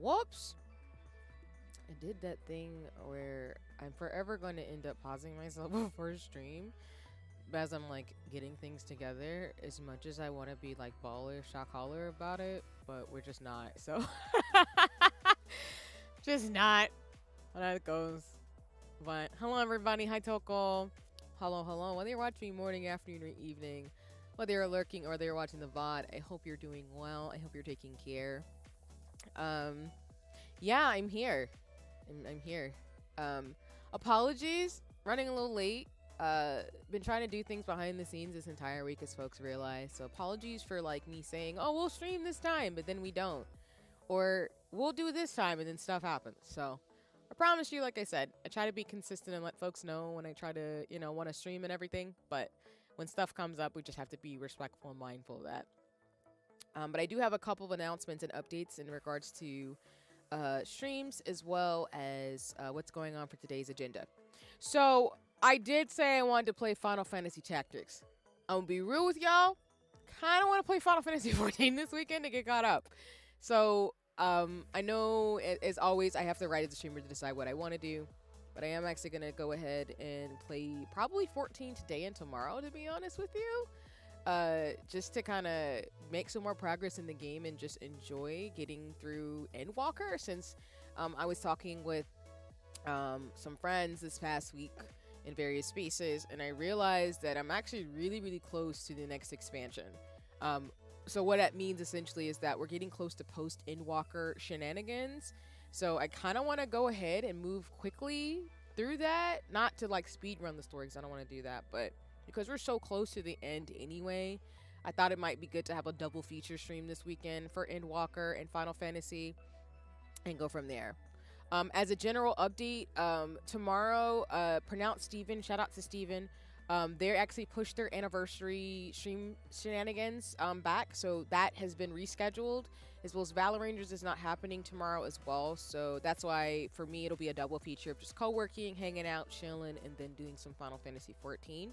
Whoops. I did that thing where I'm forever going to end up pausing myself before stream as I'm like getting things together as much as I want to be like baller, shot caller about it, but we're just not. So just not how that goes. But hello everybody, hi Toko. Hello, hello. Whether you're watching me morning, afternoon, or evening, whether you're lurking or they're watching the VOD, I hope you're doing well. I hope you're taking care. Um yeah, I'm here. I'm here. Apologies, running a little late. Been trying to do things behind the scenes this entire week, as folks realize. So apologies for like me saying, "Oh, we'll stream this time," but then we don't, or we'll do this time, and then stuff happens. So I promise you, like I said, I try to be consistent and let folks know when I try to, want to stream and everything. But when stuff comes up, we just have to be respectful and mindful of that. But I do have a couple of announcements and updates in regards to streams as well as what's going on for today's agenda. So I did say I wanted to play Final Fantasy Tactics. I'm gonna be real with y'all. Kind of want to play Final Fantasy 14 this weekend to get caught up. So I know as always I have to write as a streamer to decide what I want to do, but I am actually gonna go ahead and play probably 14 today and tomorrow, to be honest with you. Just to kind of make some more progress in the game and just enjoy getting through Endwalker, since I was talking with some friends this past week in various spaces, and I realized that I'm actually really, really close to the next expansion. So what that means essentially is that we're getting close to post Endwalker shenanigans. So I kind of want to go ahead and move quickly through that, not to like speed run the story because I don't want to do that, but because we're so close to the end anyway, I thought it might be good to have a double feature stream this weekend for Endwalker and Final Fantasy and go from there. As a general update, tomorrow, Pronounced Steven, shout out to Steven, they actually pushed their anniversary stream shenanigans back, so that has been rescheduled, as well as Valor Rangers is not happening tomorrow as well, so that's why for me it'll be a double feature of just co-working, hanging out, chilling, and then doing some Final Fantasy 14.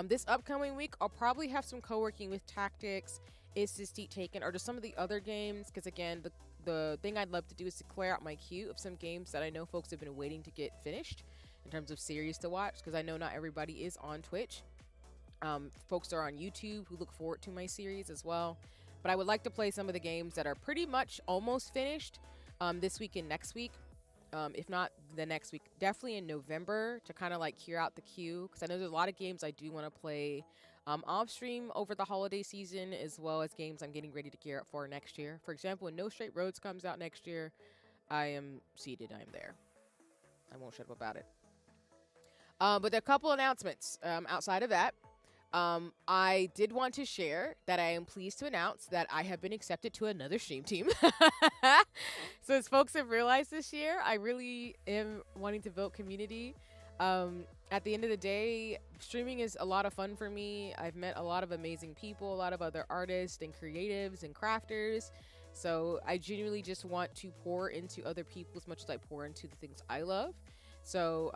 This upcoming week, I'll probably have some co-working with Tactics, Is This Seat Taken, or just some of the other games, because again, the thing I'd love to do is to clear out my queue of some games that I know folks have been waiting to get finished in terms of series to watch, because I know not everybody is on Twitch. Folks are on YouTube who look forward to my series as well. But I would like to play some of the games that are pretty much almost finished this week and next week. If not the next week, definitely in November, to kind of like clear out the queue, because I know there's a lot of games I do want to play off stream over the holiday season, as well as games I'm getting ready to gear up for next year. For example, when No Straight Roads comes out next year, I am seated, I'm there. I won't shut up about it. But there are a couple announcements outside of that. I did want to share that I am pleased to announce that I have been accepted to another stream team. So as folks have realized this year, I really am wanting to build community. At the end of the day, streaming is a lot of fun for me. I've met a lot of amazing people, a lot of other artists and creatives and crafters. So I genuinely just want to pour into other people as much as I pour into the things I love. So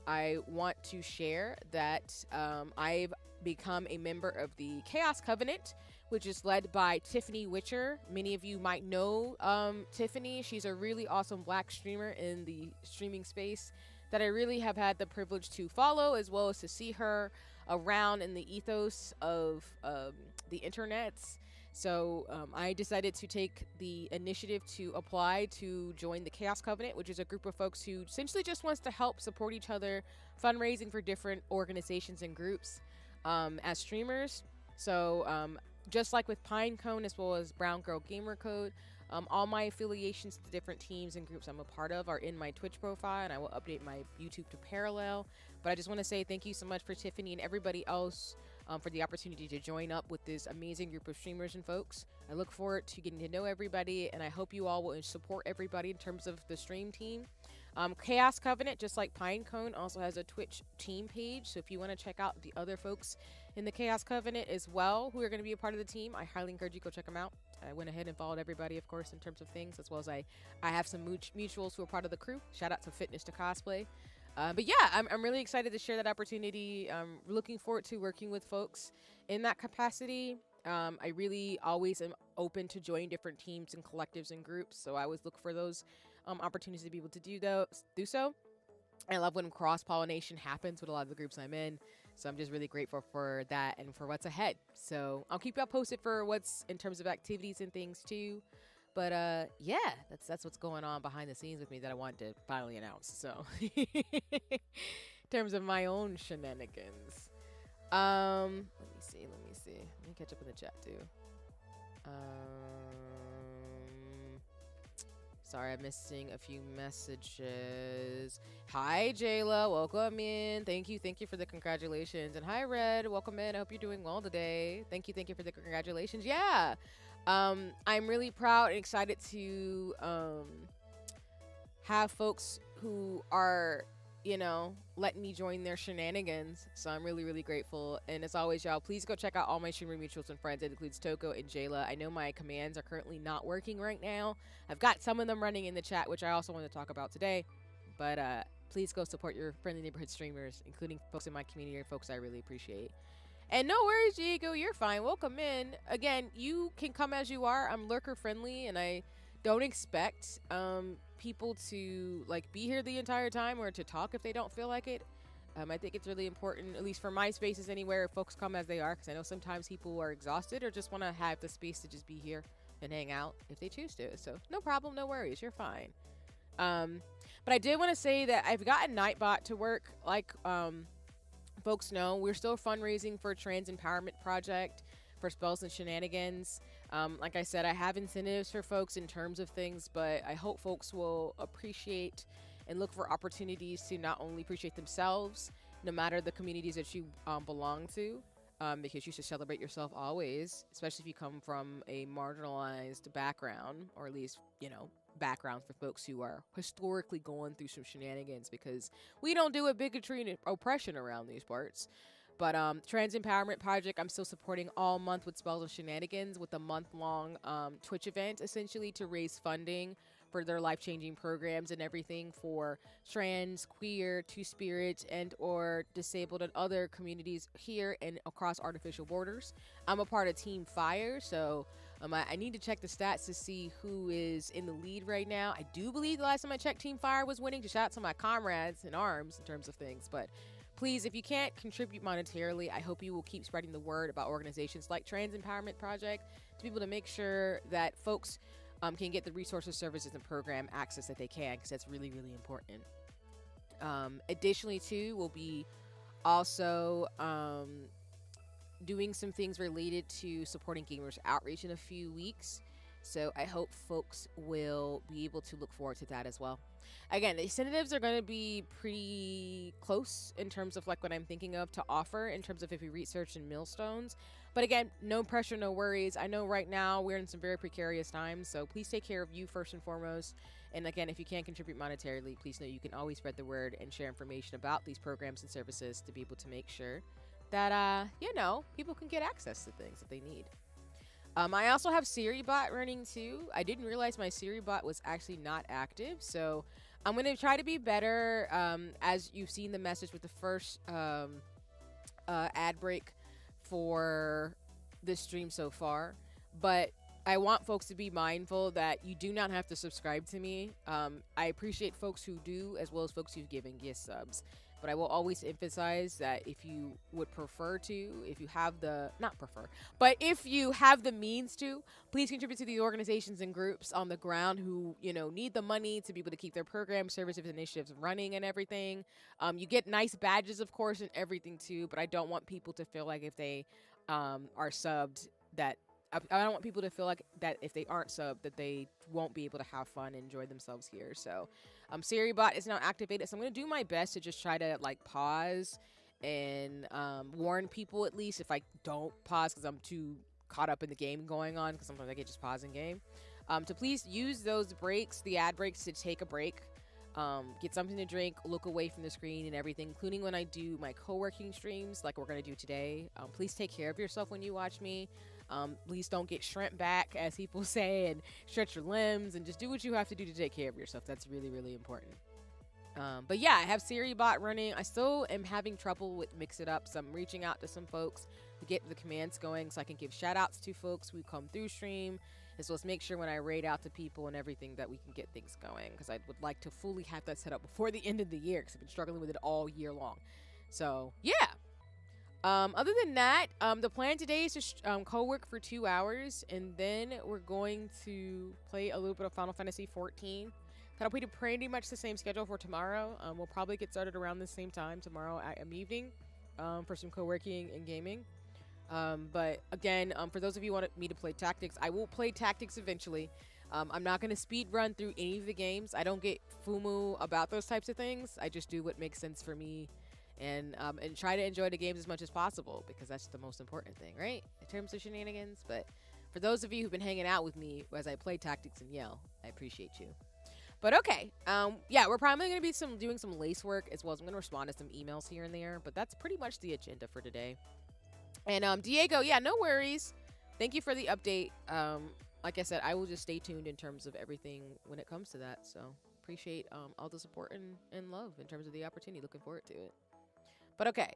I want to share that I've become a member of the Chaos Covenant, which is led by Tiffany Witcher. Many of you might know Tiffany. She's a really awesome Black streamer in the streaming space that I really have had the privilege to follow, as well as to see her around in the ethos of the internets. So I decided to take the initiative to apply to join the Chaos Covenant, which is a group of folks who essentially just wants to help support each other, fundraising for different organizations and groups as streamers. So just like with Pinecone as well as Brown Girl Gamer Code, all my affiliations to the different teams and groups I'm a part of are in my Twitch profile, and I will update my YouTube to parallel. But I just want to say thank you so much for Tiffany and everybody else for the opportunity to join up with this amazing group of streamers and folks. I look forward to getting to know everybody, and I hope you all will support everybody in terms of the stream team. Chaos Covenant, just like Pinecone, also has a Twitch team page, so if you want to check out the other folks in the Chaos Covenant as well who are going to be a part of the team, I highly encourage you to go check them out. I went ahead and followed everybody, of course, in terms of things, as well as I have some mutuals who are part of the crew. Shout out to Fitness to Cosplay. But yeah, I'm really excited to share that opportunity. I'm looking forward to working with folks in that capacity. I really always am open to join different teams and collectives and groups. So I always look for those opportunities to be able to do so. I love when cross pollination happens with a lot of the groups I'm in. So I'm just really grateful for that and for what's ahead. So I'll keep you all posted for what's in terms of activities and things too. But yeah, that's what's going on behind the scenes with me that I wanted to finally announce. So in terms of my own shenanigans. Let me see. Let me catch up in the chat too. Sorry, I'm missing a few messages. Hi, Jayla. Welcome in. Thank you for the congratulations. And hi, Red. Welcome in. I hope you're doing well today. Thank you for the congratulations. Yeah. I'm really proud and excited to have folks who are, letting me join their shenanigans. So I'm really, really grateful. And as always, y'all, please go check out all my streamer mutuals and friends. It includes Toko and Jayla. I know my commands are currently not working right now. I've got some of them running in the chat, which I also want to talk about today. But please go support your friendly neighborhood streamers, including folks in my community or folks I really appreciate. And no worries, Diego, you're fine. Welcome in. Again, you can come as you are. I'm lurker friendly, and I don't expect people to be here the entire time or to talk if they don't feel like it. I think it's really important, at least for my spaces anywhere, folks come as they are, because I know sometimes people are exhausted or just want to have the space to just be here and hang out if they choose to. So no problem, no worries, you're fine. But I did want to say that I've gotten Nightbot to work. Folks know, we're still fundraising for a trans empowerment project for Spells and Shenanigans. Like I said, I have incentives for folks in terms of things, but I hope folks will appreciate and look for opportunities to not only appreciate themselves, no matter the communities that you belong to, because you should celebrate yourself always, especially if you come from a marginalized background, or at least, backgrounds for folks who are historically going through some shenanigans, because we don't do a bigotry and oppression around these parts. But Trans Empowerment Project, I'm still supporting all month with Spells and Shenanigans with a month-long Twitch event, essentially to raise funding for their life-changing programs and everything for trans, queer, two-spirit, and or disabled and other communities here and across artificial borders. I'm a part of Team Fire, so I need to check the stats to see who is in the lead right now. I do believe the last time I checked, Team Fire was winning. To shout out to my comrades in arms in terms of things, but please, if you can't contribute monetarily, I hope you will keep spreading the word about organizations like Trans Empowerment Project to be able to make sure that folks can get the resources, services, and program access that they can, because that's really, really important. Additionally, too, we'll be also doing some things related to supporting gamers outreach in a few weeks. So I hope folks will be able to look forward to that as well. Again, the incentives are going to be pretty close in terms of what I'm thinking of to offer in terms of if you research in millstones. But again, no pressure, no worries. I know right now we're in some very precarious times, so please take care of you first and foremost. And again, if you can't contribute monetarily, please know you can always spread the word and share information about these programs and services to be able to make sure that, people can get access to things that they need. I also have SiriBot running too. I didn't realize my SiriBot was actually not active, so I'm going to try to be better. As you've seen the message with the first ad break for this stream so far, but I want folks to be mindful that you do not have to subscribe to me. I appreciate folks who do, as well as folks who've given gift subs. But I will always emphasize that if you would prefer to, if you have the, not prefer, but if you have the means to, please contribute to the organizations and groups on the ground who, need the money to be able to keep their programs, services, initiatives running and everything. You get nice badges, of course, and everything too, but I don't want people to feel like if they are subbed that, I don't want people to feel like that if they aren't subbed that they won't be able to have fun and enjoy themselves here. So SiriBot is now activated, so I'm going to do my best to just try to pause and warn people, at least if I don't pause because I'm too caught up in the game going on, because sometimes I get just pause in game, to please use those breaks, the ad breaks, to take a break, get something to drink, look away from the screen and everything, including when I do my co-working streams like we're going to do today. Please take care of yourself when you watch me. Please don't get shrimp back, as people say, and stretch your limbs, and just do what you have to do to take care of yourself. That's really, really important. But yeah, I have Siri bot running. I still am having trouble with Mix It Up, so I'm reaching out to some folks to get the commands going so I can give shout outs to folks who come through stream, as well as make sure when I raid out to people and everything that we can get things going, because I would like to fully have that set up before the end of the year, because I've been struggling with it all year long. So yeah. Other than that, the plan today is to co-work for 2 hours, and then we're going to play a little bit of Final Fantasy 14. That'll be pretty much the same schedule for tomorrow. We'll probably get started around the same time tomorrow at evening for some co-working and gaming. But again, for those of you who want me to play Tactics, I will play Tactics eventually. I'm not going to speed run through any of the games. I don't get FUMU about those types of things. I just do what makes sense for me, and try to enjoy the games as much as possible, because that's the most important thing, right? In terms of shenanigans. But for those of you who've been hanging out with me as I play Tactics and yell, I appreciate you. But okay, yeah, we're probably going to be doing some lace work, as well as I'm going to respond to some emails here and there. But that's pretty much the agenda for today. And Diego, yeah, no worries. Thank you for the update. Like I said, I will just stay tuned in terms of everything when it comes to that. So appreciate all the support and love in terms of the opportunity. Looking forward to it. But okay,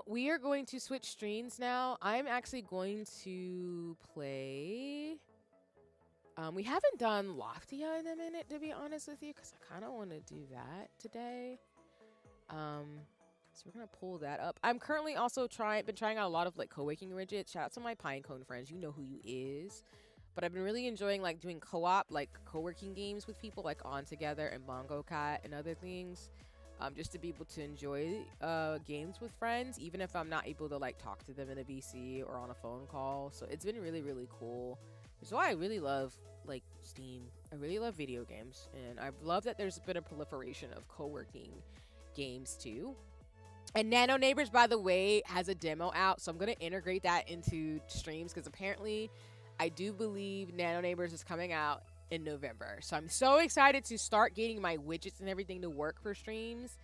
we are going to switch streams now. I'm actually going to play... we haven't done Loftia in a minute, to be honest with you, because I kind of want to do that today. So we're going to pull that up. I'm currently also been trying out a lot of like co-working widgets. Shout out to my Pinecone friends. You know who you is. But I've been really enjoying like doing co-op, like co-working games with people like On Together and Bongo Cat and other things. Just to be able to enjoy games with friends, even if I'm not able to like talk to them in a VC or on a phone call. So it's been really, really cool. Which is why I really love like Steam. I really love video games, and I love that there's been a proliferation of co-working games too. And Nano Neighbors, by the way, has a demo out, so I'm gonna integrate that into streams, because apparently I do believe Nano Neighbors is coming out in November. So I'm so excited to start getting my widgets and everything to work for streams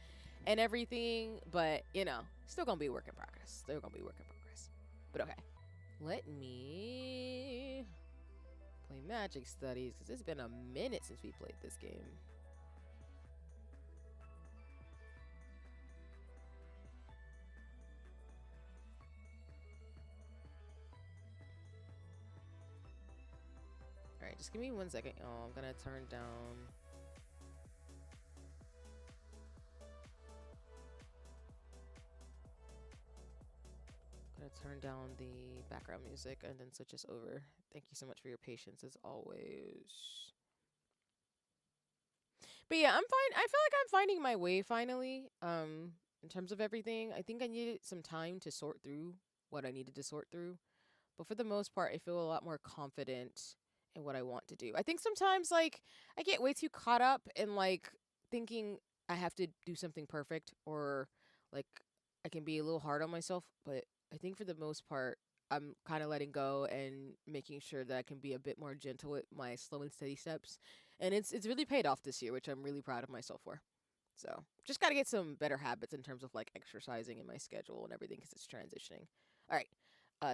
and everything. But, you know, still gonna be a work in progress. Still gonna be a work in progress. But okay. Let me play Magic Studies, because it's been a minute since we played this game. Alright, just give me 1 second. Oh, I'm gonna turn down... turn down the background music and then switch us over. Thank you so much for your patience as always. But yeah, I'm fine. I feel like I'm finding my way finally. In terms of everything, I think I needed some time to sort through what I needed to sort through. But for the most part, I feel a lot more confident in what I want to do. I think sometimes like I get way too caught up in like thinking I have to do something perfect, or like I can be a little hard on myself, but I think for the most part, I'm kind of letting go and making sure that I can be a bit more gentle with my slow and steady steps. And it's really paid off this year, which I'm really proud of myself for. So just got to get some better habits in terms of like exercising in my schedule and everything, because it's transitioning. All right.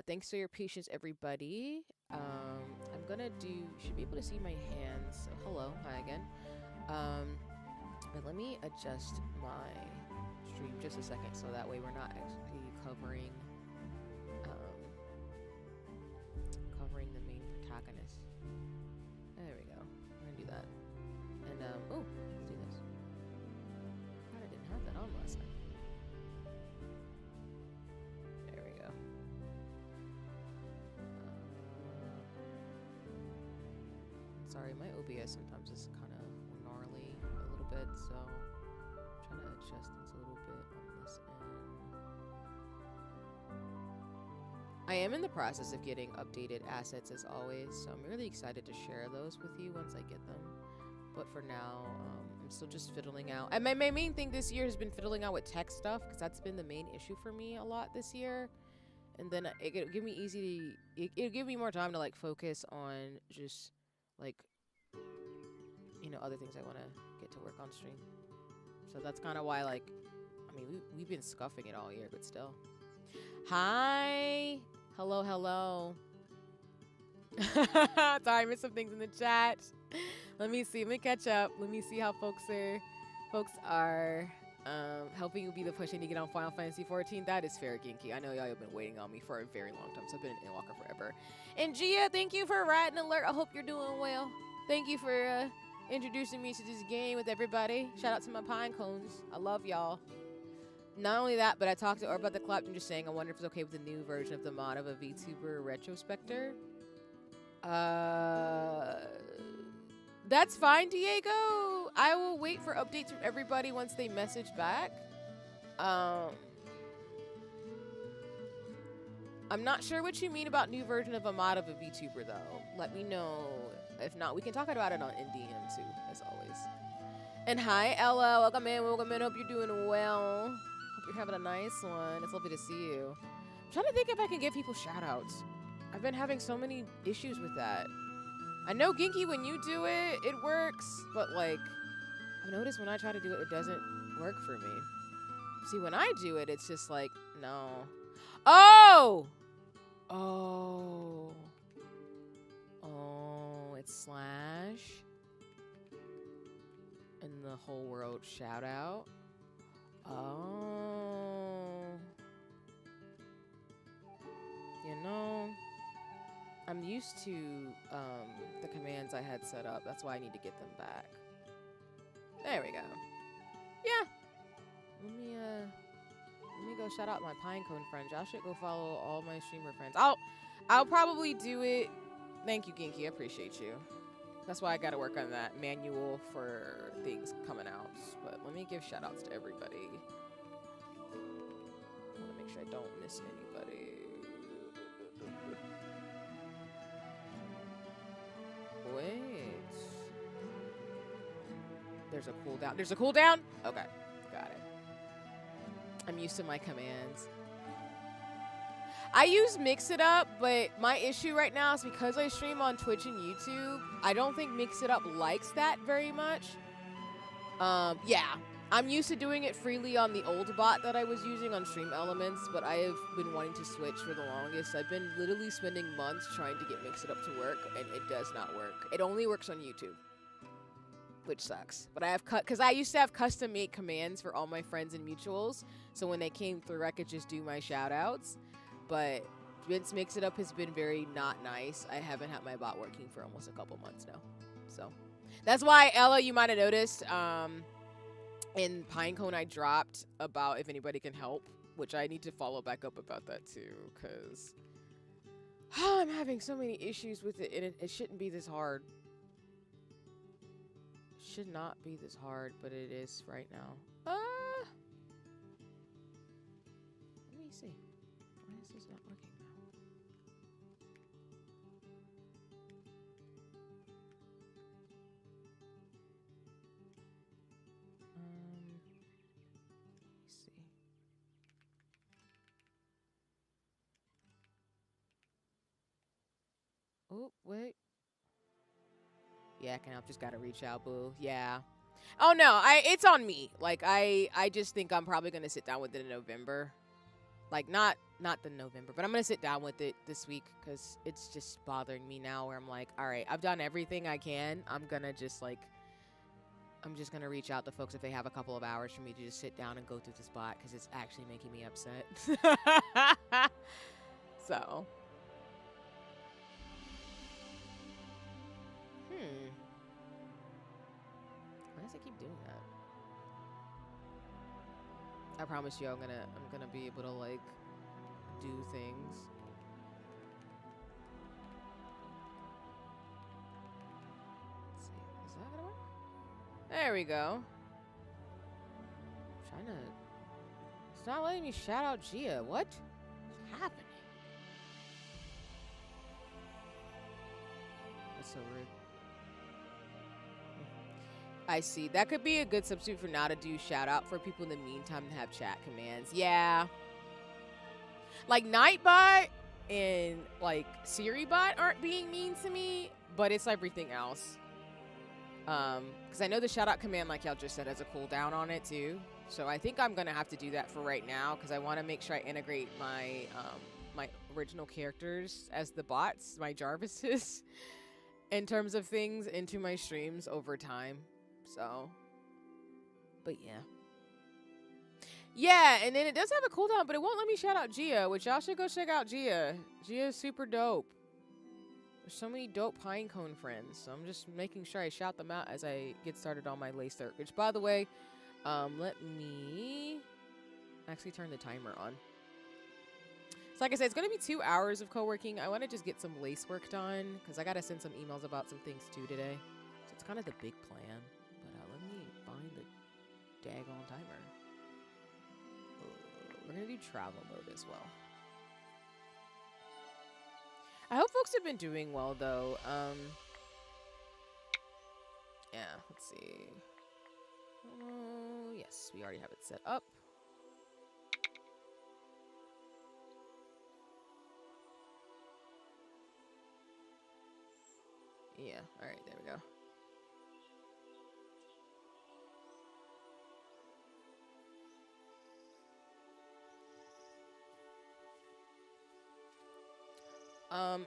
Thanks for your patience, everybody. I'm going to do... You should be able to see my hands. So hello. Hi again. But let me adjust my stream just a second, so that way we're not actually covering the main protagonist. There we go. We're gonna do that. And oh, let's do this. God, I didn't have that on last time. There we go. Sorry, my OBS sometimes is kind of gnarly a little bit, so I'm trying to adjust things a little bit on this end. I am in the process of getting updated assets as always, so I'm really excited to share those with you once I get them. But for now, I'm still just fiddling out. And my main thing this year has been fiddling out with tech stuff, because that's been the main issue for me a lot this year. And then it'll give me it'll give me more time to like focus on just like, you know, other things I want to get to work on stream. So that's kind of why, like, I mean, we've been scuffing it all year, but still. Hi. Hello, hello. Sorry, I missed some things in the chat. Let me see. Let me catch up. Let me see how folks folks are helping you be the pushing to get on Final Fantasy 14. That is fair, Ginky. I know y'all have been waiting on me for a very long time, so I've been an Endwalker forever. And Gia, thank you for riding alert. I hope you're doing well. Thank you for introducing me to this game with everybody. Shout out to my pine cones. I love y'all. Not only that, but I talked to Or about the collab. I'm just saying, I wonder if it's okay with the new version of the mod of a VTuber Retrospector. That's fine, Diego. I will wait for updates from everybody once they message back. I'm not sure what you mean about new version of a mod of a VTuber, though. Let me know. If not, we can talk about it on NDM, too, as always. And hi, Ella. Welcome in. Welcome in. Hope you're doing well. Hope you're having a nice one. It's lovely to see you. I'm trying to think if I can give people shout-outs. I've been having so many issues with that. I know, Ginky, when you do it, it works. But, like, I've noticed when I try to do it, it doesn't work for me. See, when I do it, it's just like, no. Oh! Oh. Oh, it's slash. And the whole world shout out. Oh. You know, I'm used to the commands I had set up. That's why I need to get them back. There we go. Yeah. Let me go shout out my Pinecone friends. Y'all should go follow all my streamer friends. I'll probably do it. Thank you, Ginky. I appreciate you. That's why I gotta work on that manual for things coming out. But let me give shout outs to everybody. I wanna make sure I don't miss anybody. Wait. There's a cooldown. There's a cooldown? Okay. Got it. I'm used to my commands. I use Mix It Up, but my issue right now is because I stream on Twitch and YouTube, I don't think Mix It Up likes that very much. Yeah. I'm used to doing it freely on the old bot that I was using on Stream Elements, but I have been wanting to switch for the longest. I've been literally spending months trying to get Mix It Up to work, and it does not work. It only works on YouTube, which sucks. But I have because I used to have custom-made commands for all my friends and mutuals, so when they came through, I could just do my shout-outs. But Vince Mix It Up has been very not nice. I haven't had my bot working for almost a couple months now. So that's why, Ella, you might have noticed, in Pinecone, I dropped about if anybody can help, which I need to follow back up about that too, because I'm having so many issues with it, and it shouldn't be this hard. It should not be this hard, but it is right now. Let me see. Why is this not working now? Let me see. Oh, wait. Yeah, I can help. Just gotta reach out, boo. Yeah. Oh no, it's on me. Like I just think I'm probably gonna sit down with it in November. Like not the November, but I'm gonna sit down with it this week because it's just bothering me now. Where I'm like, all right, I've done everything I can. I'm just gonna reach out to folks if they have a couple of hours for me to just sit down and go through this bot because it's actually making me upset. So. Why does it keep doing that? I promise you I'm gonna be able to like do things. Let's see. Is that gonna work? There we go. I'm trying to. It's not letting me shout out Gia. What's happening? That's so rude. I see. That could be a good substitute for now to do shout out for people in the meantime to have chat commands. Yeah. Like Nightbot and like SiriBot aren't being mean to me, but it's everything else. Because I know the shout out command, like y'all just said, has a cooldown on it too. So I think I'm gonna have to do that for right now because I want to make sure I integrate my my original characters as the bots, my Jarvises, in terms of things into my streams over time. So, But yeah. Yeah, and then it does have a cooldown, but it won't let me shout out Gia, which y'all should go check out Gia. Gia is super dope. There's so many dope Pinecone friends, so I'm just making sure I shout them out as I get started on my lace search. Which, by the way, let me actually turn the timer on. So like I said, it's going to be 2 hours of co-working. I want to just get some lace work done because I got to send some emails about some things too today. So it's kind of the big plan. But let me find the daggone timer. We're going to do travel mode as well. I hope folks have been doing well, though. Yeah, let's see. Yes, we already have it set up. Yeah, all right, there we go.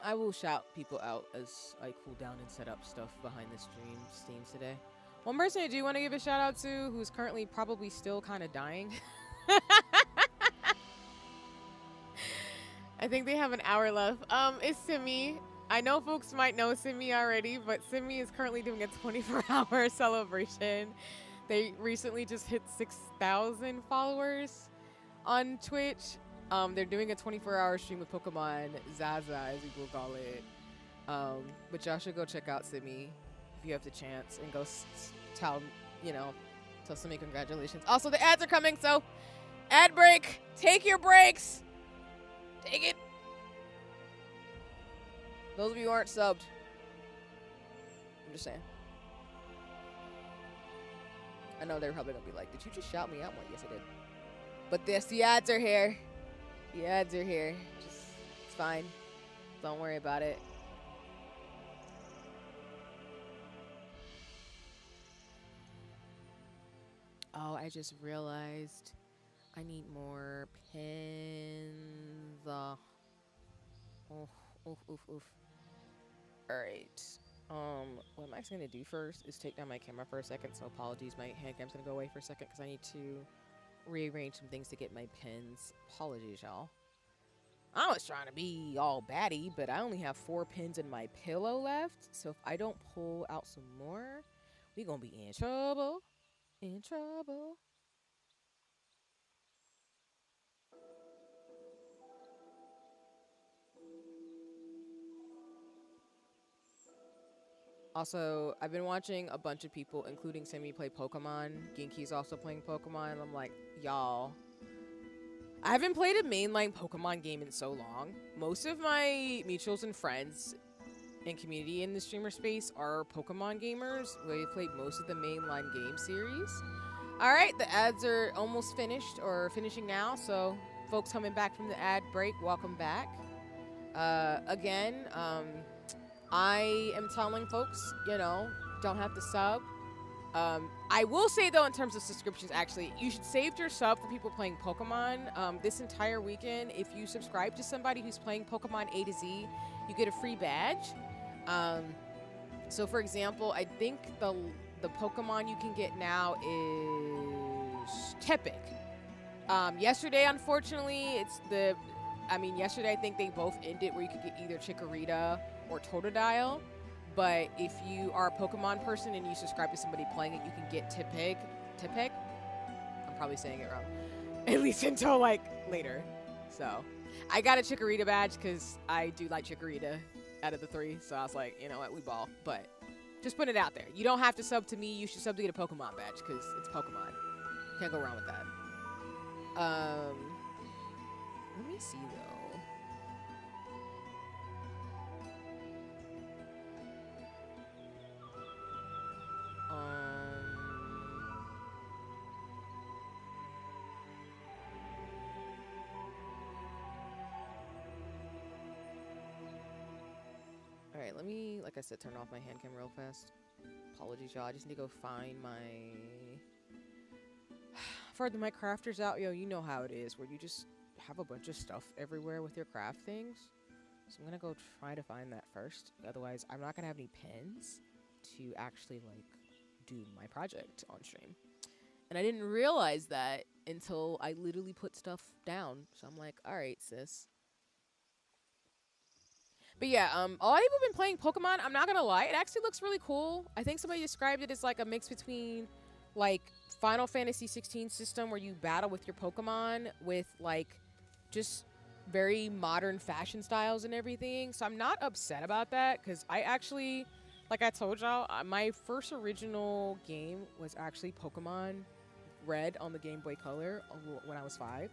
I will shout people out as I cool down and set up stuff behind the streams today. One person I do want to give a shout out to who's currently probably still kind of dying. I think they have an hour left. It's Simi. I know folks might know Simi already, but Simi is currently doing a 24-hour celebration. They recently just hit 6,000 followers on Twitch. They're doing a 24-hour stream with Pokemon Zaza, as people call it. But y'all should go check out Simi if you have the chance and go tell Simi congratulations. Also, the ads are coming, so ad break. Take your breaks. Take it. Those of you who aren't subbed, I'm just saying. I know they're probably gonna be like, "Did you just shout me out?" I'm like, yes, I did. But the ads are here. The ads are here. It's fine. Don't worry about it. Oh, I just realized I need more pins. Oof. Alright. What I'm actually going to do first is take down my camera for a second. So apologies, my hand cam's going to go away for a second because I need to rearrange some things to get my pins. Apologies, y'all. I was trying to be all batty, but I only have 4 pins in my pillow left. So if I don't pull out some more, we going to be in trouble. In trouble. Also, I've been watching a bunch of people, including Simi, play Pokemon. Genki's also playing Pokemon. And I'm like, y'all, I haven't played a mainline Pokemon game in so long. Most of my mutuals and friends and community in the streamer space are Pokemon gamers. They've played most of the mainline game series. All right, the ads are almost finished or finishing now. So folks coming back from the ad break, welcome back. Again, I am telling folks, don't have to sub. I will say, though, in terms of subscriptions, actually, you should save your sub for people playing Pokemon. This entire weekend, if you subscribe to somebody who's playing Pokemon A to Z, you get a free badge. So, for example, I think the Pokemon you can get now is TEP. Yesterday, unfortunately, yesterday I think they both ended where you could get either Chikorita or Totodile. But if you are a Pokemon person and you subscribe to somebody playing it, you can get Tipeg. I'm probably saying it wrong. At least until, later. So, I got a Chikorita badge because I do like Chikorita out of the 3. So, I was like, you know what, we ball. But just put it out there. You don't have to sub to me. You should sub to get a Pokemon badge because it's Pokemon. Can't go wrong with that. Let me see, though. Alright, let me, like I said, turn off my hand cam real fast. Apologies, y'all. I just need to go find my... For my crafters out, you know how it is, where you just have a bunch of stuff everywhere with your craft things. So I'm gonna go try to find that first. Otherwise, I'm not gonna have any pins to actually, do my project on stream. And I didn't realize that until I literally put stuff down. So I'm like, all right, sis. But yeah, a lot of people have been playing Pokemon. I'm not gonna lie, it actually looks really cool. I think somebody described it as like a mix between like Final Fantasy 16 system where you battle with your Pokemon with like just very modern fashion styles and everything. So I'm not upset about that because I actually, like I told y'all, my first original game was actually Pokemon Red on the Game Boy Color when I was 5.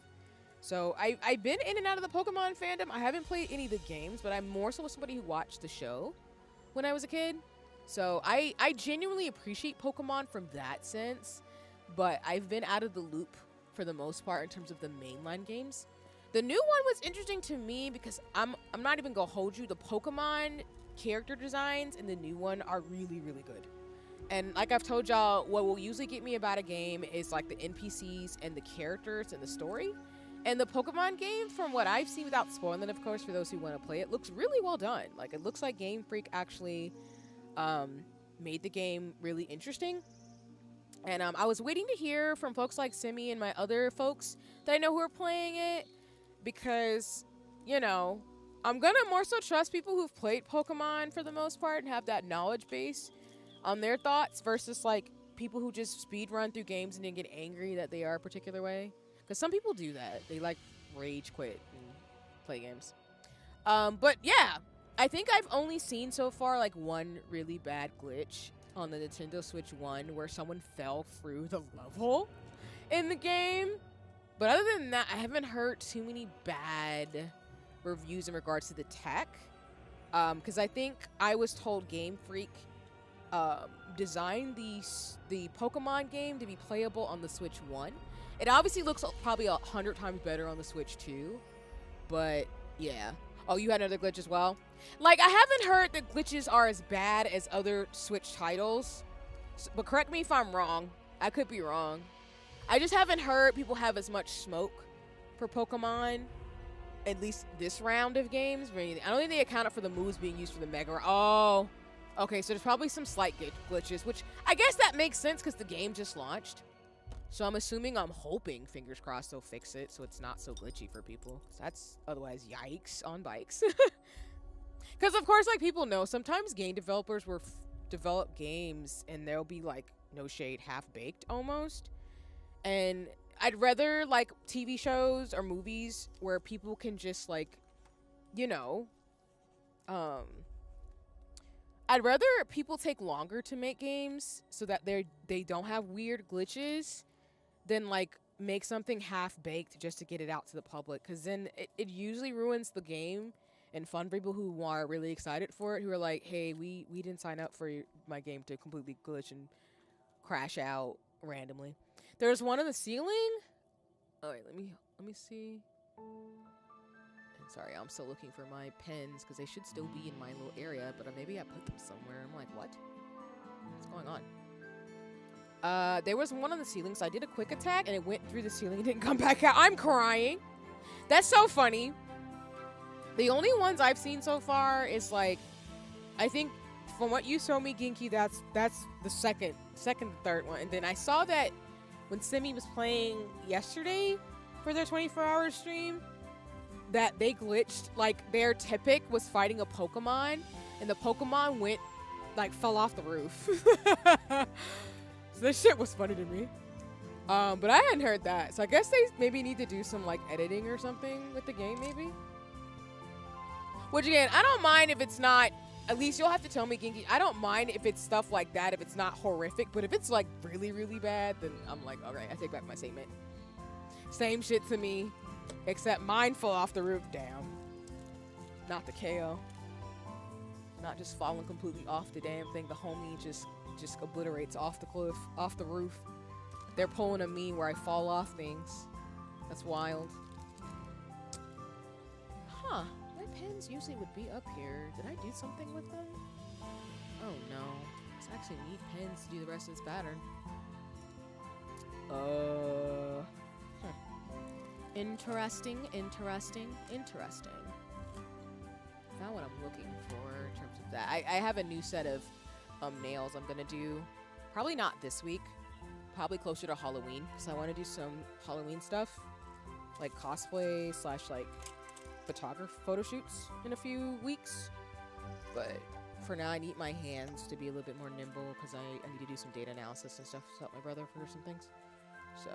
So I've been in and out of the Pokemon fandom. I haven't played any of the games, but I'm more so somebody who watched the show when I was a kid. So I genuinely appreciate Pokemon from that sense, but I've been out of the loop for the most part in terms of the mainline games. The new one was interesting to me because I'm not even gonna hold you. The Pokemon character designs in the new one are really, really good. And like I've told y'all, what will usually get me about a game is like the NPCs and the characters and the story. And the Pokemon game, from what I've seen, without spoiling it, of course, for those who want to play it, looks really well done. Like, it looks like Game Freak actually made the game really interesting. And I was waiting to hear from folks like Simi and my other folks that I know who are playing it. Because, you know, I'm going to more so trust people who've played Pokemon for the most part and have that knowledge base on their thoughts versus, like, people who just speed run through games and then get angry that they are a particular way. Because some people do that. They, like, rage quit and play games. But, yeah. I think I've only seen so far, like, one really bad glitch on the Nintendo Switch 1 where someone fell through the level in the game. But other than that, I haven't heard too many bad reviews in regards to the tech. Because I think I was told Game Freak designed the Pokemon game to be playable on the Switch 1. It obviously looks probably 100 times better on the Switch 2. But, yeah. Oh, you had another glitch as well? Like, I haven't heard that glitches are as bad as other Switch titles. But correct me if I'm wrong. I could be wrong. I just haven't heard people have as much smoke for Pokemon, at least this round of games. I don't think they accounted for the moves being used for the Mega. Oh, okay, so there's probably some slight glitches, which I guess that makes sense because the game just launched. So I'm hoping, fingers crossed, they'll fix it so it's not so glitchy for people. That's otherwise yikes on bikes. Because, of course, like people know, sometimes game developers will develop games and they'll be like, no shade, half-baked almost. And I'd rather like TV shows or movies where people can just like, you know, I'd rather people take longer to make games so that they don't have weird glitches than like make something half-baked just to get it out to the public, because then it usually ruins the game and fun for people who are really excited for it, who are like, hey, we didn't sign up for my game to completely glitch and crash out randomly. There's one on the ceiling. Oh wait, let me see. And sorry, I'm still looking for my pens because they should still be in my little area, but maybe I put them somewhere. I'm like, what? What's going on? There was one on the ceiling, so I did a quick attack and it went through the ceiling and didn't come back out. I'm crying. That's so funny. The only ones I've seen so far is like, I think from what you showed me, Ginky, that's the second, third one. And then I saw that when Simi was playing yesterday for their 24-hour stream, that they glitched, like their TEP was fighting a Pokemon and the Pokemon fell off the roof. So this shit was funny to me. But I hadn't heard that. So I guess they maybe need to do some like editing or something with the game maybe. Which again, I don't mind if it's not, at least you'll have to tell me, Ginky, I don't mind if it's stuff like that, if it's not horrific, but if it's like really, really bad, then I'm like, all right, I take back my statement. Same shit to me, except mine fell off the roof. Damn. Not the KO. Not just falling completely off the damn thing. The homie just obliterates off the cliff, off the roof. They're pulling a me where I fall off things. That's wild. Huh. My pens usually would be up here. Did I do something with them? Oh no. I actually need pens to do the rest of this pattern. Interesting. Not what I'm looking for in terms of that. I have a new set of nails I'm gonna do. Probably not this week. probably closer to Halloween, because I want to do some Halloween stuff, like cosplay / like photography photo shoots in a few weeks. But for now, I need my hands to be a little bit more nimble, because I need to do some data analysis and stuff to help my brother for some things. So,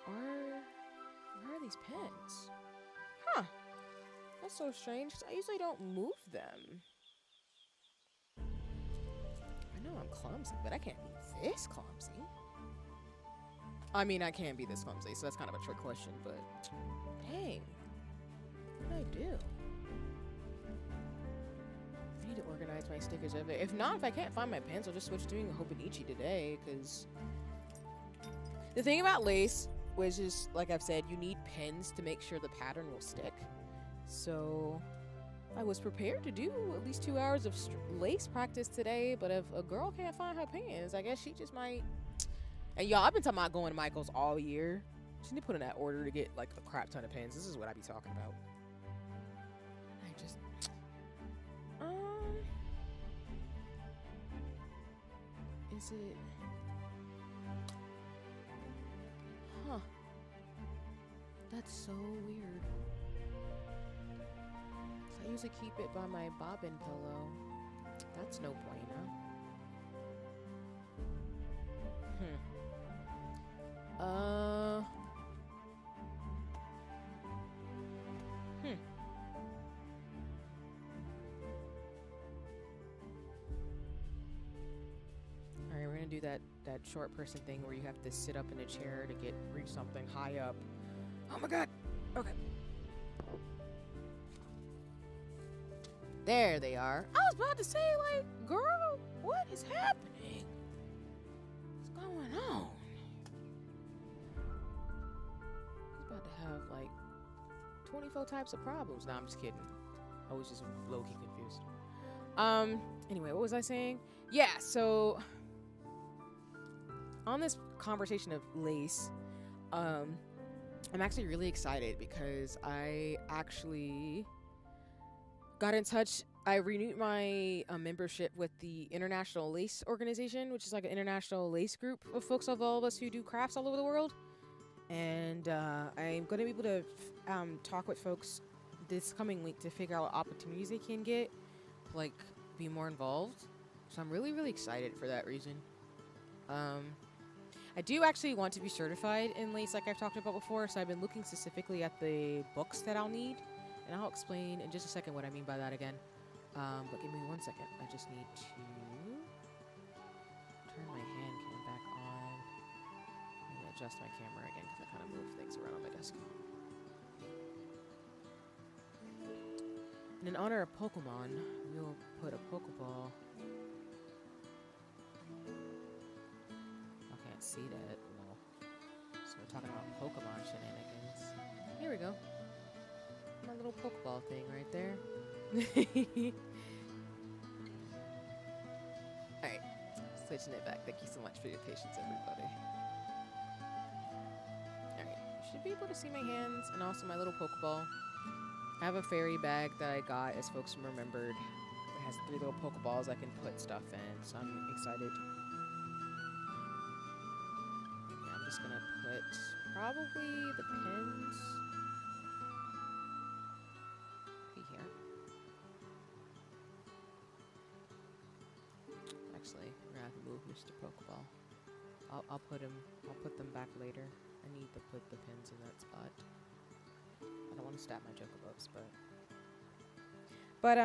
where are these pens? Huh. That's so strange, 'cause I usually don't move them. I know I'm clumsy, but I can't be this clumsy. I mean, I can be this clumsy, so that's kind of a trick question, but dang. What did I do? I need to organize my stickers over there. If not, if I can't find my pens, I'll just switch to doing Hobonichi today, because the thing about lace, which is, like I've said, you need pens to make sure the pattern will stick. So I was prepared to do at least 2 hours of lace practice today, but if a girl can't find her pens, I guess she just might. And y'all, I've been talking about going to Michael's all year. Just need to put in that order to get like a crap ton of pens. This is what I be talking about. I just is it? Huh. That's so weird. I usually keep it by my Bobbin pillow. That's no bueno. Alright, we're gonna do that short person thing where you have to sit up in a chair to reach something high up. Oh my god! Okay. There they are. I was about to say, like, girl, what is happening? What's going on? He's about to have, like, 24 types of problems. Nah, I'm just kidding. I was just low-key confused. Anyway, what was I saying? Yeah, so on this conversation of lace, I'm actually really excited because I actually got in touch. I renewed my membership with the International Lace Organization, which is like an international lace group of folks of all of us who do crafts all over the world. And I'm going to be able to talk with folks this coming week to figure out what opportunities they can get, like be more involved. So I'm really, really excited for that reason. I do actually want to be certified in lace, like I've talked about before. So I've been looking specifically at the books that I'll need. And I'll explain in just a second what I mean by that again. But give me 1 second. I just need to turn my hand cam back on. And adjust my camera again because I kind of move things around on my desk. And in honor of Pokemon, we'll put a Pokeball. I can't see that. No. So we're talking about Pokemon shenanigans. Here we go. My little Pokeball thing right there. Alright, switching it back. Thank you so much for your patience, everybody. Alright, you should be able to see my hands and also my little Pokeball. I have a fairy bag that I got, as folks remembered. It has 3 little Pokeballs I can put stuff in, so I'm excited. Yeah, I'm just gonna put probably the pins here. Actually, we're gonna have to move Mr. Pokeball. I'll put them back later. I need to put the pins in that spot. I don't want to stab my Chocobos, but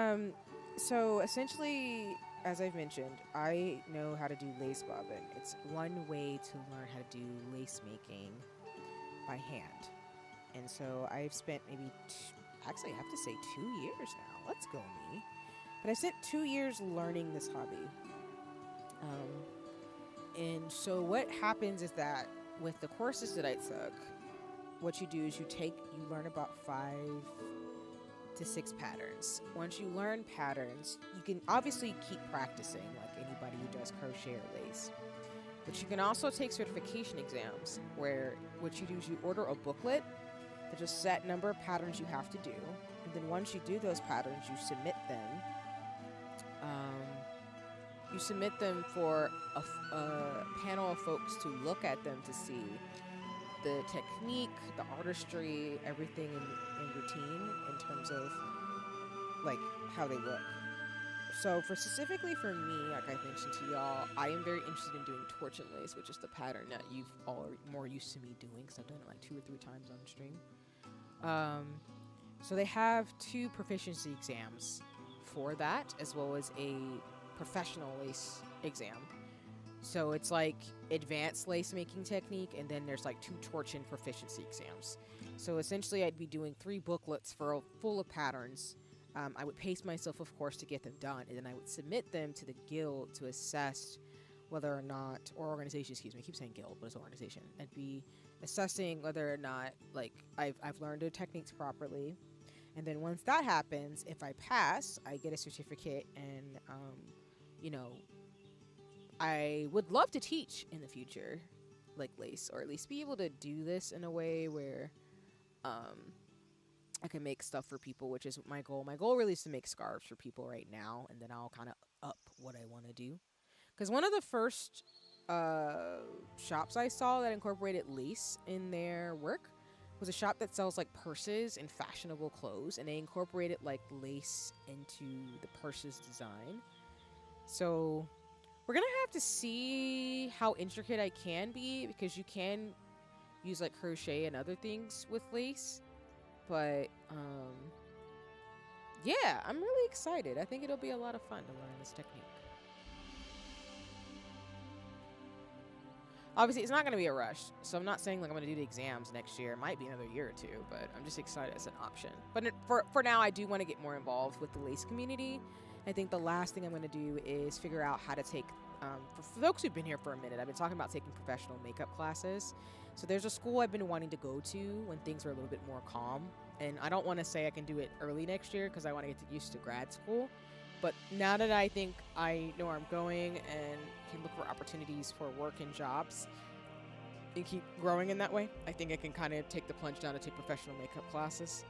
so essentially, as I've mentioned, I know how to do lace bobbin. It's one way to learn how to do lace making by hand. And so I've spent maybe, actually I have to say 2 years now. Let's go me. But I spent 2 years learning this hobby. And so what happens is that with the courses that I took, what you do is you learn about 5 to 6 patterns. Once you learn patterns, you can obviously keep practicing like anybody who does crochet or lace. But you can also take certification exams where what you do is you order a booklet. There's a set number of patterns you have to do. And then once you do those patterns, you submit them. you submit them for a panel of folks to look at them to see the technique, the artistry, everything in routine in terms of like how they look. So for specifically for me, like I mentioned to y'all, I am very interested in doing torch and lace, which is the pattern that you've all more used to me doing, because I've done it like 2 or 3 times on stream. So they have 2 proficiency exams for that, as well as a professional lace exam. So it's like advanced lace making technique, and then there's like 2 torch and proficiency exams. So essentially I'd be doing 3 booklets full of patterns. I would pace myself, of course, to get them done, and then I would submit them to the guild to assess whether or not, or organization, excuse me, I keep saying guild, but it's an organization. I'd be assessing whether or not, like, I've learned the techniques properly. And then once that happens, if I pass, I get a certificate, and, you know, I would love to teach in the future, like lace, or at least be able to do this in a way where, I can make stuff for people, which is my goal. My goal really is to make scarves for people right now, and then I'll kind of up what I want to do. Because one of the first shops I saw that incorporated lace in their work was a shop that sells like purses and fashionable clothes, and they incorporated like lace into the purse's design. So we're gonna have to see how intricate I can be, because you can use like crochet and other things with lace. But yeah, I'm really excited. I think it'll be a lot of fun to learn this technique. Obviously, it's not going to be a rush, so I'm not saying like I'm going to do the exams next year. It might be another year or 2, but I'm just excited as an option. But for now, I do want to get more involved with the lace community. I think the last thing I'm going to do is figure out how to take, for folks who've been here for a minute, I've been talking about taking professional makeup classes. So there's a school I've been wanting to go to when things are a little bit more calm. And I don't want to say I can do it early next year, because I want to get used to grad school. But now that I think I know where I'm going and can look for opportunities for work and jobs and keep growing in that way, I think I can kind of take the plunge down to take professional makeup classes.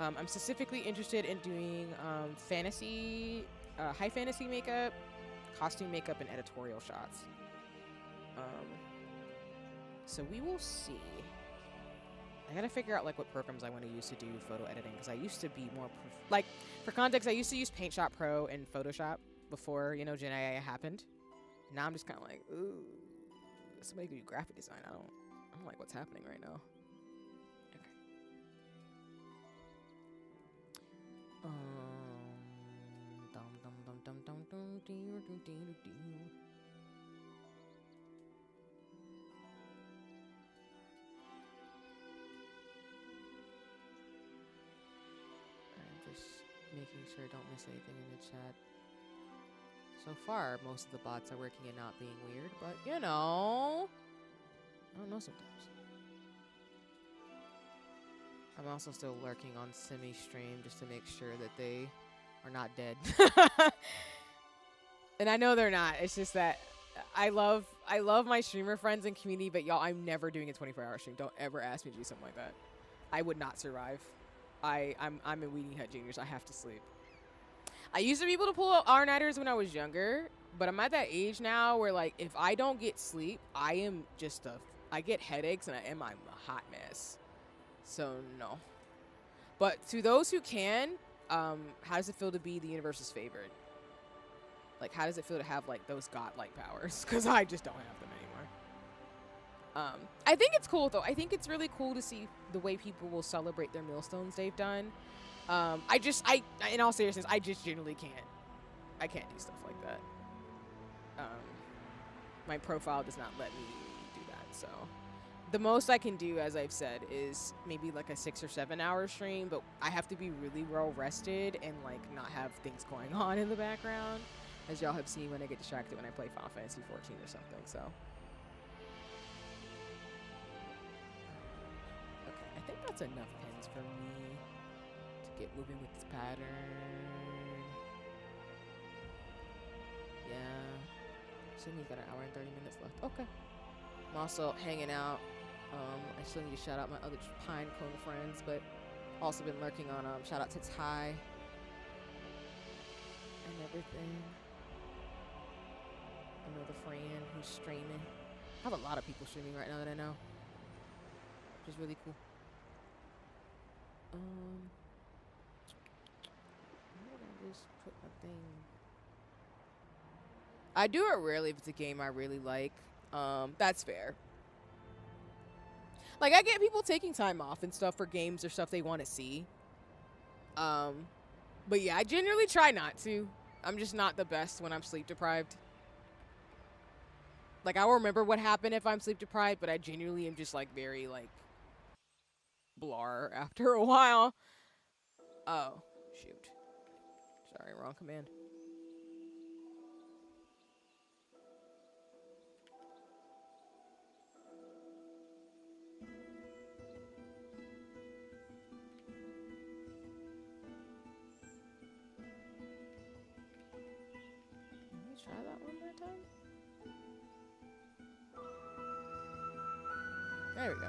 I'm specifically interested in doing fantasy, high fantasy makeup, costume makeup, and editorial shots. So we will see. I gotta figure out like what programs I want to use to do photo editing, because I used to be more like, for context, I used to use Paint Shop Pro and Photoshop before, you know, Gen AI happened. Now I'm just kind of like, ooh, somebody could do graphic design. I don't like what's happening right now. Okay. Making sure I don't miss anything in the chat. So far, most of the bots are working and not being weird, but you know, I don't know sometimes. I'm also still lurking on semi-stream just to make sure that they are not dead. And I know they're not. It's just that I love my streamer friends and community, but y'all, I'm never doing a 24-hour stream. Don't ever ask me to do something like that. I would not survive. I'm a Weeding Hut Juniors. I have to sleep. I used to be able to pull out R-Nighters when I was younger, but I'm at that age now where, like, if I don't get sleep, I am just I get headaches, and I'm a hot mess. So, no. But to those who can, how does it feel to be the universe's favorite? Like, how does it feel to have, like, those godlike powers? Because I just don't have them anymore. I think it's cool, though. I think it's really cool to see the way people will celebrate their millstones they've done. In all seriousness, I just generally can't. I can't do stuff like that. My profile does not let me do that, so. The most I can do, as I've said, is maybe like a 6 or 7 hour stream, but I have to be really well rested and like not have things going on in the background, as y'all have seen when I get distracted when I play Final Fantasy 14 or something, so. Okay, I think that's enough pins for me to get moving with this pattern. Yeah. Sydney's got an hour and 30 minutes left. Okay. I'm also hanging out. I still need to shout out my other Pine Cone friends, but also been lurking on shout out to Ty and everything. another friend who's streaming. I have a lot of people streaming right now that I know, which is really cool. Where did I just put my thing? I do it rarely if it's a game I really like. That's fair. Like, I get people taking time off and stuff for games or stuff they want to see. But yeah, I generally try not to. I'm just not the best when I'm sleep deprived. Like, I'll remember what happened if I'm sleep deprived, but I genuinely am just, like, very, like, blar after a while. Oh, shoot. Sorry, wrong command. Let me try that one more time. There we go.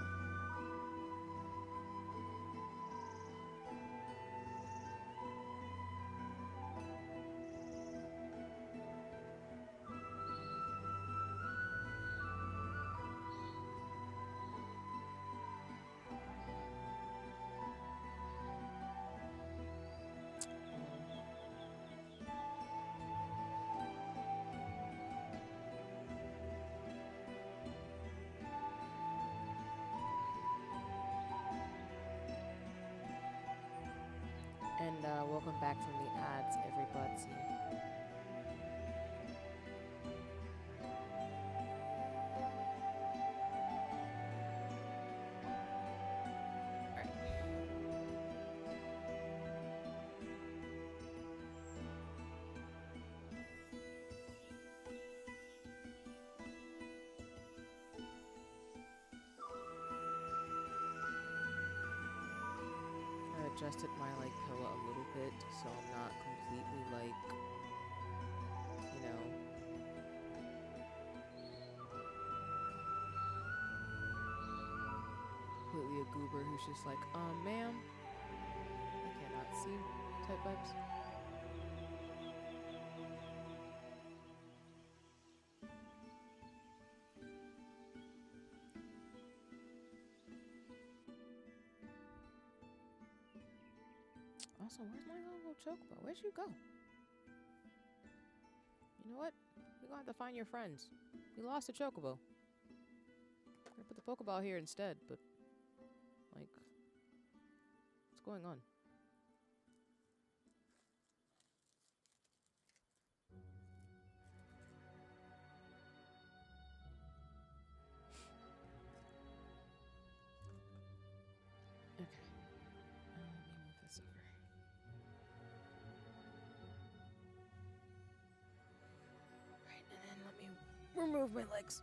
And welcome back from the ads, everybody. Adjusted my like pillow a little bit so I'm not completely like, you know, completely a goober who's just like, ma'am, I cannot see type vibes. Also, where's my little chocobo? Where'd you go? You know what? We're gonna have to find your friends. We lost a chocobo. I'm gonna put the Pokeball here instead, but like, what's going on? Okay. Let me move this over. Right, and then let me remove my legs.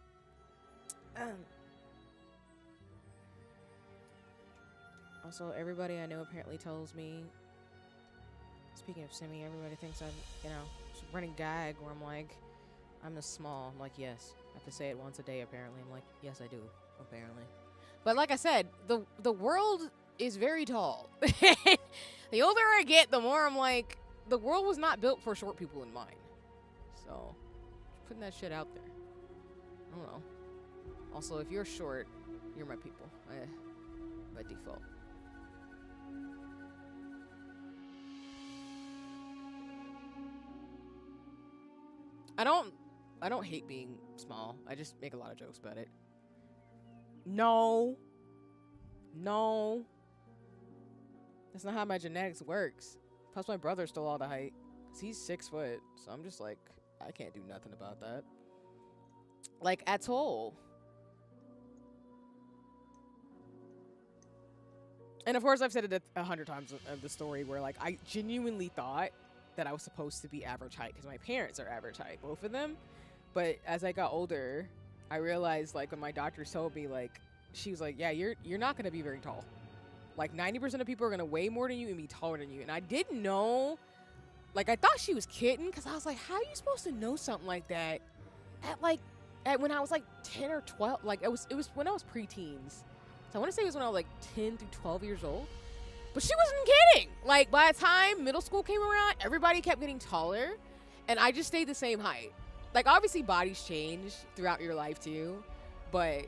Also, everybody I know apparently tells me, speaking of Simi, everybody thinks I'm, you know, just running gag where I'm like, I'm this small. I'm like, yes. I have to say it once a day, apparently. I'm like, yes, I do, apparently. But like I said, the world is very tall. The older I get, the more I'm like, the world was not built for short people in mind. So, just putting that shit out there. I don't know. Also, if you're short, you're my people. By default. I don't hate being small. I just make a lot of jokes about it. No. That's not how my genetics works. Plus, my brother stole all the height. 'Cause he's 6 foot. So I'm just like, I can't do nothing about that. Like, at all. And of course, I've said it 100 times of the story where, like, I genuinely thought that I was supposed to be average height because my parents are average height, both of them. But as I got older, I realized, like, when my doctor told me, like, she was like, yeah, you're not going to be very tall. Like, 90% of people are going to weigh more than you and be taller than you. And I didn't know, like, I thought she was kidding because I was like, how are you supposed to know something like that at when I was, like, 10 or 12? Like, it was when I was preteens. So I want to say it was when I was, like, 10 through 12 years old. But she wasn't kidding. Like, by the time middle school came around, everybody kept getting taller. And I just stayed the same height. like obviously bodies change throughout your life too, but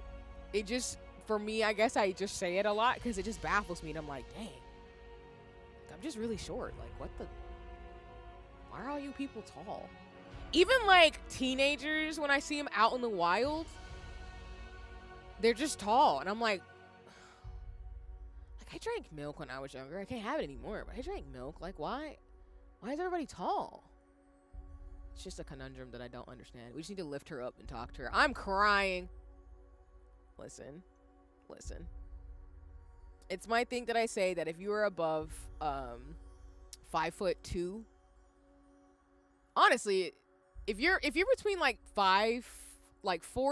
it just for me, I guess I just say it a lot because it just baffles me, and I'm like, dang, I'm just really short. Like, what the? Why are all you people tall? Even like teenagers, when I see them out in the wild, they're just tall, and I'm like I drank milk when I was younger. I can't have it anymore, but I drank milk. Like, why? Why is everybody tall? It's just a conundrum that I don't understand. We just need to lift her up and talk to her. I'm crying. Listen. It's my thing that I say that if you are above 5'2", honestly, if you're between like 4'10"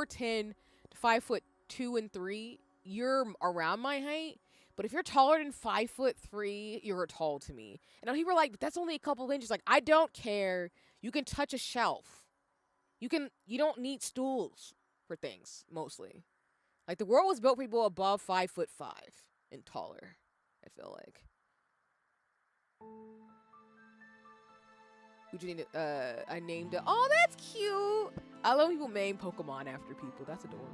to 5'2" and 3, you're around my height. But if you're taller than 5'3", you're tall to me. And people are like, but that's only a couple of inches. Like, I don't care. You can touch a shelf. You don't need stools for things, mostly. Like, the world was built for people above 5'5" and taller, I feel like. We just need to, I named it. Oh, that's cute. I love people name Pokemon after people. That's adorable.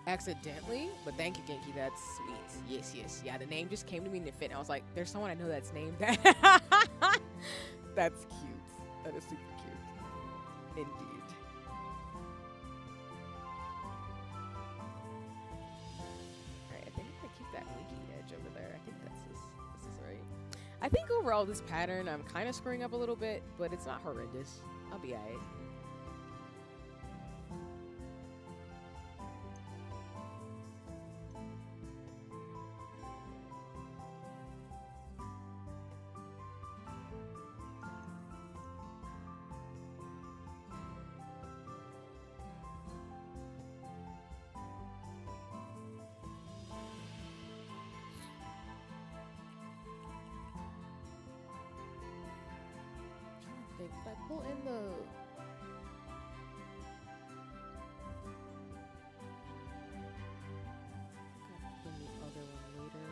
Accidentally, but thank you, Genki. That's sweet. Yes. Yeah, the name just came to me and it fit. And I was like, there's someone I know that's named that. That's cute. That is super cute. Indeed. Alright, I think I'm gonna keep that winky edge over there. I think this is right. I think overall this pattern I'm kind of screwing up a little bit, but it's not horrendous. I'll be alright. If I pull in the other one later.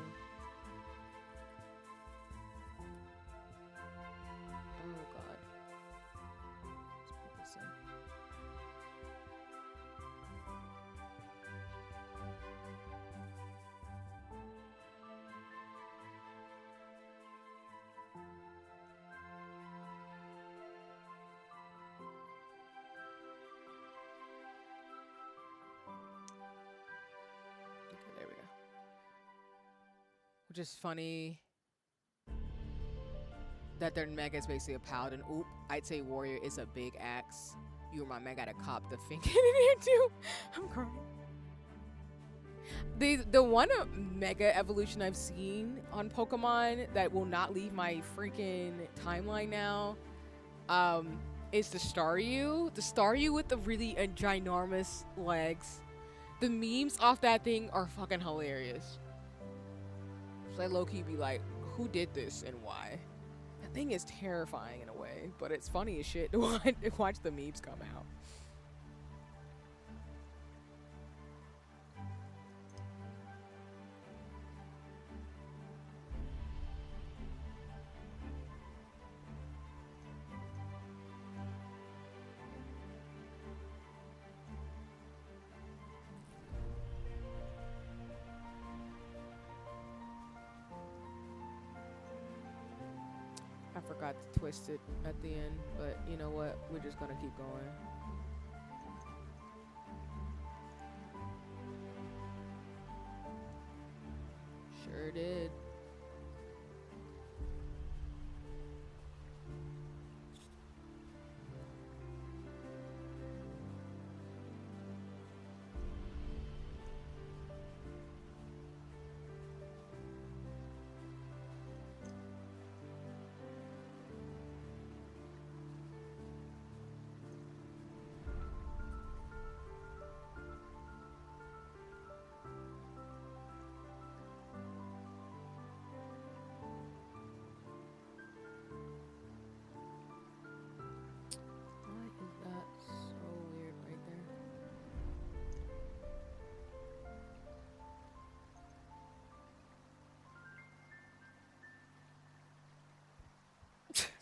Oh god. Let's put this in. There we go. Which is funny that their mega is basically a paladin. Oop, I'd say warrior is a big axe. You were my mega to cop the finger in here too. I'm crying. The one mega evolution I've seen on Pokemon that will not leave my freaking timeline now is the Staryu. The Staryu with the really ginormous legs. The memes off that thing are fucking hilarious. So I low-key be like, who did this and why? That thing is terrifying in a way, but it's funny as shit to watch the memes come out. I forgot to twist it at the end, but you know what? We're just gonna keep going. Sure did.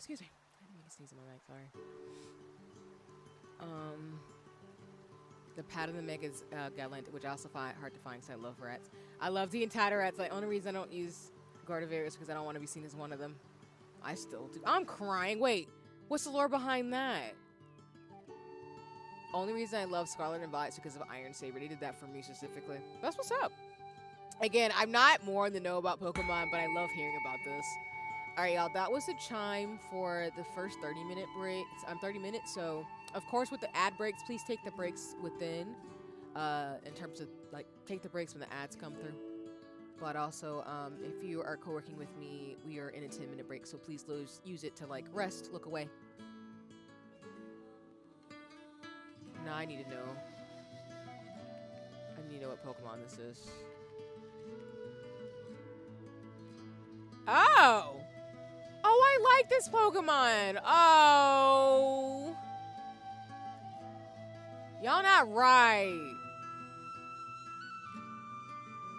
Excuse me. I didn't mean to sneeze in my mic, sorry. The Pat and the Meg is Gallant, which I also find hard to find because I love rats. I love the entire rats. The only reason I don't use Gardevoir is because I don't want to be seen as one of them. I still do. I'm crying. Wait, what's the lore behind that? Only reason I love Scarlet and Violet is because of Iron Saber. They did that for me specifically. That's what's up. Again, I'm not more in the know about Pokemon, but I love hearing about this. All right, y'all. That was the chime for the first 30-minute break. I'm 30 minutes, so of course with the ad breaks, please take the breaks within. In terms of like, take the breaks when the ads come through. But also, if you are co-working with me, we are in a 10-minute break, so please use it to like rest, look away. Now I need to know. I need to know what Pokemon this is. Oh! Oh, I like this Pokemon! Oh! Y'all not right.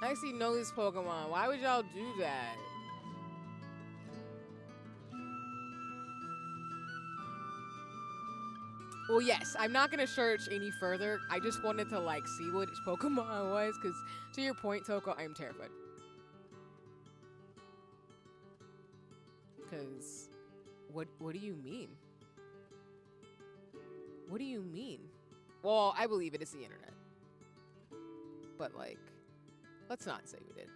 I actually know this Pokemon. Why would y'all do that? Well, yes, I'm not gonna search any further. I just wanted to like see which Pokemon it was, because to your point, Toko, I'm terrified. Because what do you mean? What do you mean? Well, I believe it is the internet. But like, let's not say we did.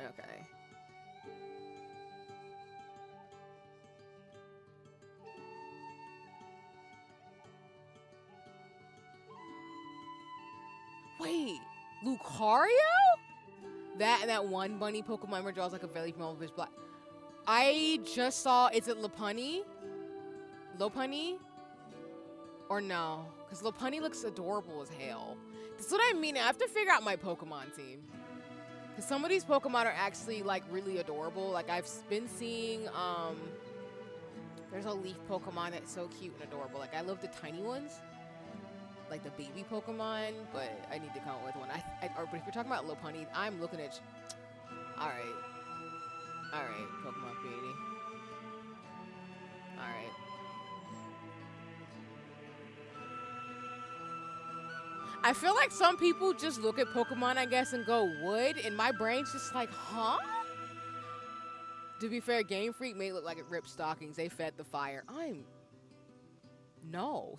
Okay. Wait, Lucario? That one bunny Pokemon where draws like a very small fish black. I just saw, is it Lopunny? Lopunny? Or no? Because Lopunny looks adorable as hell. That's what I mean. I have to figure out my Pokemon team. Because some of these Pokemon are actually like really adorable. Like I've been seeing, there's a leaf Pokemon that's so cute and adorable. Like I love the tiny ones. Like the baby Pokemon, but I need to come up with one. But if you're talking about Lopunny, I'm looking at. All right, Pokemon beauty. All right. I feel like some people just look at Pokemon, I guess, and go wood, and my brain's just like, huh? To be fair, Game Freak may look like it ripped stockings. They fed the fire. No.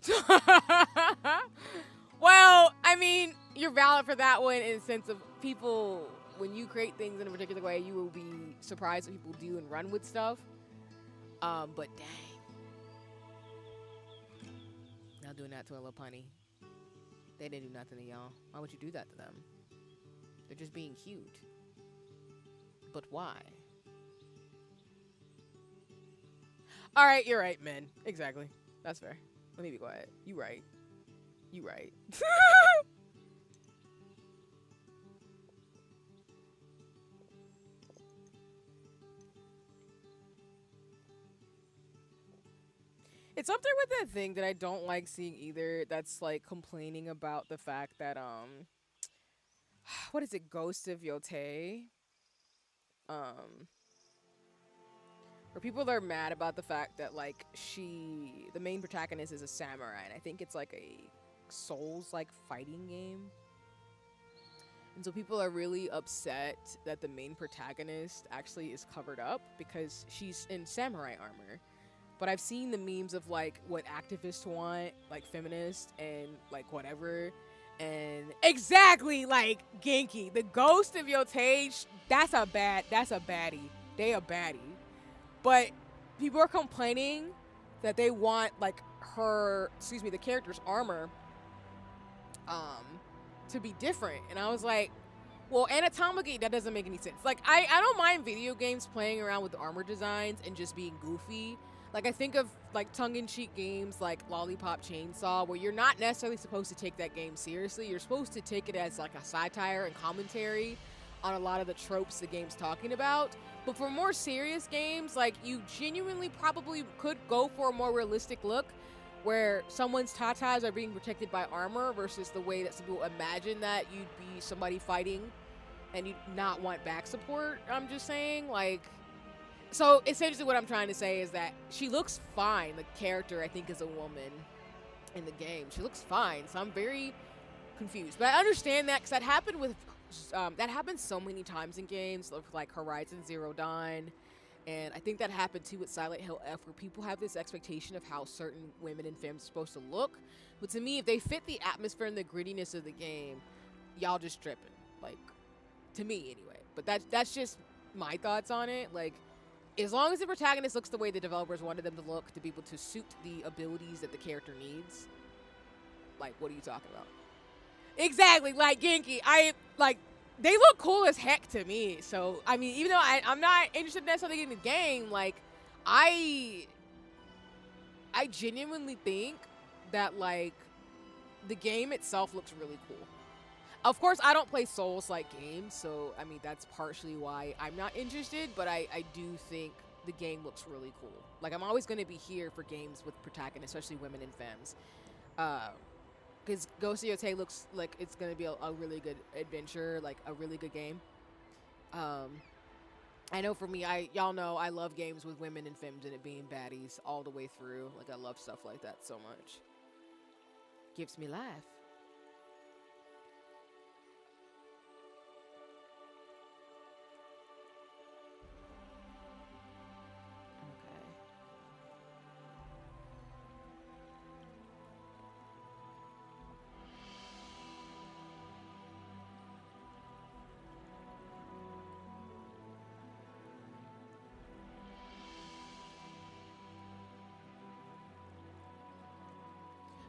Well, I mean, you're valid for that one in the sense of people, when you create things in a particular way, you will be surprised what people do and run with stuff. But dang. Now doing that to a Lopunny. They didn't do nothing to y'all. Why would you do that to them? They're just being cute. But why? All right, you're right, men. Exactly. That's fair. Let me be quiet. You right. You right. It's up there with that thing that I don't like seeing either. That's like complaining about the fact that what is it, Ghost of Yotei? Where people are mad about the fact that like the main protagonist is a samurai, and I think it's like a Souls like fighting game. And so people are really upset that the main protagonist actually is covered up because she's in samurai armor. But I've seen the memes of like what activists want, like feminists and like whatever. And exactly like Genki, the Ghost of Yotei, that's a baddie. They a baddie. But people are complaining that they want like the character's armor to be different. And I was like, well, anatomically that doesn't make any sense. Like I don't mind video games playing around with armor designs and just being goofy. Like I think of like tongue-in-cheek games like Lollipop Chainsaw, where you're not necessarily supposed to take that game seriously. You're supposed to take it as like a satire and commentary on a lot of the tropes the game's talking about. But for more serious games, like you genuinely probably could go for a more realistic look where someone's tatas are being protected by armor versus the way that some people imagine that you'd be somebody fighting and you not want back support. I'm just saying, like, so essentially what I'm trying to say is that she looks fine. The character, I think, is a woman in the game. She looks fine, so I'm very confused. But I understand that because that happens so many times in games, like Horizon Zero Dawn, and I think that happened too with Silent Hill F, where people have this expectation of how certain women in films are supposed to look. But to me, if they fit the atmosphere and the grittiness of the game, y'all just tripping. Like, to me anyway. But that's just my thoughts on it. Like, as long as the protagonist looks the way the developers wanted them to look, to be able to suit the abilities that the character needs, like, what are you talking about? Exactly, like Genki. They look cool as heck to me. So, I mean, even though I'm not interested necessarily in the game, like, I genuinely think that, like, the game itself looks really cool. Of course, I don't play Souls-like games, so, I mean, that's partially why I'm not interested, but I do think the game looks really cool. Like, I'm always going to be here for games with protagonists, especially women and femmes. Because Ghost of Yotei looks like it's going to be a really good adventure, like, a really good game. I know for me, y'all know I love games with women and femmes and it being baddies all the way through. Like, I love stuff like that so much. Gives me life.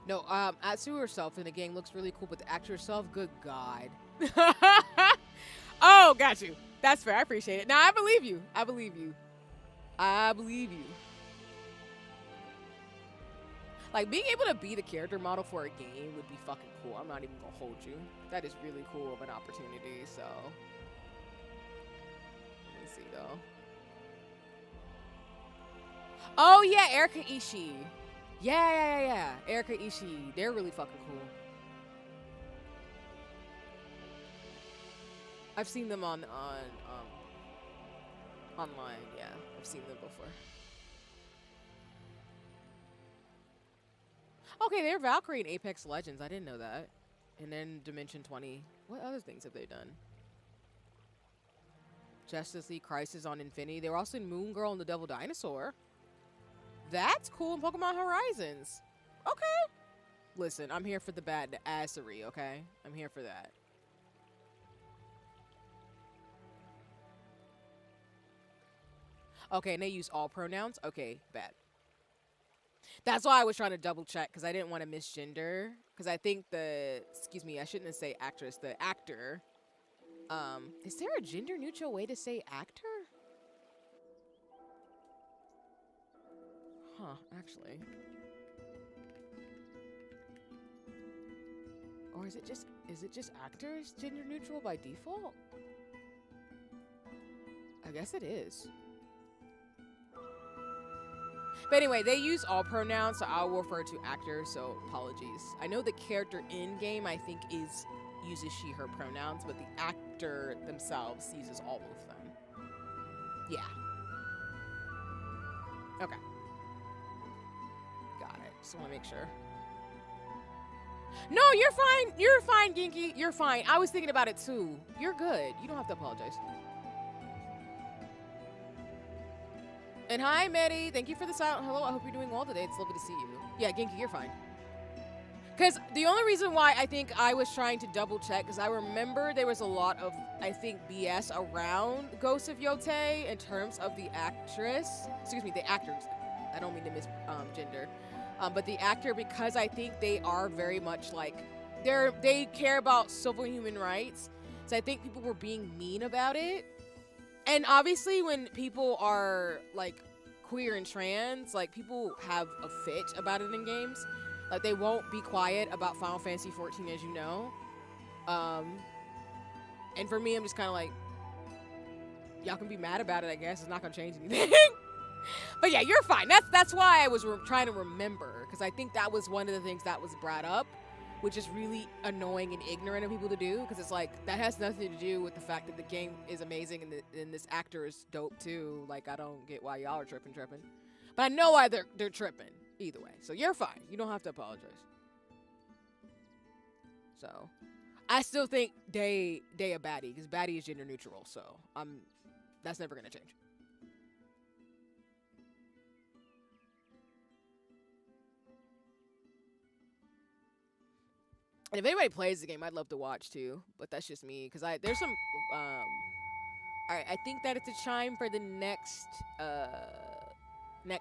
No, Atsu herself in the game looks really cool, but the actor herself, good God. Oh, got you. That's fair. I appreciate it. Now, I believe you. I believe you. I believe you. Like, being able to be the character model for a game would be fucking cool. I'm not even gonna hold you. That is really cool of an opportunity, so. Let me see, though. Oh, yeah, Erika Ishii. Yeah. Erika Ishii. They're really fucking cool. I've seen them online. Yeah, I've seen them before. Okay, they're Valkyrie in Apex Legends. I didn't know that. And then Dimension 20. What other things have they done? Justice League Crisis on Infinity. They were also in Moon Girl and the Devil Dinosaur. That's cool in Pokemon Horizons. Okay. Listen, I'm here for the badassery, okay? I'm here for that. Okay, and they use all pronouns? Okay, bad. That's why I was trying to double check, because I didn't want to misgender. Because I think excuse me, I shouldn't say actress, the actor. Is there a gender neutral way to say actor? Huh, actually. Or is it just actors gender neutral by default? I guess it is. But anyway, they use all pronouns, so I'll refer to actors, so apologies. I know the character in-game, I think, uses she, her pronouns, but the actor themselves uses all of them. Yeah. Okay. Got it. Just want to make sure. No, you're fine. You're fine, Genki. You're fine. I was thinking about it too. You're good. You don't have to apologize. And hi, Maddie. Thank you for the silent hello. I hope you're doing well today. It's lovely to see you. Yeah, Genki, you're fine. Because the only reason why I think I was trying to double check, because I remember there was a lot of, I think, BS around Ghost of Yotei in terms of the actress. Excuse me, the actors. I don't mean to misgender. But the actor, because I think they are very much like, they care about civil human rights. So I think people were being mean about it. And obviously when people are like queer and trans, like people have a fit about it in games. Like they won't be quiet about Final Fantasy 14, as you know. And for me, I'm just kind of like, y'all can be mad about it, I guess. It's not going to change anything. But yeah, you're fine. That's why I was trying to remember, because I think that was one of the things that was brought up which is really annoying and ignorant of people to do, because it's like that has nothing to do with the fact that the game is amazing and this actor is dope too. Like, I don't get why y'all are tripping, but I know why they're tripping either way. So you're fine. You don't have to apologize. So I still think they a baddie, because baddie is gender neutral. So that's never gonna change. And if anybody plays the game, I'd love to watch too. But that's just me, because there's some. All right, I think that it's a chime for the next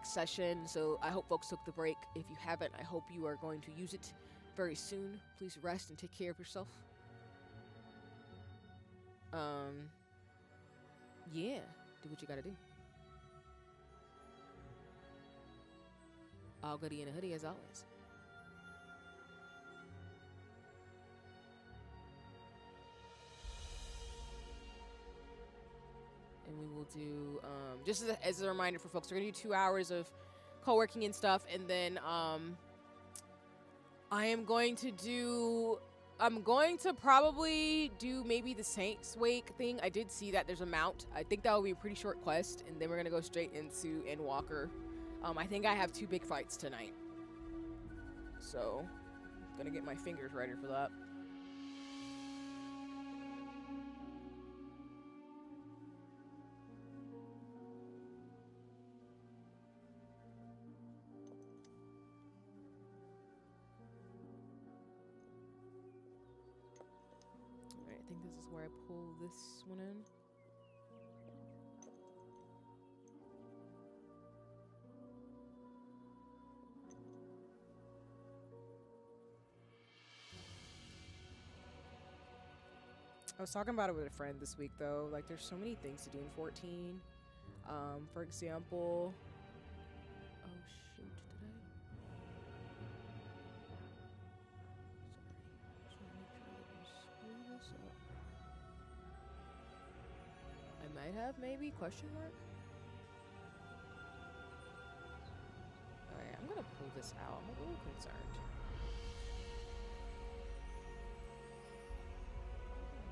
session. So I hope folks took the break. If you haven't, I hope you are going to use it very soon. Please rest and take care of yourself. Yeah, do what you gotta do. All goody in a hoodie as always. And we will do, just as a reminder for folks, we're going to do 2 hours of co-working and stuff. And then I'm going to probably do maybe the Saints Wake thing. I did see that there's a mount. I think that will be a pretty short quest. And then we're going to go straight into Endwalker. I think I have 2 big fights tonight. So, I'm going to get my fingers ready for that. I think this is where I pull this one in. I was talking about it with a friend this week, though. Like, there's so many things to do in 14. For example... Oh, shoot. Did I? Sorry. Just want to make sure I didn't screw this up. I might have, maybe? Question mark? Alright, I'm gonna pull this out. I'm a little concerned.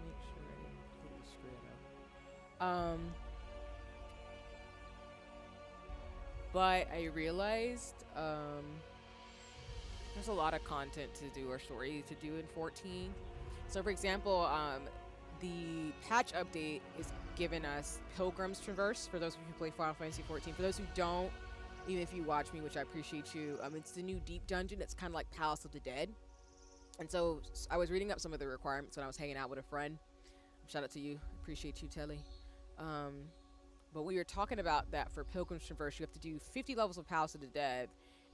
Make sure I didn't completely screw it up. But I realized there's a lot of content to do or story to do in 14. So for example, the patch update is giving us Pilgrim's Traverse for those of you who play Final Fantasy 14. For those who don't, even if you watch me, which I appreciate you, it's the new deep dungeon. It's kind of like Palace of the Dead. And so I was reading up some of the requirements when I was hanging out with a friend. Shout out to you. Appreciate you, Telly. But we were talking about that for Pilgrim's Traverse. You have to do 50 levels of Palace of the Dead,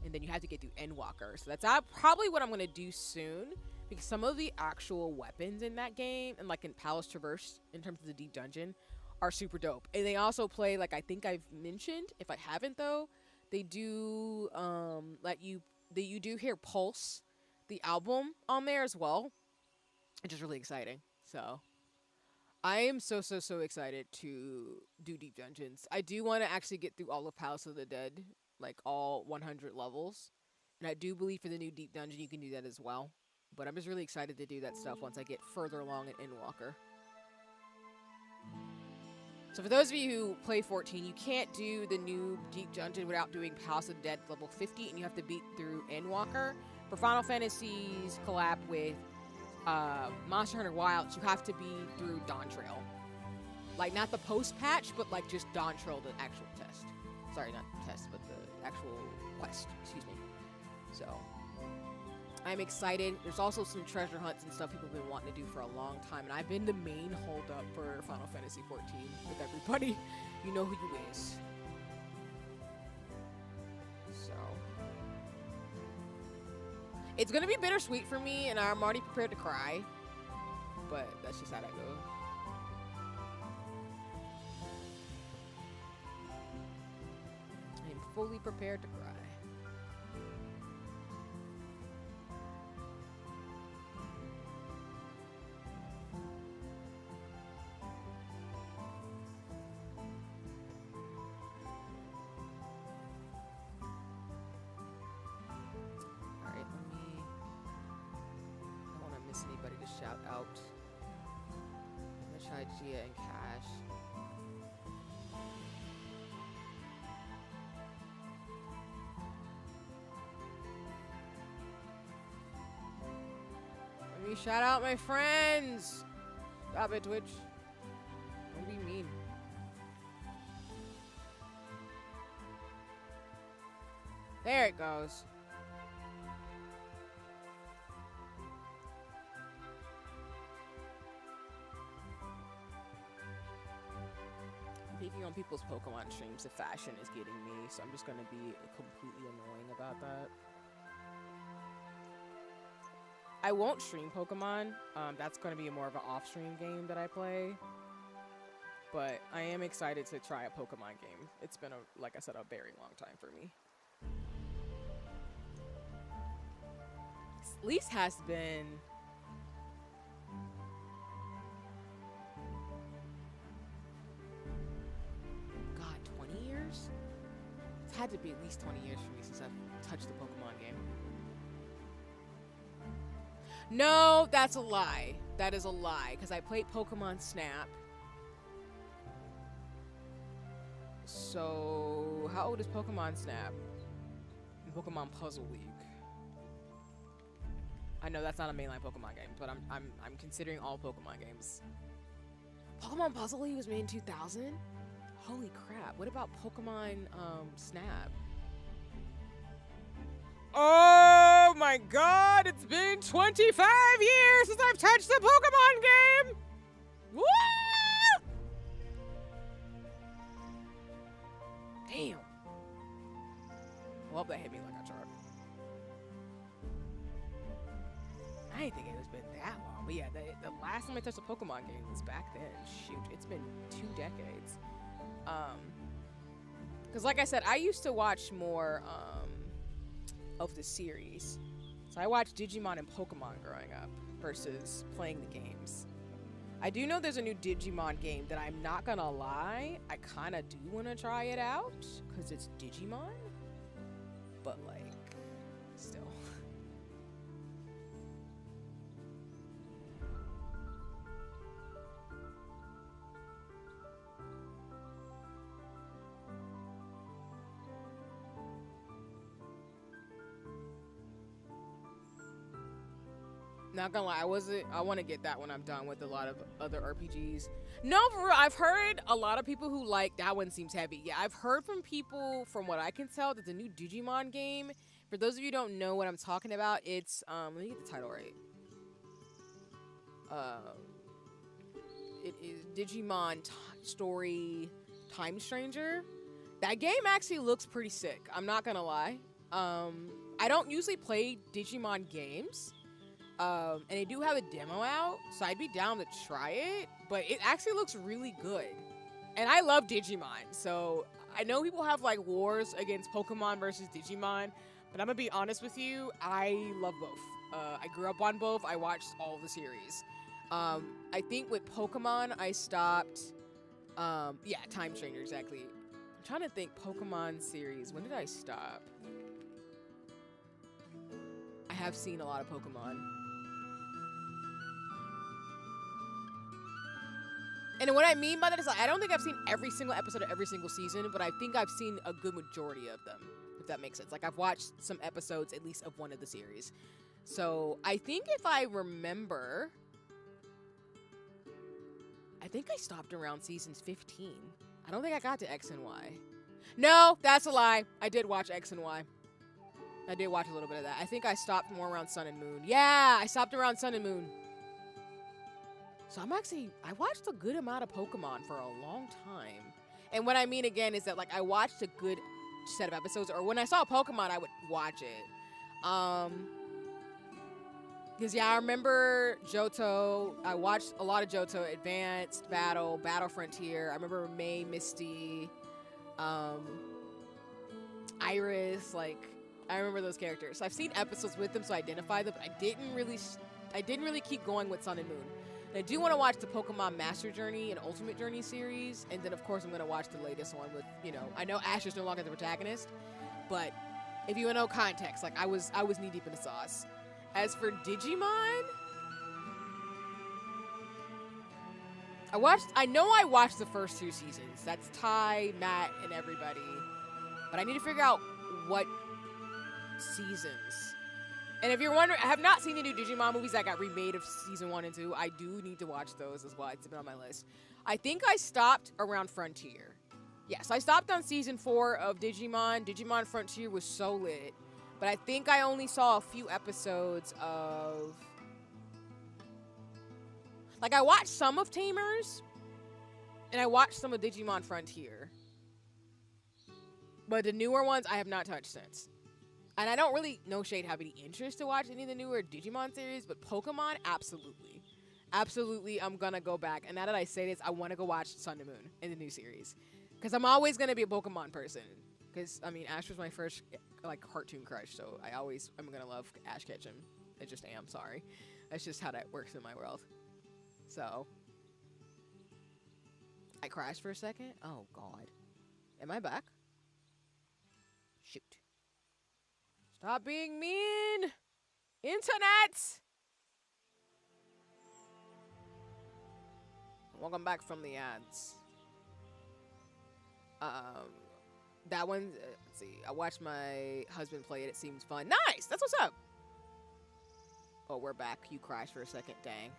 and then you have to get through Endwalker. So that's probably what I'm going to do soon, because some of the actual weapons in that game, and like in Palace Traverse, in terms of the deep dungeon, are super dope. And they also play, like I think I've mentioned, if I haven't though, they do, you do hear Pulse, the album, on there as well, which is really exciting. So I am so excited to do deep dungeons. I do want to actually get through all of Palace of the Dead, like all 100 levels. And I do believe for the new deep dungeon you can do that as well. But I'm just really excited to do that stuff once I get further along in Endwalker. So for those of you who play 14, you can't do the new deep dungeon without doing Palace of the Dead level 50, and you have to beat through Endwalker. For Final Fantasy's collab with Monster Hunter Wilds, you have to be through Dawn Trail. Like, not the post-patch, but like just Dawn Trail, the actual test. Sorry, not test, but the actual quest, excuse me. So, I'm excited. There's also some treasure hunts and stuff people have been wanting to do for a long time, and I've been the main holdup for Final Fantasy 14 with everybody. You know who you is. So, it's gonna be bittersweet for me, and I'm already prepared to cry, but that's just how that goes. I'm fully prepared to cry. shout out. I'm gonna try Gia and Cash. Let me shout out my friends. Stop it, Twitch. Don't be mean. There it goes. Peeking on people's Pokemon streams, the fashion is getting me, so I'm just gonna be completely annoying about that. I won't stream Pokemon. That's gonna be more of an off-stream game that I play. But I am excited to try a Pokemon game. It's been, like I said, a very long time for me. At least has been... God, 20 years? It's had to be at least 20 years for me since I've touched the Pokemon game. No, that's a lie. That is a lie, because I played Pokemon Snap. So, how old is Pokemon Snap? Pokemon Puzzle League. I know that's not a mainline Pokemon game, but I'm considering all Pokemon games. Pokemon Puzzle League was made in 2000? Holy crap. What about Pokemon Snap? Oh my god, it's been 25 years since I've touched the Pokemon game! Woo! Damn. Well, that hit me like a truck. I didn't think it was been that long, but yeah, the last time I touched a Pokemon game was back then. Shoot, it's been 2 decades. Because like I said, I used to watch more of the series. So I watched Digimon and Pokemon growing up versus playing the games. I do know there's a new Digimon game that I'm not gonna lie, I kind of do want to try it out because it's Digimon, but like, still. Not gonna lie, I want to get that when I'm done with a lot of other RPGs. No, for real, I've heard a lot of people who like that one seems heavy. Yeah, I've heard from people, from what I can tell, that the new Digimon game, for those of you who don't know what I'm talking about, it's, let me get the title right. It is Digimon Story Time Stranger. That game actually looks pretty sick, I'm not gonna lie. I don't usually play Digimon games. And they do have a demo out, so I'd be down to try it, but it actually looks really good. And I love Digimon, so I know people have like wars against Pokemon versus Digimon, but I'm gonna be honest with you, I love both. I grew up on both, I watched all the series. I think with Pokemon, I stopped, yeah, Time Stranger, exactly. I'm trying to think Pokemon series, when did I stop? I have seen a lot of Pokemon. And what I mean by that is, like, I don't think I've seen every single episode of every single season, but I think I've seen a good majority of them, if that makes sense. Like, I've watched some episodes, at least, of one of the series. So, I think if I remember, I think I stopped around seasons 15. I don't think I got to X and Y. No, that's a lie. I did watch X and Y. I did watch a little bit of that. I think I stopped more around Sun and Moon. Yeah, I stopped around Sun and Moon. So I watched a good amount of Pokemon for a long time. And what I mean again is that, like, I watched a good set of episodes, or when I saw a Pokemon, I would watch it. Because, yeah, I remember Johto. I watched a lot of Johto, Advanced, Battle, Battle Frontier. I remember May, Misty, Iris, like, I remember those characters. So I've seen episodes with them, so I identify them, but I didn't really keep going with Sun and Moon. And I do want to watch the Pokemon Master Journey and Ultimate Journey series, and then of course I'm going to watch the latest one with, you know, I know Ash is no longer the protagonist, but if you know context, like I was knee deep in the sauce. As for Digimon, I know I watched the first 2 seasons. That's Ty, Matt, and everybody. But I need to figure out what seasons. And if you're wondering, I have not seen the new Digimon movies that got remade of season 1 and 2. I do need to watch those as well. It's been on my list. I think I stopped around Frontier. Yes, I stopped on season 4 of Digimon. Digimon Frontier was so lit. But I think I only saw a few episodes of... Like, I watched some of Tamers. And I watched some of Digimon Frontier. But the newer ones, I have not touched since. And I don't really, no shade, have any interest to watch any of the newer Digimon series. But Pokemon, absolutely. Absolutely, I'm gonna go back. And now that I say this, I want to go watch Sun and Moon in the new series. Because I'm always going to be a Pokemon person. Because, I mean, Ash was my first, like, cartoon crush. So I'm going to love Ash Ketchum. I just am, sorry. That's just how that works in my world. So. I crashed for a second? Oh, God. Am I back? Shoot. Stop being mean! Internet! Welcome back from the ads. That one, let's see. I watched my husband play it. It seems fun. Nice! That's what's up. Oh, we're back. You crashed for a second. Dang.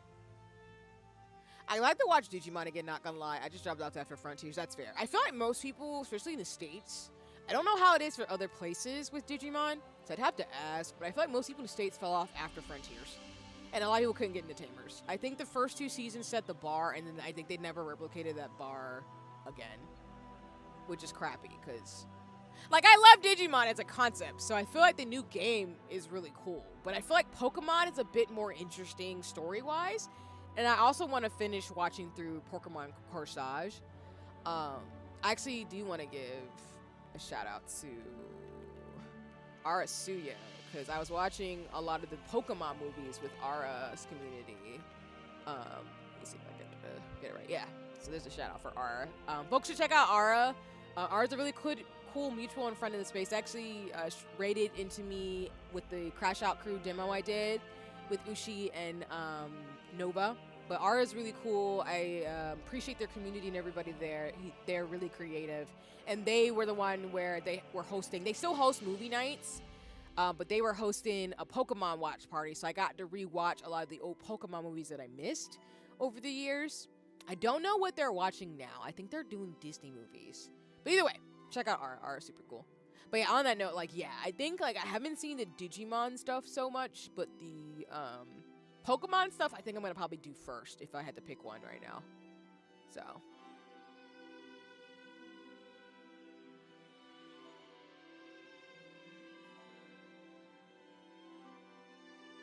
I like to watch Digimon again, not gonna lie. I just dropped out after Frontiers. That's fair. I feel like most people, especially in the States, I don't know how it is for other places with Digimon, so I'd have to ask, but I feel like most people in the States fell off after Frontiers. And a lot of people couldn't get into Tamers. I think the first 2 seasons set the bar, and then I think they never replicated that bar again. Which is crappy, because... Like, I love Digimon as a concept, so I feel like the new game is really cool. But I feel like Pokemon is a bit more interesting story-wise. And I also want to finish watching through Pokemon Corsage. I actually do want to give a shout-out to Arasuya, because I was watching a lot of the Pokemon movies with Ara's community. Let me see if I can get it right. Yeah, so there's a shout-out for Ara. Folks should check out Ara. Ara's a really cool mutual and friend in the space. Actually raided into me with the Crash Out Crew demo I did with Ushi and Nova. But Ara's really cool. I appreciate their community and everybody there. They're really creative. And they were the one where they were hosting. They still host movie nights, but they were hosting a Pokemon watch party. So I got to rewatch a lot of the old Pokemon movies that I missed over the years. I don't know what they're watching now. I think they're doing Disney movies. But either way, check out Ara. Ara's super cool. But yeah, on that note, like, yeah, I think, like, I haven't seen the Digimon stuff so much, but the Pokemon stuff, I think I'm going to probably do first if I had to pick one right now. So.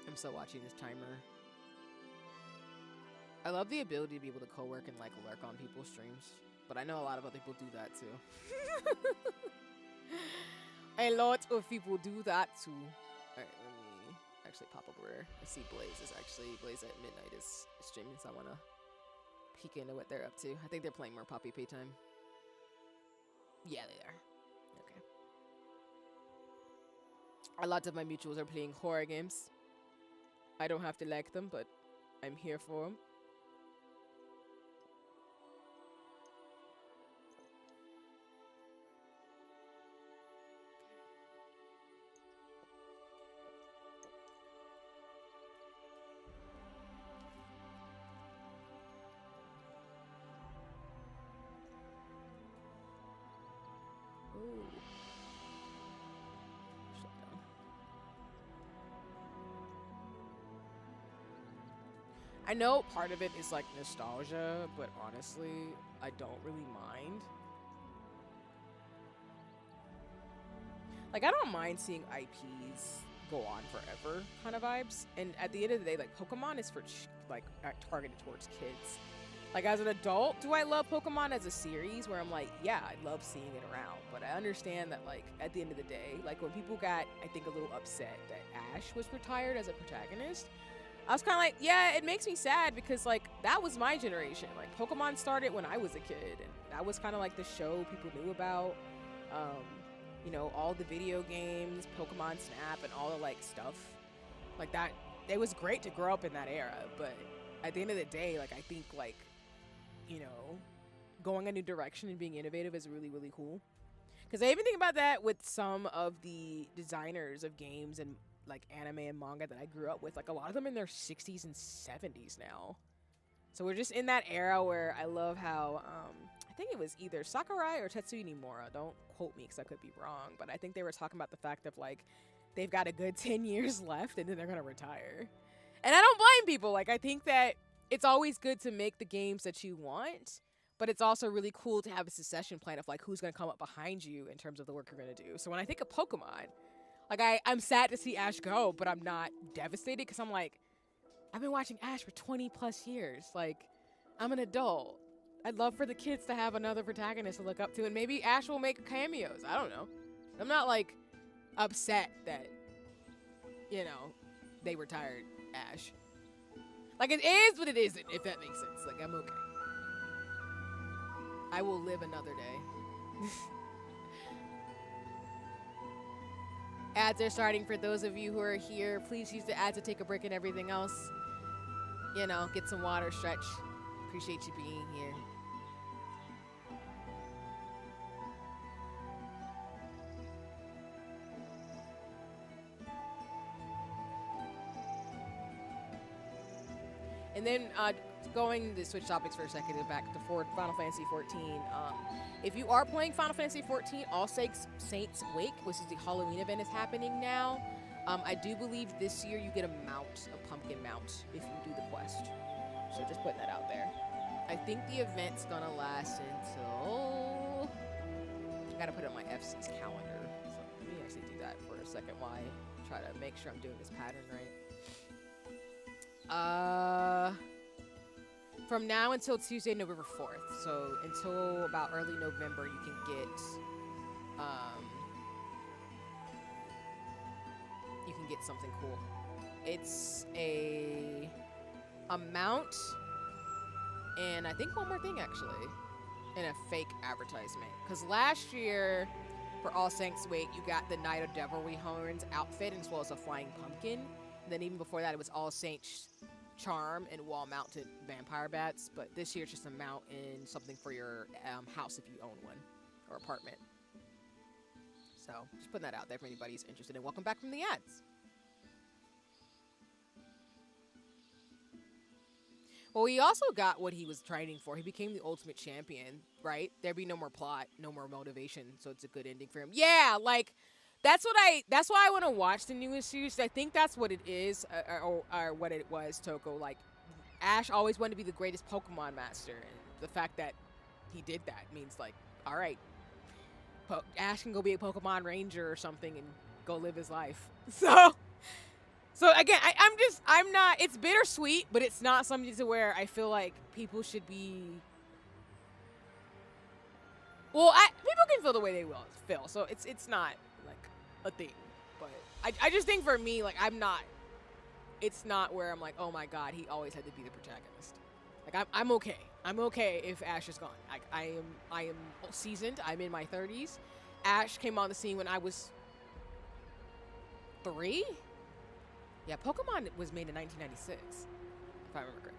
I'm still watching this timer. I love the ability to be able to co-work and, like, lurk on people's streams. But I know a lot of other people do that, too. A lot of people do that, too. Alright, let me actually pop up where I see Blaze at midnight is streaming, so I want to peek into what they're up to. I think they're playing more Poppy Playtime. Yeah, they are. Okay. A lot of my mutuals are playing horror games. I don't have to like them, but I'm here for them. I know part of it is like nostalgia, but honestly, I don't really mind. Like, I don't mind seeing IPs go on forever kind of vibes. And at the end of the day, like, Pokemon is for targeted towards kids. Like, as an adult, do I love Pokemon as a series where I'm like, yeah, I love seeing it around. But I understand that, like, at the end of the day, like, when people got, I think, a little upset that Ash was retired as a protagonist, I was kind of like, yeah, it makes me sad because, like, that was my generation. Like, Pokemon started when I was a kid, and that was kind of like the show people knew about. You know, all the video games, Pokemon Snap, and all the, like, stuff. Like, that, it was great to grow up in that era, but at the end of the day, like, I think, like, you know, going a new direction and being innovative is really, really cool. Because I even think about that with some of the designers of games and like anime and manga that I grew up with. Like a lot of them in their 60s and 70s now. So we're just in that era where I love how I think it was either Sakurai or Tetsuya Nomura. Don't quote me because I could be wrong, but I think they were talking about the fact of like they've got a good 10 years left and then they're gonna retire. And I don't blame people. Like I think that it's always good to make the games that you want, but it's also really cool to have a succession plan of like who's gonna come up behind you in terms of the work you're gonna do. So when I think of Pokemon, like I'm sad to see Ash go, but I'm not devastated because I'm like, I've been watching Ash for 20 plus years. Like, I'm an adult. I'd love for the kids to have another protagonist to look up to, and maybe Ash will make cameos. I don't know. I'm not, like, upset that, you know, they retired Ash. Like, it is, but it isn't, if that makes sense. Like, I'm okay. I will live another day. Ads are starting for those of you who are here. Please use the ads to take a break and everything else. You know, get some water, stretch. Appreciate you being here. And then going to switch topics for a second and back to Final Fantasy 14. If you are playing Final Fantasy 14, All Saints Wake, which is the Halloween event, is happening now. I do believe this year you get a mount, a pumpkin mount, if you do the quest. So just putting that out there. I think the event's gonna last until... I gotta put it on my FC's calendar. So let me actually do that for a second while I try to make sure I'm doing this pattern right. From now until Tuesday, November 4th. So until about early November, you can get something cool. It's a mount and I think one more thing actually, and a fake advertisement. Because last year for All Saints Wake, you got the Knight of Devilry Horns outfit as well as a flying pumpkin. And then even before that, it was All Saints charm and wall-mounted vampire bats, but this year it's just a mount and something for your house if you own one, or apartment. So just putting that out there if anybody's interested. And welcome back from the ads. Well, he also got what he was training for. He became the ultimate champion, right? There'd be no more plot, no more motivation, so it's a good ending for him. Yeah, like that's why I want to watch the newest series. I think that's what it is, or what it was, Toko. Like, Ash always wanted to be the greatest Pokemon master, and the fact that he did that means, like, all right, Ash can go be a Pokemon ranger or something and go live his life. So again, I'm not, it's bittersweet, but it's not something to where I feel like people should be, well, people can feel the way they will feel, so it's not a thing, but I just think for me, like, it's not where I'm like, oh my god, he always had to be the protagonist. Like, I'm okay if Ash is gone. Like, I am seasoned. I'm in my 30s. Ash came on the scene when I was 3. Yeah, Pokemon was made in 1996, if I remember correctly.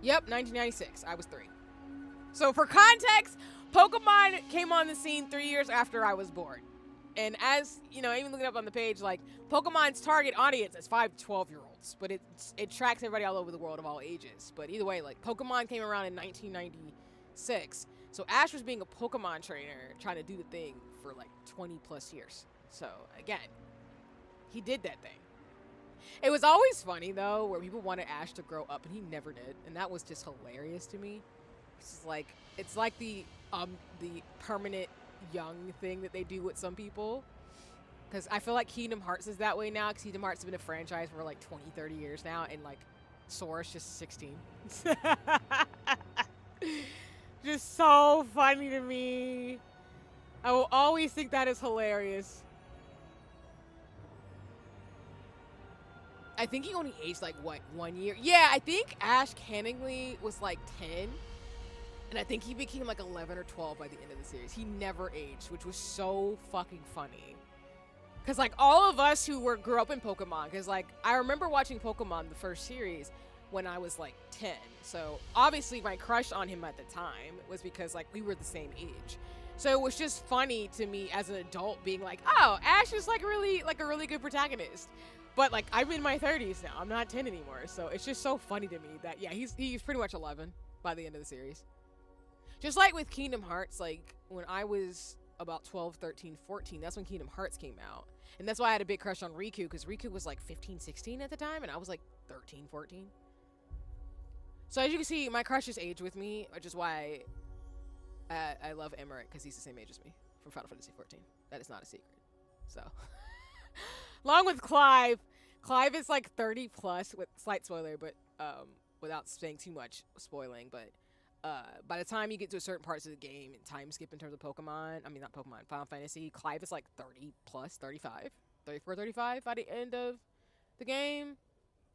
Yep, 1996. I was 3. So for context, Pokemon came on the scene 3 years after I was born. And as, you know, even looking up on the page, like, Pokemon's target audience is 5 to 12-year-olds. But it tracks everybody all over the world of all ages. But either way, like, Pokemon came around in 1996. So Ash was being a Pokemon trainer, trying to do the thing for, like, 20-plus years. So, again, he did that thing. It was always funny, though, where people wanted Ash to grow up, and he never did. And that was just hilarious to me. It's like the permanent young thing that they do with some people, because I feel like Kingdom Hearts is that way now, because Kingdom Hearts has been a franchise for like 20-30 years now, and like Sora's just 16. Just so funny to me. I will always think that is hilarious. I think he only aged like, what, 1 year? Yeah, I think Ash canonically was like 10. And I think he became like 11 or 12 by the end of the series. He never aged, which was so fucking funny. Because, like, all of us who grew up in Pokemon, because, like, I remember watching Pokemon, the first series, when I was, like, 10. So, obviously, my crush on him at the time was because, like, we were the same age. So, it was just funny to me as an adult being like, oh, Ash is, like, a really good protagonist. But, like, I'm in my 30s now. I'm not 10 anymore. So, it's just so funny to me that, yeah, he's pretty much 11 by the end of the series. Just like with Kingdom Hearts, like, when I was about 12, 13, 14, that's when Kingdom Hearts came out. And that's why I had a big crush on Riku, because Riku was like 15, 16 at the time, and I was like 13, 14. So as you can see, my crushes age with me, which is why I love Emmerich, because he's the same age as me from Final Fantasy 14. That is not a secret. So, along with Clive. Clive is like 30 plus, with slight spoiler, but without saying too much spoiling, but by the time you get to certain parts of the game and time skip in terms of Pokemon, I mean, not Pokemon, Final Fantasy, Clive is like 30 plus, 35, 34, 35 by the end of the game.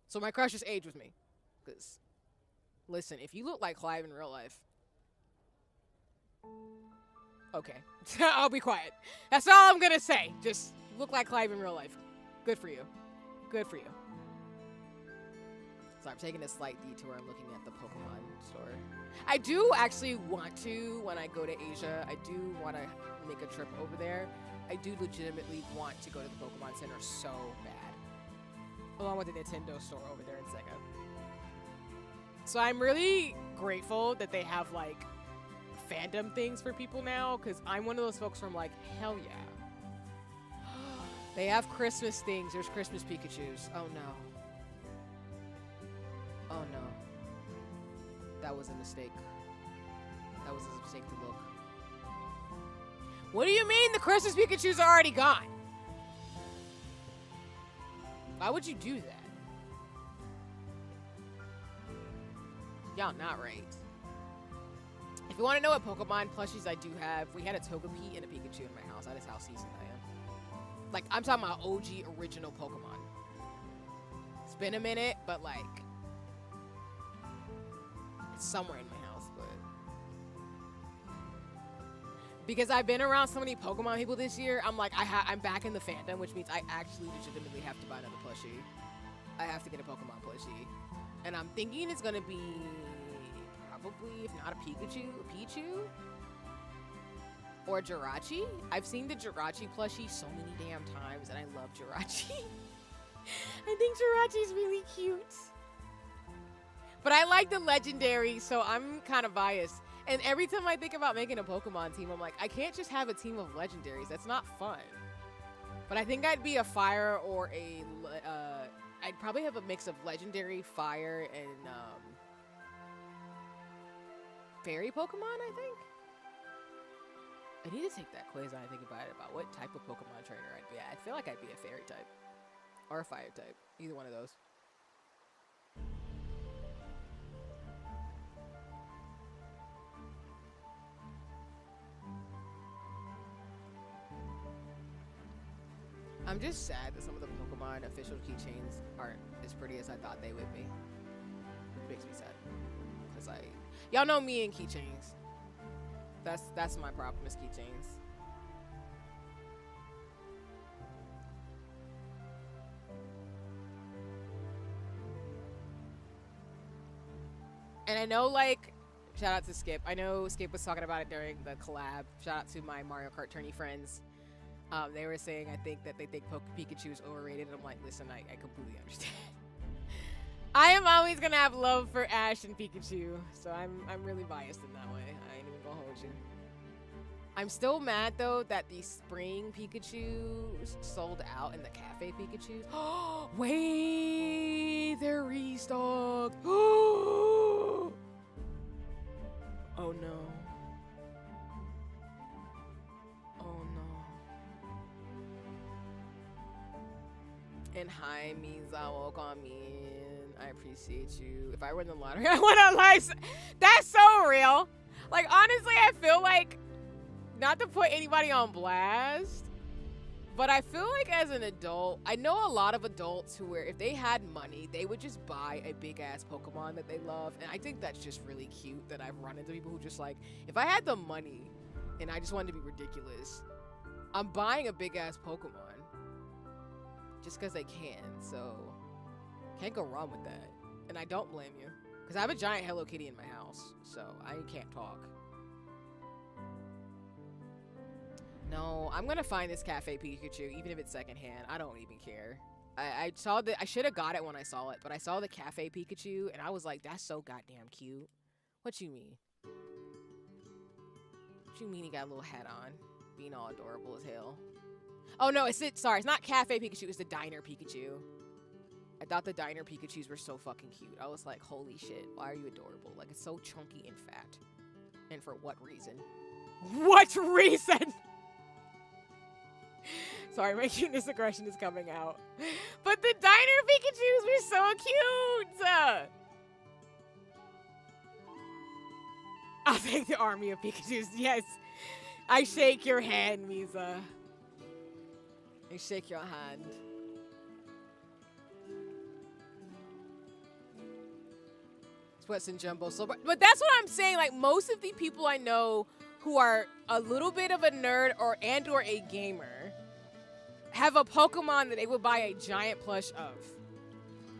So my crushes age with me. Because, listen, if you look like Clive in real life, okay, I'll be quiet. That's all I'm going to say. Just look like Clive in real life. Good for you. Good for you. So I'm taking a slight detour. I'm looking at the Pokemon store. I do actually want to, when I go to Asia, I do want to make a trip over there. I do legitimately want to go to the Pokemon Center so bad. Along with the Nintendo store over there in Sega. So I'm really grateful that they have, like, fandom things for people now, because I'm one of those folks from, like, hell yeah. They have Christmas things. There's Christmas Pikachus. Oh, no. Oh, no. That was a mistake. That was a mistake to look. What do you mean the Christmas Pikachu's are already gone? Why would you do that? Y'all not right. If you want to know what Pokemon plushies I do have, we had a Togepi and a Pikachu in my house. That is how seasoned I am. Like, I'm talking about OG original Pokemon. It's been a minute, but like, somewhere in my house, but because I've been around so many Pokemon people this year, I'm like, I'm back in the fandom, which means I actually legitimately have to buy another plushie. I have to get a Pokemon plushie, and I'm thinking it's gonna be probably, if not a Pikachu, a Pichu, or a Jirachi. I've seen the Jirachi plushie so many damn times, and I love Jirachi. I think Jirachi's really cute. But I like the legendary, so I'm kind of biased. And every time I think about making a Pokemon team, I'm like, I can't just have a team of legendaries. That's not fun. But I think I'd be a fire or a... I'd probably have a mix of legendary, fire, and fairy Pokemon, I think. I need to take that quiz and I think about it, about what type of Pokemon trainer I'd be. I feel like I'd be a fairy type. Or a fire type. Either one of those. I'm just sad that some of the Pokemon official keychains aren't as pretty as I thought they would be. It makes me sad. Because y'all know me and keychains. That's my problem, is keychains. And I know, like, shout out to Skip. I know Skip was talking about it during the collab. Shout out to my Mario Kart tourney friends. They were saying, I think that they think Pikachu is overrated. And I'm like, listen, I completely understand. I am always gonna have love for Ash and Pikachu, so I'm really biased in that way. I ain't even gonna hold you. I'm still mad though that the spring Pikachu sold out and the cafe Pikachu. Wait, they're restocked. Oh no. Oh no. And hi, Mizawa Kamin. I appreciate you. If I win the lottery, I want a life. That's so real. Like, honestly, I feel like, not to put anybody on blast, but I feel like as an adult, I know a lot of adults who, where if they had money, they would just buy a big ass Pokemon that they love. And I think that's just really cute that I've run into people who just like, if I had the money and I just wanted to be ridiculous, I'm buying a big ass Pokemon. just because they can. So can't go wrong with that. And I don't blame you. Because I have a giant Hello Kitty in my house. So I can't talk. No, I'm going to find this Cafe Pikachu, even if it's secondhand. I don't even care. I saw that. I should have got it when I saw it. But I saw the Cafe Pikachu. And I was like, that's so goddamn cute. What you mean? What you mean he got a little hat on? Being all adorable as hell. Oh, no. Sorry, it's not Cafe Pikachu. It's the Diner Pikachu. I thought the Diner Pikachus were so fucking cute. I was like, holy shit, why are you adorable? Like, it's so chunky and fat. And for what reason? What reason? Sorry, my cuteness aggression is coming out. But the Diner Pikachus were so cute! I'll take the army of Pikachus, yes. I shake your hand, Misa. I shake your hand. Sweats and Jumbo. So, but that's what I'm saying. Like, most of the people I know who are a little bit of a nerd or a gamer have a Pokemon that they would buy a giant plush of.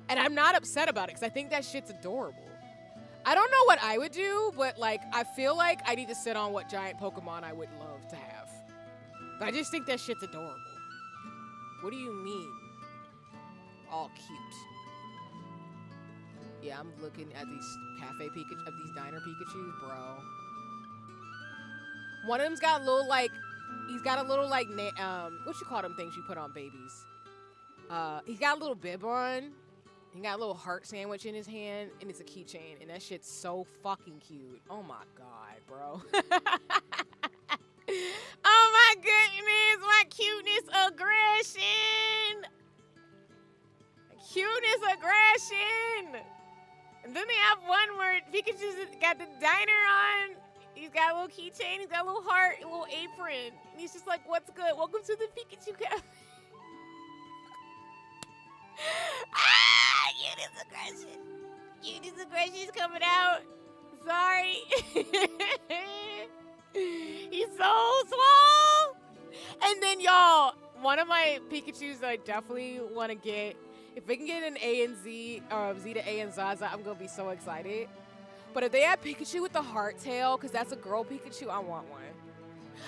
And I'm not upset about it because I think that shit's adorable. I don't know what I would do, but like, I feel like I need to sit on what giant Pokemon I would love to have. But I just think that shit's adorable. What do you mean? All cute. Yeah, I'm looking at these Cafe Pikachu, these Diner Pikachus, bro. One of them's got a little like, he's got a little like, what you call them things you put on babies? He's got a little bib on. He got a little heart sandwich in his hand, and it's a keychain, and that shit's so fucking cute. Oh my god, bro. Oh my goodness, my cuteness aggression. Cuteness aggression. And then they have one where Pikachu's got the diner on. He's got a little keychain. He's got a little heart, a little apron. And he's just like, what's good? Welcome to the Pikachu Cafe. Ah, cuteness aggression. Cuteness aggression's coming out. Sorry. He's so small. And then, y'all, one of my Pikachus that I definitely want to get, if we can get an A and Z, or Z to A and Zaza, I'm going to be so excited. But if they have Pikachu with the heart tail, because that's a girl Pikachu, I want one.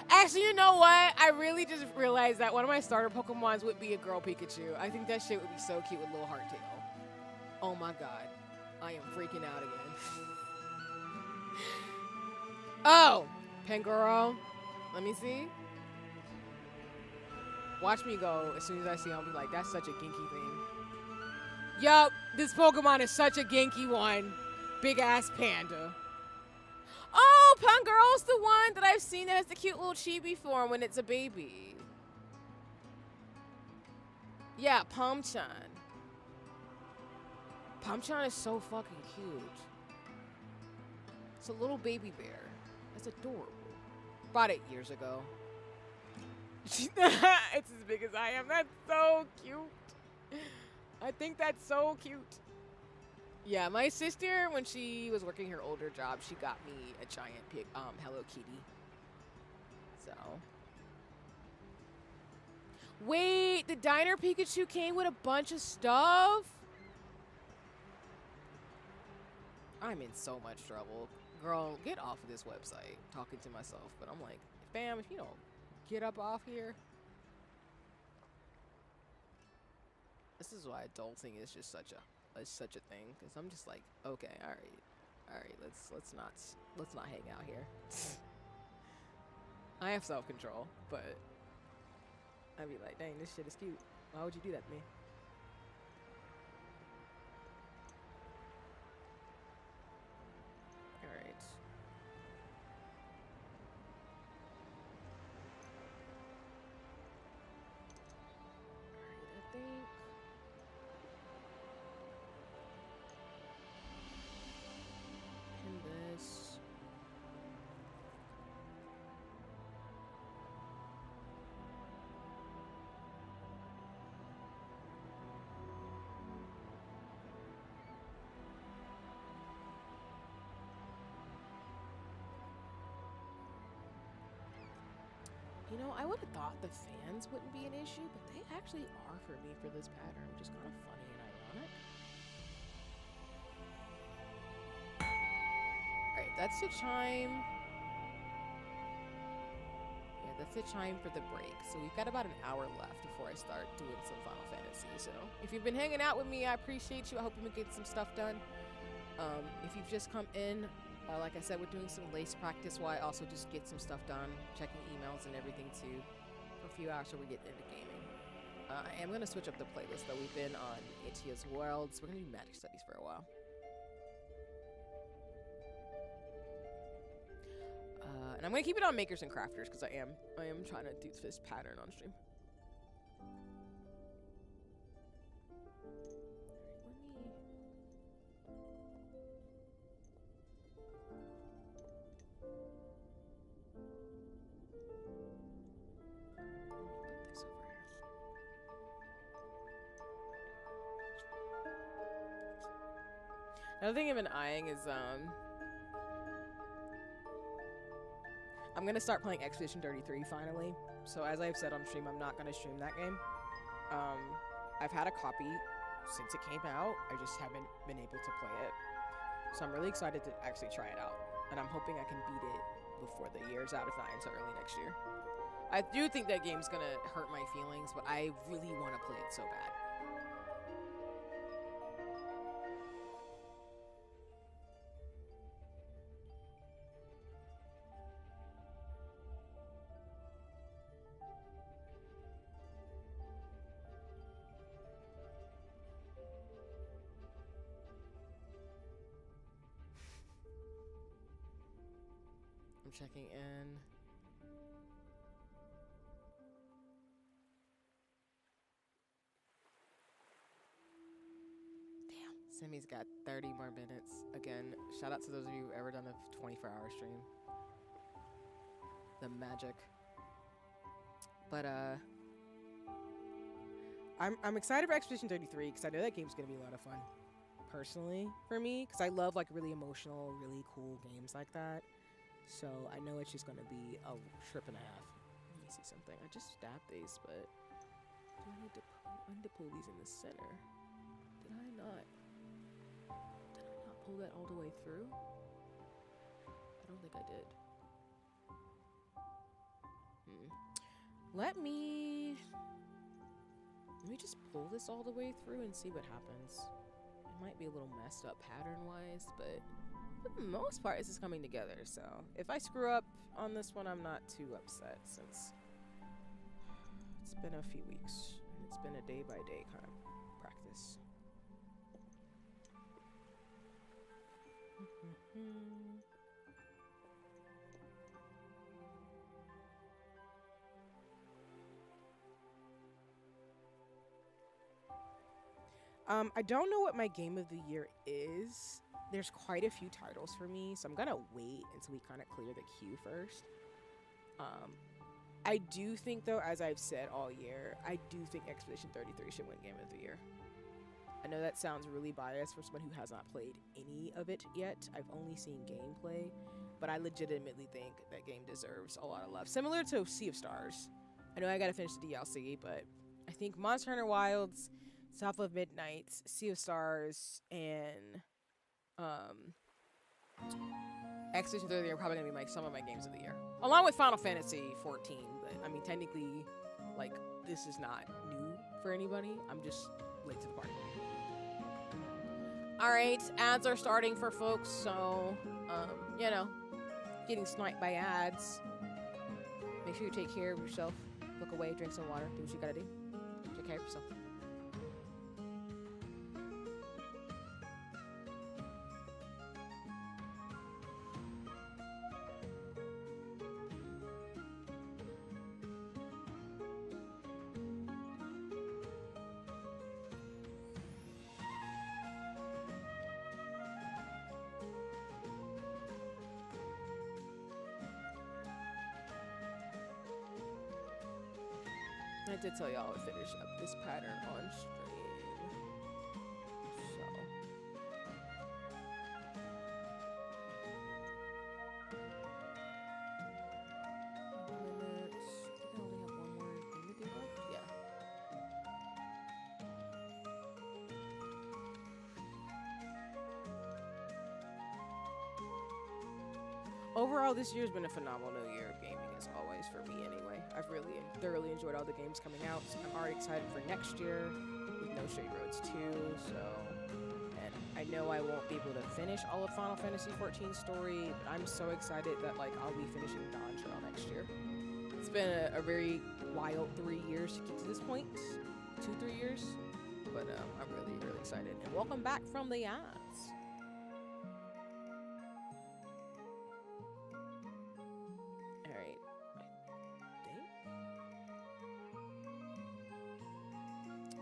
Actually, you know what? I really just realized that one of my starter Pokemons would be a girl Pikachu. I think that shit would be so cute with a little heart tail. Oh my god. I am freaking out again. Oh! Pangoro. Let me see. Watch me go. As soon as I see him, I'll be like, that's such a Genki thing. Yup, this Pokemon is such a Genki one. Big ass panda. Oh, Pangero's the one that I've seen that has the cute little chibi form when it's a baby. Yeah, Palmchan. Palmchan is so fucking cute. It's a little baby bear. That's adorable. Bought it years ago. It's as big as I am. That's so cute. I think that's so cute. Yeah, my sister, when she was working her older job, she got me a giant Hello Kitty. So. Wait, the Diner Pikachu came with a bunch of stuff? I'm in so much trouble. Girl, get off of this website. Talking to myself, but I'm like, fam, if you don't get up off here. This is why adulting is just such a thing, because I'm just like, okay, all right, let's not hang out here. I have self-control, but I'd be like, dang, this shit is cute. Why would you do that to me? All right. I think. This. You know, I would have thought the fans wouldn't be an issue, but they actually are for me for this pattern, which is kind of funny and ironic. Alright, that's the chime. Yeah, that's the chime for the break. So we've got about an hour left before I start doing some Final Fantasy. So if you've been hanging out with me, I appreciate you. I hope you can get some stuff done. If you've just come in, like I said, we're doing some lace practice while I also just get some stuff done, checking emails and everything too, for a few hours so we get into gaming. I am going to switch up the playlist though. We've been on Itia's Worlds. We're going to do Magic Studies for a while. And I'm going to keep it on Makers and Crafters because I am trying to do this pattern on stream. Another thing I've been eyeing is, I'm gonna start playing Expedition 33 finally. So as I've said on stream, I'm not gonna stream that game. I've had a copy since it came out. I just haven't been able to play it. So I'm really excited to actually try it out. And I'm hoping I can beat it before the year's out, if not until early next year. I do think that game's gonna hurt my feelings, but I really want to play it so bad. Checking in. Damn, Simi's got 30 more minutes. Again, shout out to those of you who've ever done a 24-hour stream. The magic. But I'm excited for Expedition 33 because I know that game's gonna be a lot of fun. Personally, for me, because I love like really emotional, really cool games like that. So I know it's just gonna be a trip and a half. Let me see something. I just stabbed these, but do I need to pull these in the center? Did I not pull that all the way through? I don't think I did. Let me just pull this all the way through and see what happens. It might be a little messed up pattern-wise, but for the most part, this is coming together, so if I screw up on this one, I'm not too upset since it's been a few weeks, and it's been a day-by-day kind of practice. I don't know what my game of the year is. There's quite a few titles for me, so I'm gonna wait until we kind of clear the queue first. I do think, though, as I've said all year, I do think Expedition 33 should win Game of the Year. I know that sounds really biased for someone who has not played any of it yet. I've only seen gameplay, but I legitimately think that game deserves a lot of love. Similar to Sea of Stars. I know I gotta finish the DLC, but I think Monster Hunter Wilds, South of Midnight, Sea of Stars, and Expedition 33 are probably gonna be some of my games of the year, along with Final Fantasy 14. But I mean, technically, like, this is not new for anybody. I'm just late to the party. All right, ads are starting for folks, so you know, getting sniped by ads. Make sure you take care of yourself. Look away, drink some water, do what you gotta do. Take care of yourself. I did tell y'all I would finish up this pattern on stream. So. Minutes. Overall, this year's been a phenomenal year of gaming, as always, for me anyway. I've really thoroughly enjoyed all the games coming out. So I'm already excited for next year with No Straight Roads 2, so... And I know I won't be able to finish all of Final Fantasy XIV story, but I'm so excited that, like, I'll be finishing Dawn Trail next year. It's been a very wild 3 years to get to this point. 2-3 years. But I'm really, really excited. And welcome back from the ads. Alright. I think.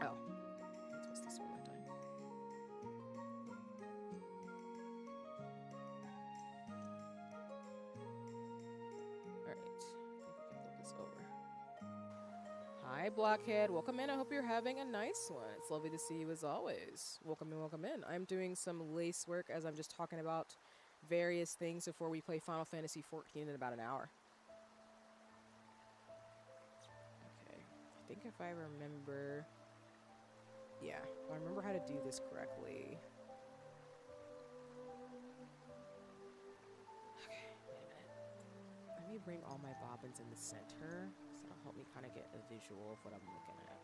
Oh. Let's test this one more time. Alright. I think we can flip this over. Hi, Blockhead. Welcome in. I hope you're having a nice one. It's lovely to see you as always. Welcome in, welcome in. I'm doing some lace work as I'm just talking about various things before we play Final Fantasy XIV in about an hour. Okay. I think if I remember... Yeah, if I remember how to do this correctly... Okay, wait a minute. Let me bring all my bobbins in the center. That'll help me kind of get a visual of what I'm looking at.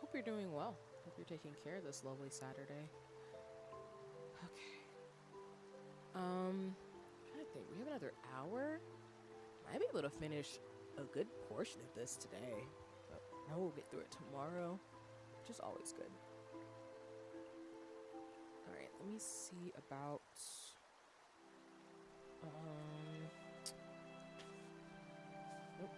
Hope you're doing well. Hope you're taking care of this lovely Saturday. Okay. I'm trying to think. We have another hour. Might be able to finish a good portion of this today. But I know we'll get through it tomorrow. Which is always good. Alright, let me see about... Nope.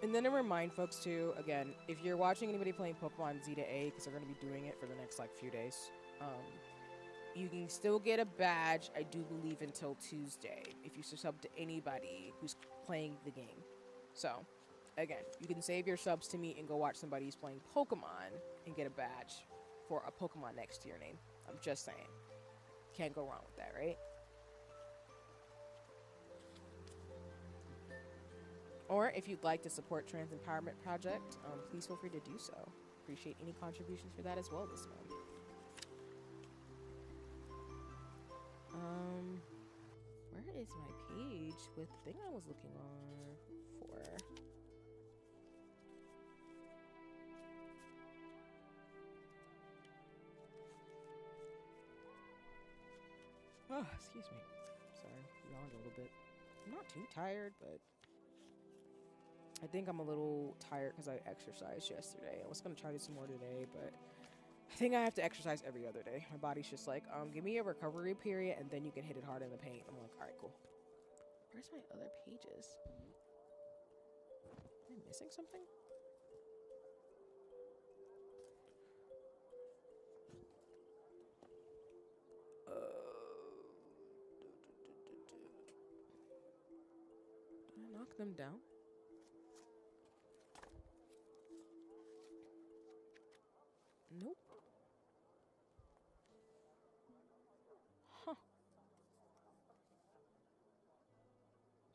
And then to remind folks too, again, if you're watching anybody playing Pokemon Z to A, because they're going to be doing it for the next, like, few days, you can still get a badge, I do believe, until Tuesday, if you sub to anybody who's playing the game. So, again, you can save your subs to me and go watch somebody who's playing Pokemon and get a badge for a Pokemon next to your name. I'm just saying. Can't go wrong with that, right? Or if you'd like to support Trans Empowerment Project, please feel free to do so. Appreciate any contributions for that as well this month. Where is my page with the thing I was looking on for? Oh, excuse me. Sorry, yawned a little bit. I'm not too tired, but I think I'm a little tired because I exercised yesterday. I was going to try to do some more today, but I think I have to exercise every other day. My body's just like, give me a recovery period and then you can hit it hard in the paint. I'm like, all right, cool. Where's my other pages? Am I missing something? Did I knock them down? Nope. Huh.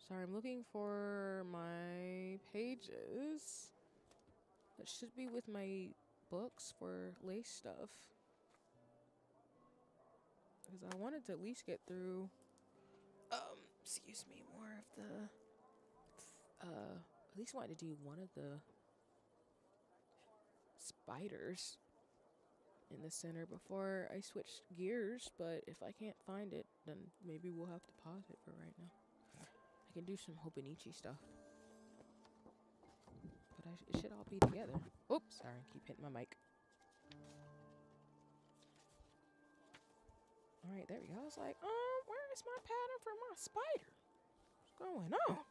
Sorry, I'm looking for my pages. That should be with my books for lace stuff. Because I wanted to at least get through, excuse me, more of the, at least wanted to do one of the spiders in the center before I switch gears, but if I can't find it, then maybe we'll have to pause it for right now. I can do some Hobonichi stuff. But it should all be together. Oops, sorry, keep hitting my mic. Alright, there we go. I was like, where is my pattern for my spider? What's going on?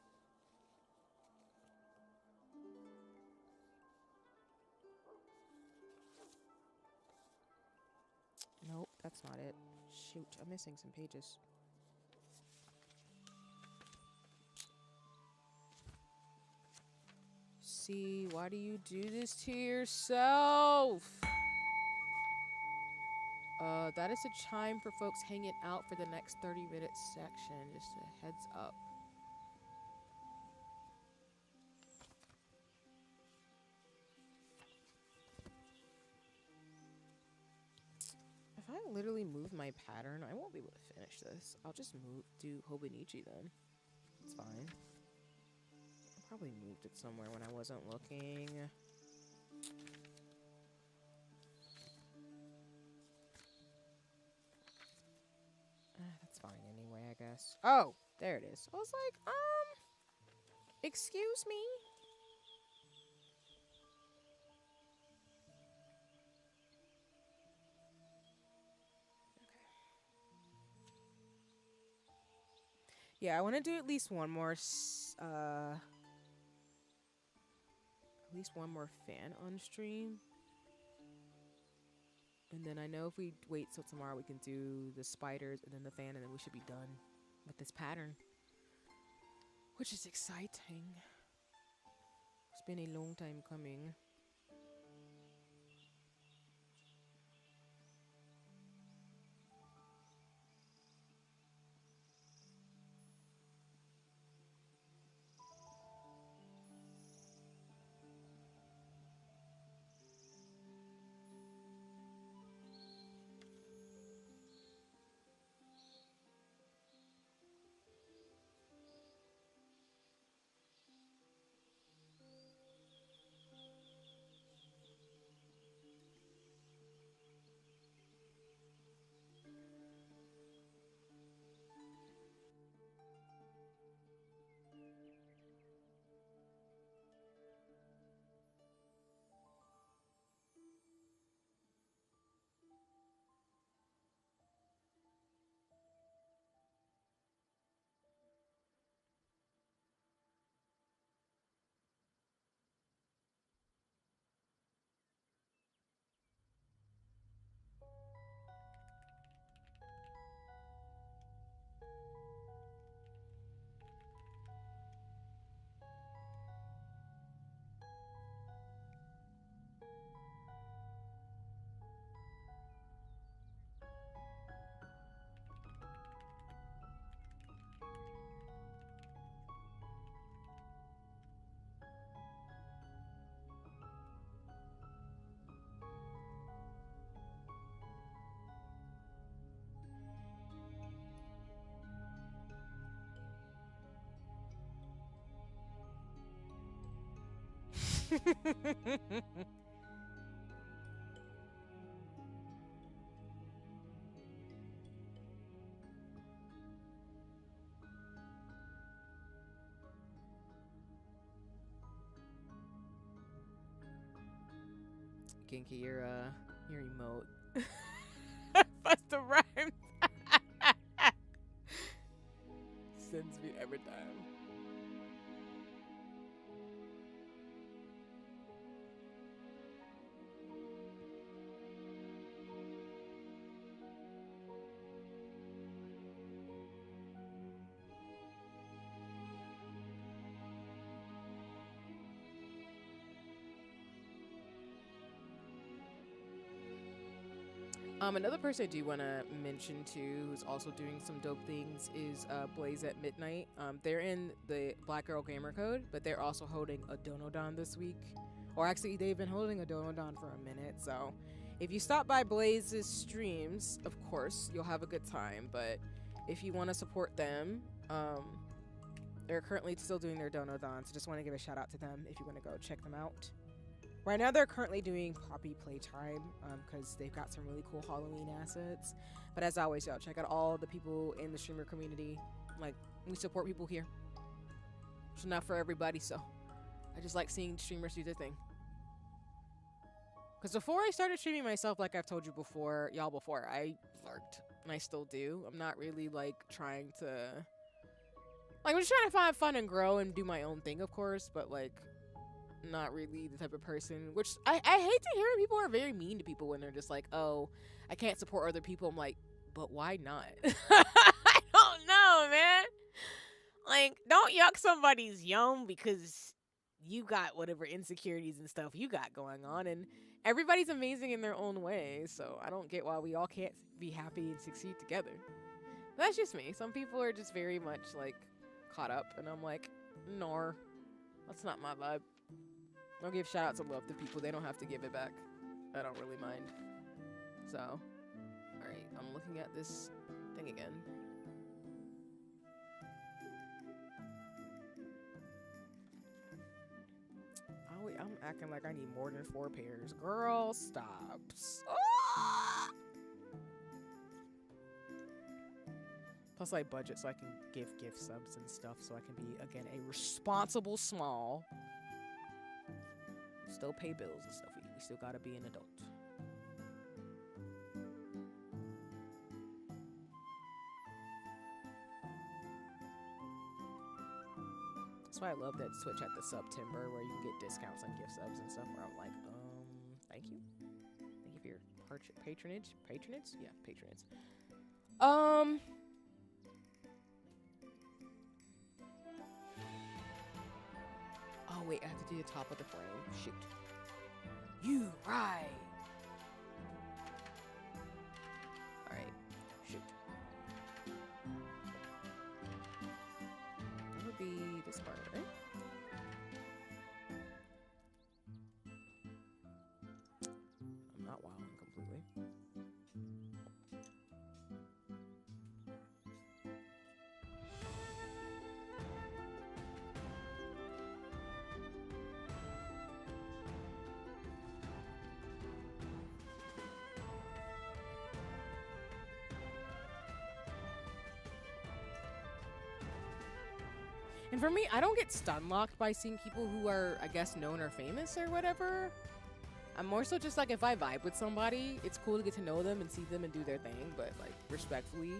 Nope, that's not it. Shoot, I'm missing some pages. See, why do you do this to yourself? That is a chime for folks hanging out for the next 30-minute section. Just a heads up. If I literally move my pattern, I won't be able to finish this. I'll just do Hobonichi then. It's fine. I probably moved it somewhere when I wasn't looking. That's fine anyway, I guess. Oh, there it is. I was like, excuse me? Yeah, I want to do at least one more, fan on stream. And then I know if we wait till tomorrow, we can do the spiders and then the fan, and then we should be done with this pattern. Which is exciting. It's been a long time coming. Kinky, your emote. Bust the rhyme. Sends me every time. Another person I do want to mention too, who's also doing some dope things, is Blaze at Midnight. They're in the Black Girl Gamer Code, but they're also holding a Donodon this week. Or actually, they've been holding a Donodon for a minute. So, if you stop by Blaze's streams, of course, you'll have a good time. But if you want to support them, they're currently still doing their Donodon. So, just want to give a shout out to them if you want to go check them out. Right now, they're currently doing Poppy Playtime because they've got some really cool Halloween assets. But as always, y'all, check out all the people in the streamer community. Like, we support people here. It's not for everybody, so I just like seeing streamers do their thing. Because before I started streaming myself, like I've told you before, I lurked. And I still do. I'm not really, like, trying to... Like, I'm just trying to find fun and grow and do my own thing, of course. But, like... not really the type of person, which I hate to hear people are very mean to people when they're just like, oh, I can't support other people. I'm like, but why not? I don't know, man. Like, don't yuck somebody's yum because you got whatever insecurities and stuff you got going on, and Everybody's amazing in their own way, so I don't get why we all can't be happy and succeed together. That's just me. Some people are just very much like caught up, and I'm like, no, that's not my vibe. I'll give shout outs of love to people. They don't have to give it back. I don't really mind. So, alright, I'm looking at this thing again. Oh, wait, I'm acting like I need more than 4 pairs. Girl, stop. Ah! Plus, I budget so I can give gift subs and stuff, so I can be, again, a responsible small. Still pay bills and stuff. We still gotta be an adult. That's why I love that Switch at the September where you can get discounts on gift subs and stuff, where I'm like, thank you. Thank you for your patronage. Patronage? Yeah, patronage. Oh, wait, I have to do the top of the frame. Shoot. You, right. Alright, shoot. That would be this part, right? I'm not wilding completely. And for me, I don't get stun locked by seeing people who are, I guess, known or famous or whatever. I'm more so just like, if I vibe with somebody, it's cool to get to know them and see them and do their thing, but like, respectfully.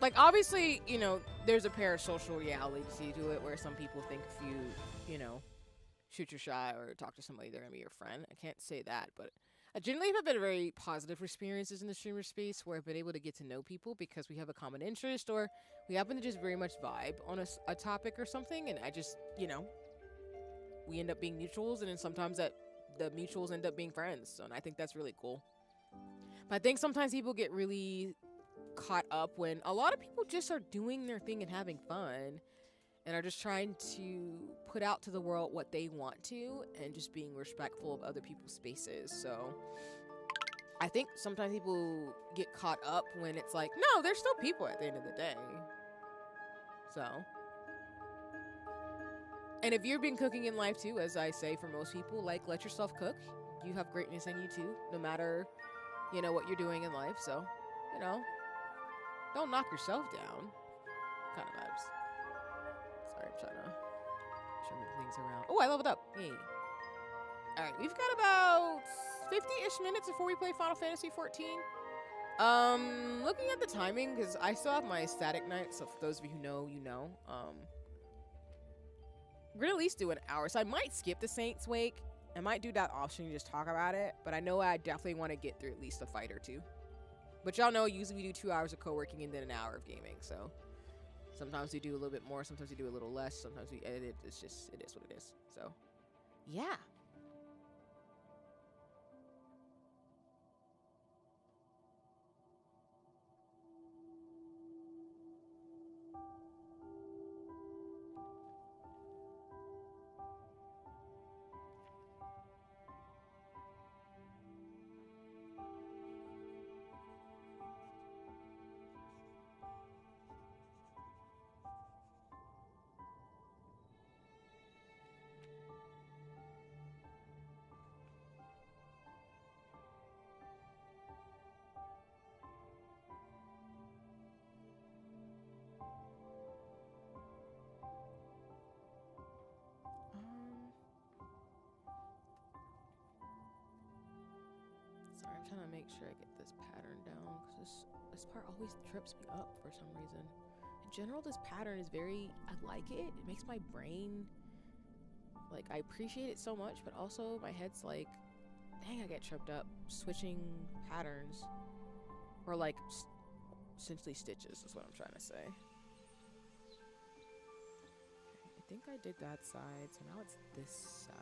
Like, obviously, you know, there's a parasocial reality to it where some people think if you know, shoot your shot or talk to somebody, they're gonna be your friend. I can't say that, but I generally have had very positive experiences in the streamer space where I've been able to get to know people because we have a common interest or we happen to just very much vibe on a topic or something, and I just, you know, we end up being mutuals, and then sometimes the mutuals end up being friends, so, and I think that's really cool. But I think sometimes people get really caught up when a lot of people just are doing their thing and having fun and are just trying to put out to the world what they want to and just being respectful of other people's spaces. So I think sometimes people get caught up when it's like, no, there's still people at the end of the day. So, and if you've been cooking in life too, as I say for most people, like, let yourself cook. You have greatness in you too, no matter, you know, what you're doing in life. So, you know, don't knock yourself down kind of vibes. Sorry, I'm trying to move things around. Oh, I leveled up. Hey. Alright, we've got about 50-ish minutes before we play Final Fantasy 14. Looking at the timing, because I still have my static night, so for those of you who know, you know. We're gonna at least do an hour, so I might skip the Saints Wake. I might do that option and just talk about it, but I know I definitely want to get through at least a fight or two. But y'all know, usually we do 2 hours of co-working and then an hour of gaming, so sometimes we do a little bit more, sometimes we do a little less, sometimes we edit it. It's just, it is what it is. So, yeah. Sorry, I'm trying to make sure I get this pattern down, because this part always trips me up for some reason. In general, this pattern is very, I like it. It makes my brain, like, I appreciate it so much, but also my head's like, dang, I get tripped up switching patterns. Or like, essentially stitches is what I'm trying to say. think I did that side, so now it's this side.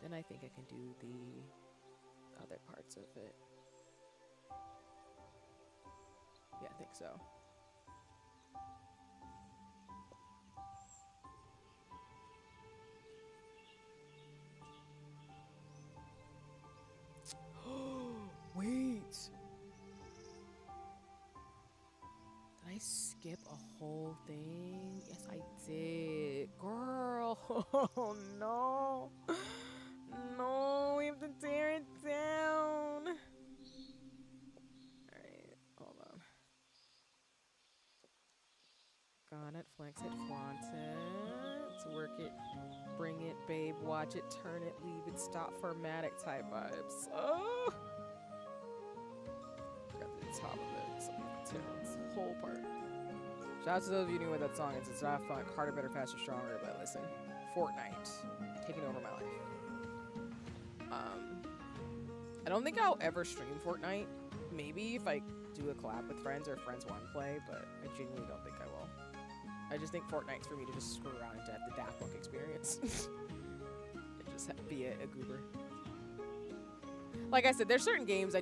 Then I think I can do the other parts of it. Yeah, I think so. Wait. Did I skip a whole thing? Yes, I did. Girl. Oh, no. No, we have to tear it down. Alright, hold on. Got it, flex it, flaunt it, work it, bring it, babe, watch it, turn it, leave it, stop, formatic type vibes. Oh! Got the top of it, so it's the whole part. Shout out to those of you who knew what that song is. It's not fun, harder, better, faster, stronger, but listen. Fortnite, taking over my life. I don't think I'll ever stream Fortnite. Maybe if I do a collab with friends or friends want to play, but I genuinely don't think I will. I just think Fortnite's for me to just screw around and to have the Daft Punk experience. And just be a goober. Like I said, there's certain games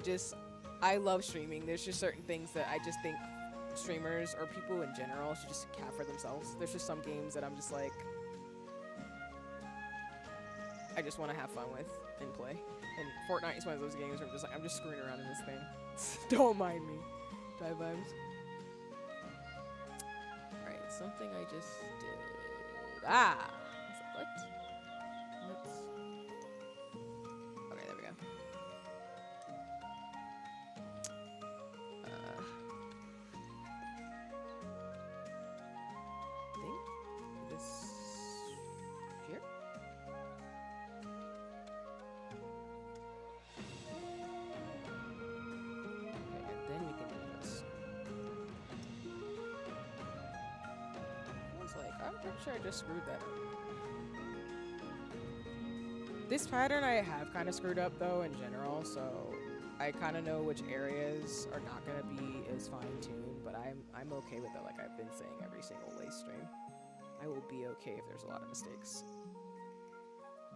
I love streaming. There's just certain things that I just think streamers or people in general should just have for themselves. There's just some games that I'm just like, I just want to have fun with and play. And Fortnite is one of those games where I'm just screwing around in this thing. Don't mind me. Dive vibes. Alright, something I just did. Ah! What? Okay, there we go. I think this here? I'm pretty sure I just screwed that up. This pattern I have kind of screwed up though in general, so I kind of know which areas are not going to be as fine-tuned, but I'm okay with it, like I've been saying every single lace stream. I will be okay if there's a lot of mistakes.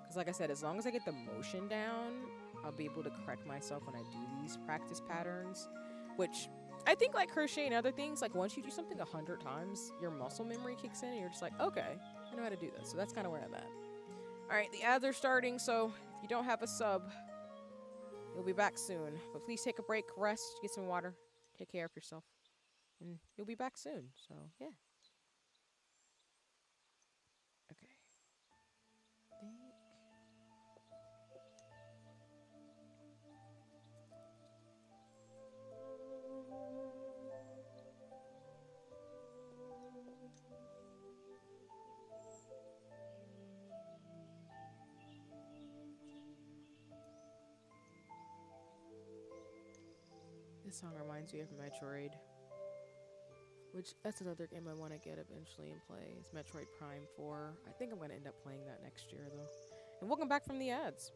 Because like I said, as long as I get the motion down, I'll be able to correct myself when I do these practice patterns, which I think like crochet and other things, like once you do something 100 times, your muscle memory kicks in and you're just like, okay, I know how to do this. So that's kind of where I'm at. All right, the ads are starting, so if you don't have a sub, you'll be back soon. But please take a break, rest, get some water, take care of yourself, and you'll be back soon. So yeah. Okay. This song reminds me of Metroid, which that's another game I want to get eventually and play. It's Metroid Prime 4. I think I'm going to end up playing that next year, though. And welcome back from the ads.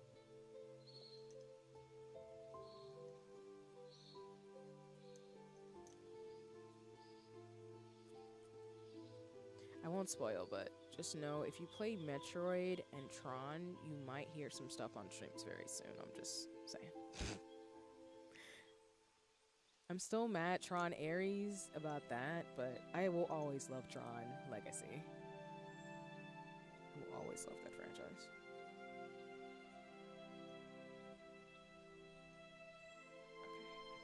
I won't spoil, but just know if you play Metroid and Tron, you might hear some stuff on streams very soon. I'm just saying. I'm still mad at Tron Ares about that, but I will always love Tron Legacy. I will always love that franchise.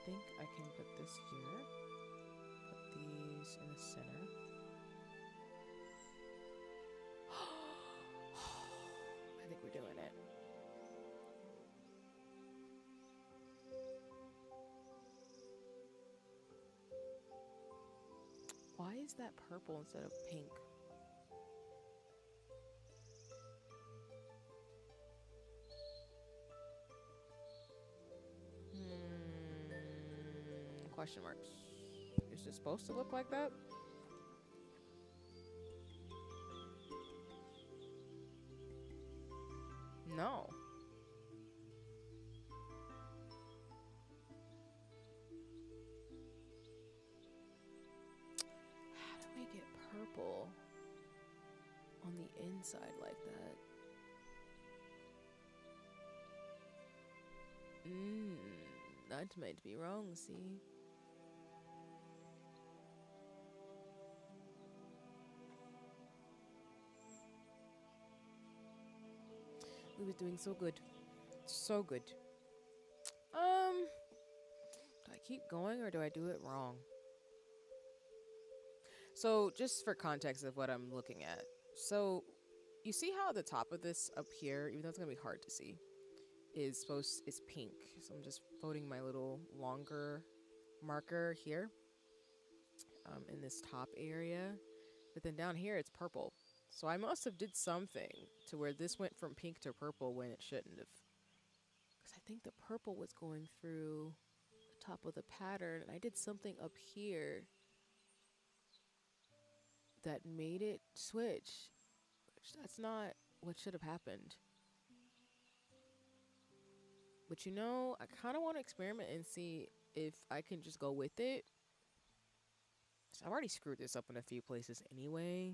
Okay, I think I can put this here. Put these in the center. I think we're doing it. Why is that purple instead of pink? Question marks. Is it supposed to look like that? No. How do we get purple? inside like that. That might be wrong, see? We was doing so good. So good. Do I keep going or do I do it wrong? So, just for context of what I'm looking at. So, you see how the top of this up here, even though it's going to be hard to see, is pink. So, I'm just voting my little longer marker here in this top area. But then down here, it's purple. So, I must have did something to where this went from pink to purple when it shouldn't have. Because I think the purple was going through the top of the pattern, and I did something up here that made it switch. Which that's not what should have happened. But you know, I kind of want to experiment and see if I can just go with it. So I've already screwed this up in a few places anyway.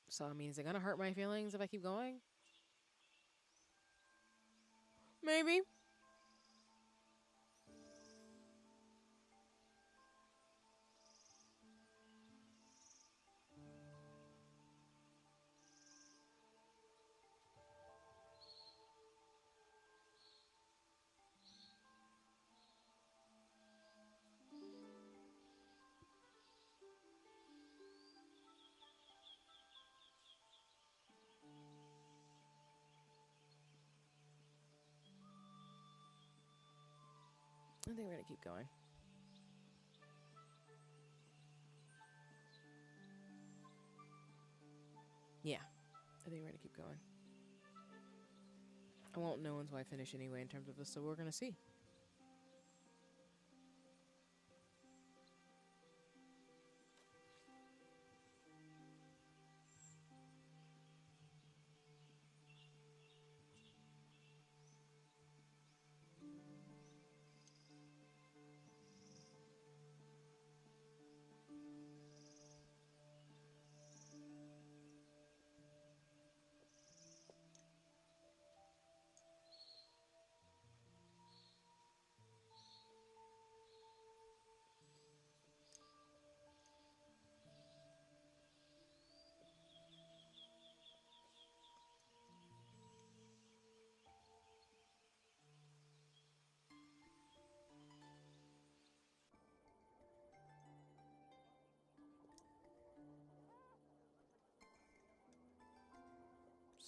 So, I mean, is it going to hurt my feelings if I keep going? Maybe. I think we're going to keep going. Yeah, I think we're going to keep going. I won't know until I finish anyway in terms of this, so we're going to see.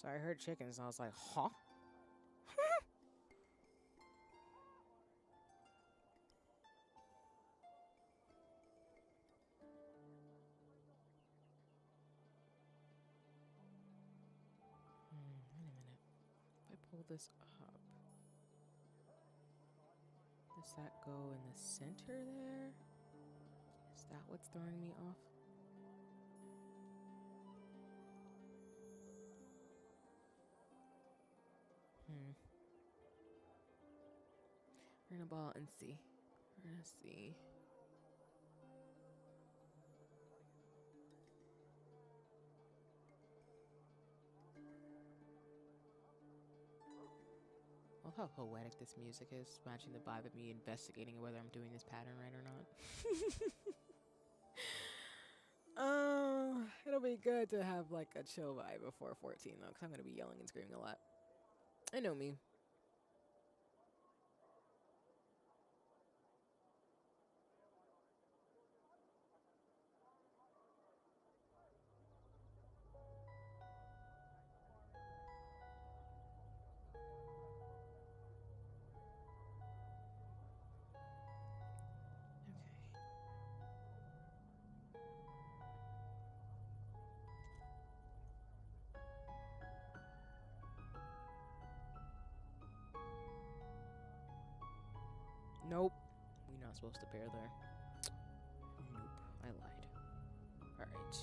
So I heard chickens and I was like, huh? Wait a minute. If I pull this up, does that go in the center there? Is that what's throwing me off? We're gonna ball and see. We're gonna see. I love how poetic this music is, matching the vibe of me investigating whether I'm doing this pattern right or not. It'll be good to have like a chill vibe before 14 though, because I'm gonna be yelling and screaming a lot. I know me. Nope. We're not supposed to pair there. Nope. I lied. Alright.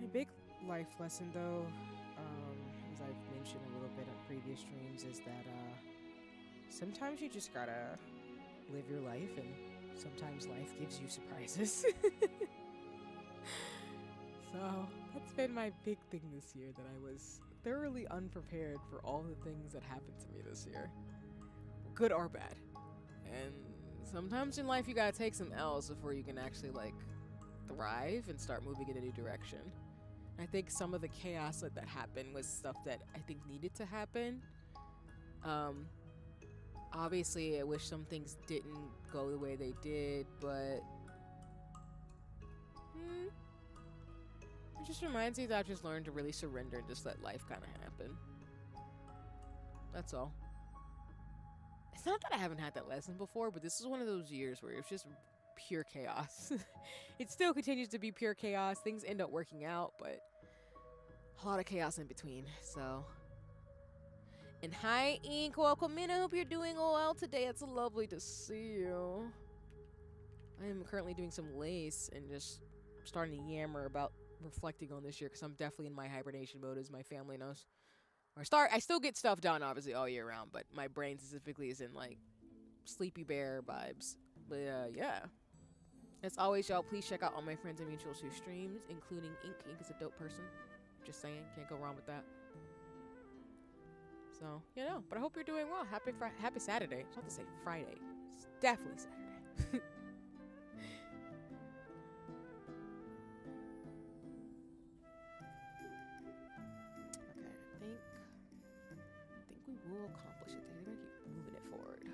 big life lesson, though, as I've mentioned a little bit on previous streams, is that sometimes you just gotta live your life, and sometimes life gives you surprises. So that's been my big thing this year, that I was thoroughly unprepared for all the things that happened to me this year, good or bad. And sometimes in life you gotta take some L's before you can actually like thrive and start moving in a new direction. I think some of the chaos that happened was stuff that I think needed to happen. Obviously I wish some things didn't go the way they did, but it just reminds me that I've just learned to really surrender and just let life kind of happen. That's all. It's not that I haven't had that lesson before, but this is one of those years where it's just pure chaos. It still continues to be pure chaos. Things end up working out, but a lot of chaos in between. So, and hi Ink, welcome in. I hope you're doing well today. It's lovely to see you. I am currently doing some lace and just starting to yammer about reflecting on this year, because I'm definitely in my hibernation mode, as my family knows. I still get stuff done obviously all year round, but my brain specifically is in like sleepy bear vibes. But yeah, as always, y'all, please check out all my friends and mutuals who streams, including Ink. Ink is a dope person, just saying, can't go wrong with that. So but I hope you're doing well. Happy Saturday. I was about to say Friday. It's definitely Saturday. We'll accomplish it. They're gonna keep moving it forward.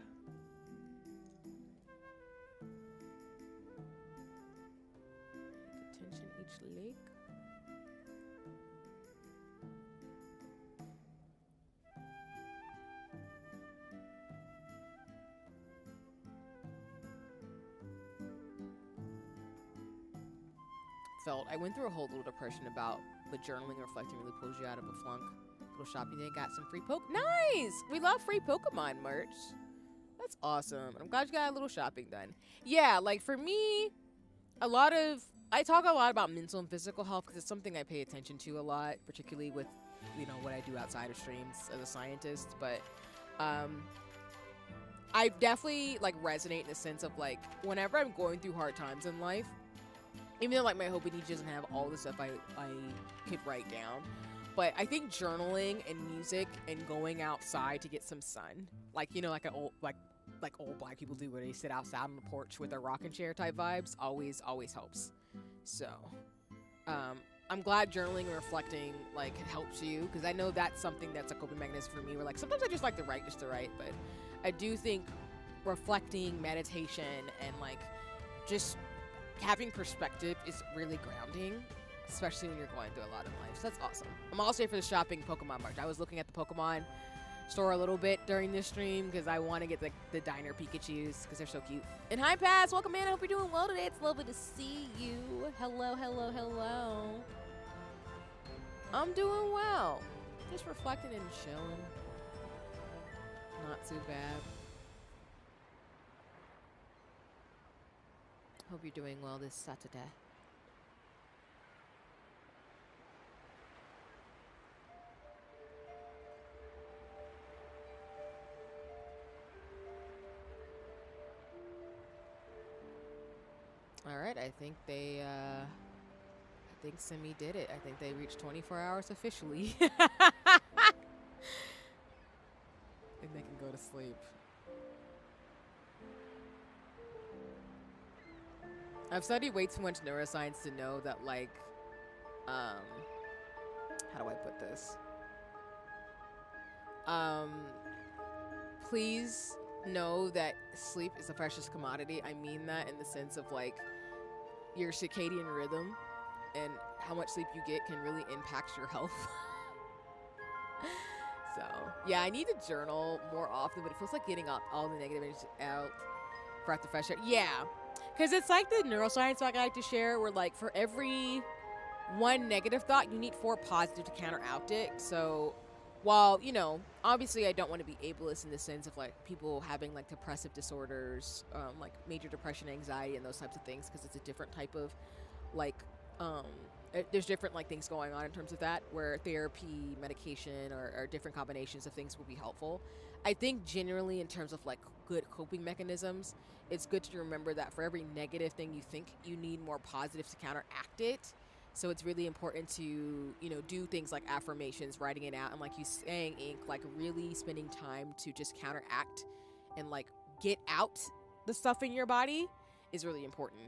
Detention each leg. I went through a whole little depression about the journaling, reflecting really pulls you out of a flunk. Little shopping day, got some free Nice! We love free Pokemon merch. That's awesome. I'm glad you got a little shopping done. Yeah, like for me, I talk a lot about mental and physical health because it's something I pay attention to a lot, particularly with, what I do outside of streams as a scientist. But I definitely like resonate in the sense of like whenever I'm going through hard times in life, even though like my Hope and Niche doesn't have all the stuff I could write down. But I think journaling and music and going outside to get some sun, like like old black people do, where they sit outside on the porch with their rocking chair type vibes, always helps. So, I'm glad journaling and reflecting like helps you, because I know that's something that's a coping mechanism for me. Where like sometimes I just like to write just to write, but I do think reflecting, meditation, and like just having perspective is really grounding, especially when you're going through a lot in life. So that's awesome. I'm also here for the shopping Pokemon merch. I was looking at the Pokemon store a little bit during this stream because I want to get the diner Pikachus because they're so cute. And hi, Paz. Welcome in. I hope you're doing well today. It's lovely to see you. Hello. I'm doing well. Just reflecting and chilling. Not too bad. Hope you're doing well this Saturday. All right, I think Simi did it. I think they reached 24 hours officially. I think they can go to sleep. I've studied way too much neuroscience to know that, like, how do I put this? Please know that sleep is a precious commodity. I mean that in the sense of, like, your circadian rhythm and how much sleep you get can really impact your health. So, yeah, I need to journal more often, but it feels like getting all the negative energy out, breath of fresh air. Yeah. Because it's like the neuroscience talk I like to share, where like for every one negative thought, you need 4 positive to counteract it. So while, obviously I don't want to be ableist in the sense of like people having like depressive disorders, like major depression, anxiety, and those types of things, because it's a different type of like there's different like things going on in terms of that, where therapy, medication, or different combinations of things will be helpful. I think generally in terms of like good coping mechanisms, it's good to remember that for every negative thing you think, you need more positives to counteract it. So it's really important to, do things like affirmations, writing it out, and like you saying, Ink, like really spending time to just counteract and like get out the stuff in your body is really important.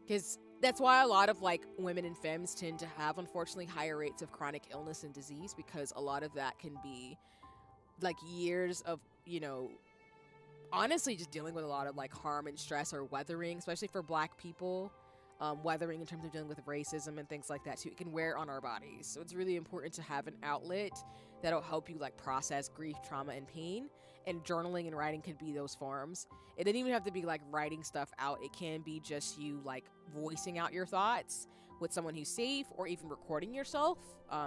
Because that's why a lot of like women and femmes tend to have, unfortunately, higher rates of chronic illness and disease, because a lot of that can be like years of, honestly just dealing with a lot of like harm and stress, or weathering, especially for Black people. Weathering in terms of dealing with racism and things like that too. It can wear on our bodies. So it's really important to have an outlet that'll help you like process grief, trauma, and pain. And journaling and writing can be those forms. It doesn't even have to be like writing stuff out. It can be just you like voicing out your thoughts with someone who's safe, or even recording yourself.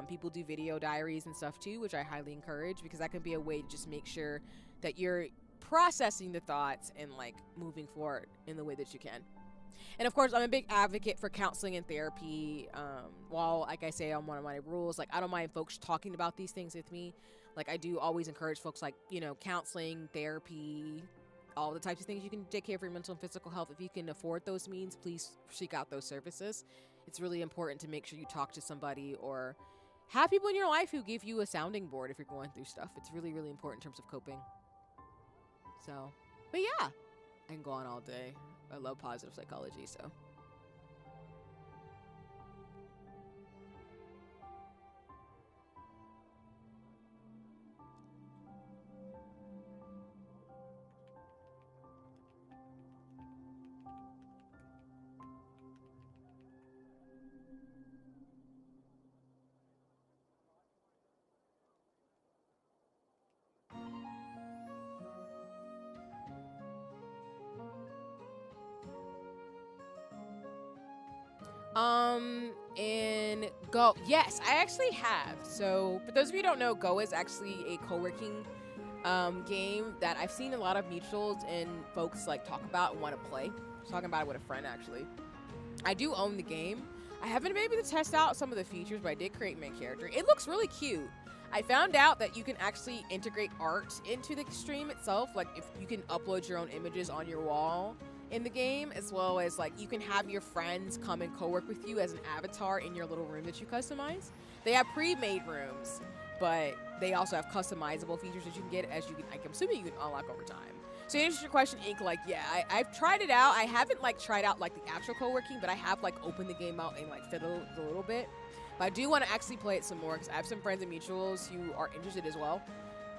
People do video diaries and stuff too, which I highly encourage, because that can be a way to just make sure that you're processing the thoughts and like moving forward in the way that you can. And of course, I'm a big advocate for counseling and therapy. While, like I say, on one of my rules, like I don't mind folks talking about these things with me. Like I do always encourage folks, like, counseling, therapy, all the types of things you can take care of your mental and physical health. If you can afford those means, please seek out those services. It's really important to make sure you talk to somebody, or have people in your life who give you a sounding board if you're going through stuff. It's really, really important in terms of coping. So, but yeah, I can go on all day. I love positive psychology, so. And Go, yes, I actually have. So for those of you who don't know, Go is actually a co-working game that I've seen a lot of mutuals and folks like talk about and want to play. I was talking about it with a friend actually. I do own the game. I haven't been able to test out some of the features, but I did create my character. It looks really cute. I found out that you can actually integrate art into the stream itself. Like if you can upload your own images on your wall in the game, as well as like you can have your friends come and co-work with you as an avatar in your little room that you customize. They have pre-made rooms, but they also have customizable features that you can get, as you can, I'm assuming you can unlock over time. So to answer your question, Ink, like, yeah, I've tried it out. I haven't like tried out like the actual co-working, but I have like opened the game out and like fiddled a little bit. But I do want to actually play it some more, because I have some friends and mutuals who are interested as well,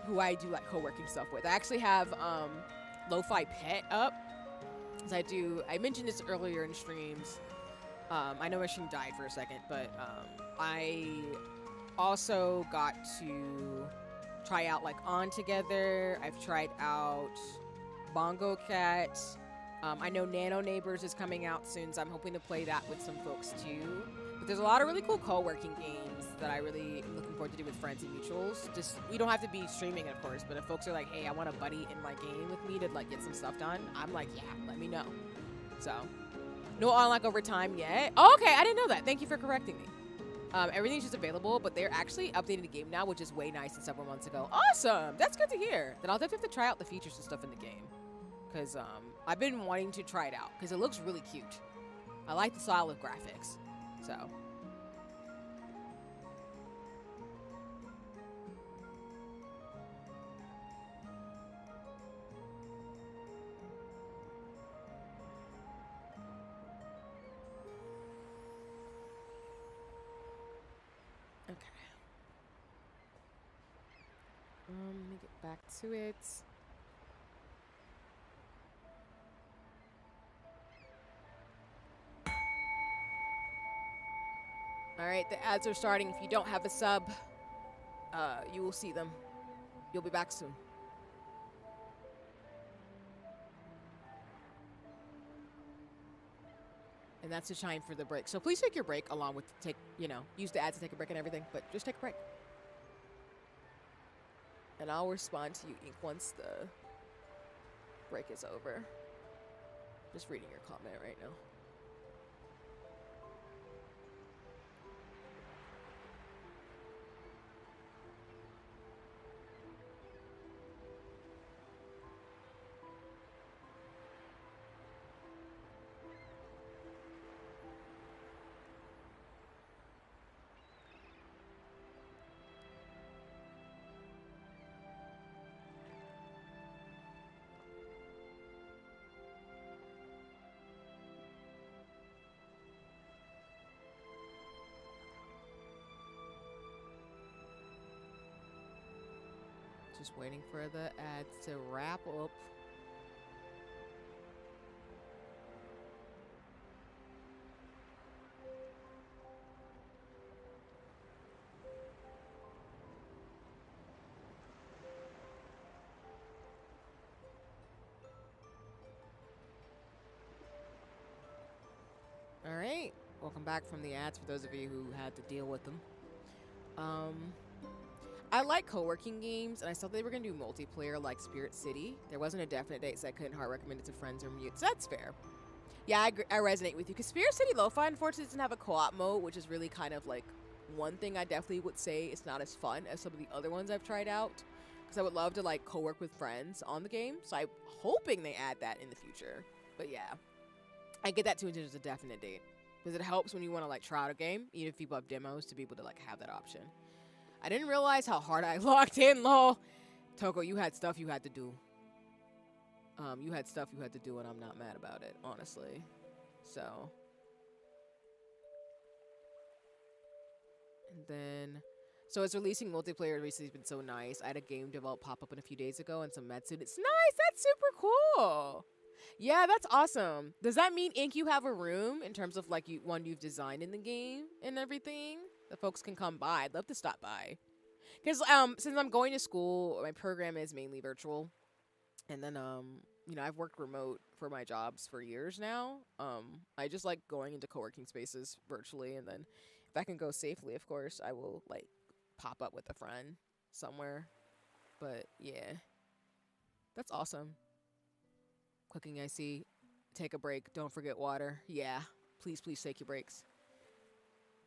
who I do like co-working stuff with. I actually have Lo-Fi Pet up. I mentioned this earlier in streams. I know my stream died for a second, but I also got to try out like On Together. I've tried out Bongo Cat. I know Nano Neighbors is coming out soon, so I'm hoping to play that with some folks too. But there's a lot of really cool co-working games that I really am looking forward to do with friends and mutuals. Just, we don't have to be streaming, of course, but if folks are like, hey, I want a buddy in my game with me to like get some stuff done, I'm like, yeah, let me know. So, no unlock over time yet. Oh, okay, I didn't know that. Thank you for correcting me. Everything's just available, but they're actually updating the game now, which is way nice than several months ago. Awesome! That's good to hear. Then I'll definitely have to try out the features and stuff in the game, because I've been wanting to try it out, because it looks really cute. I like the style of graphics, so. Okay. Let me get back to it. All right, the ads are starting. If you don't have a sub, you will see them. You'll be back soon. And that's the time for the break. So please take your break along with use the ads to take a break and everything, but just take a break. And I'll respond to you, Ink, once the break is over. Just reading your comment right now. Just waiting for the ads to wrap up. All right. Welcome back from the ads for those of you who had to deal with them. Um, I like co-working games, and I thought they were going to do multiplayer like Spirit City. There wasn't a definite date, so I couldn't hard recommend it to friends or mutes. That's fair. Yeah, I resonate with you. Because Spirit City Lo-Fi, unfortunately, doesn't have a co-op mode, which is really kind of like one thing I definitely would say it's not as fun as some of the other ones I've tried out. Because I would love to like co-work with friends on the game. So I'm hoping they add that in the future. But yeah, I get that too until there's a definite date. Because it helps when you want to like try out a game, even if people have demos, to be able to like have that option. I didn't realize how hard I locked in, lol. Toko, you had stuff you had to do. You had stuff you had to do, and I'm not mad about it, honestly. So. And then. So it's releasing multiplayer recently has been so nice. I had a game developed pop up in a few days ago and some medicine. It's nice. That's super cool. Yeah, that's awesome. Does that mean, Ink, you have a room in terms of like one you've designed in the game and everything that folks can come by? I'd love to stop by. Because since I'm going to school, my program is mainly virtual. And then you know, I've worked remote for my jobs for years now. I just like going into co-working spaces virtually, and then if I can go safely, of course, I will like pop up with a friend somewhere. But yeah. That's awesome. Clicking, I see. Take a break. Don't forget water. Yeah. Please take your breaks.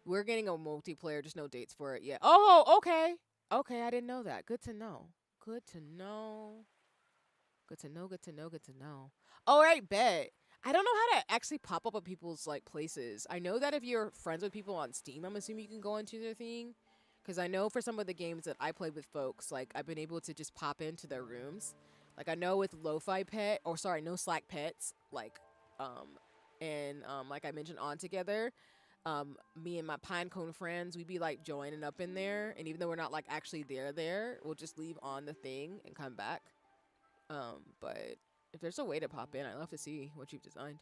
We're getting a multiplayer, just no dates for it yet. Oh, okay. Okay, I didn't know that. Good to know. Good to know. Good to know, good to know, good to know. All right, bet. I don't know how to actually pop up at people's like places. I know that if you're friends with people on Steam, I'm assuming you can go into their thing. Because I know for some of the games that I played with folks, like I've been able to just pop into their rooms. Like I know with Lo-Fi Pet, or sorry, No Slack Pets, like, like I mentioned on together, me and my Pinecone friends, we'd be like joining up in there, and even though we're not like actually there, we'll just leave on the thing and come back. But if there's a way to pop in, I'd love to see what you've designed.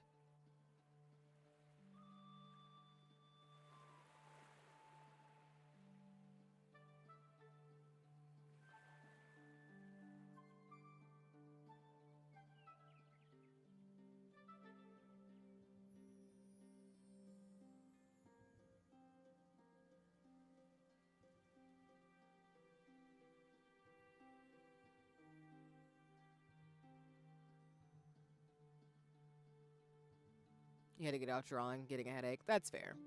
You had to get out drawing, getting a headache. That's fair.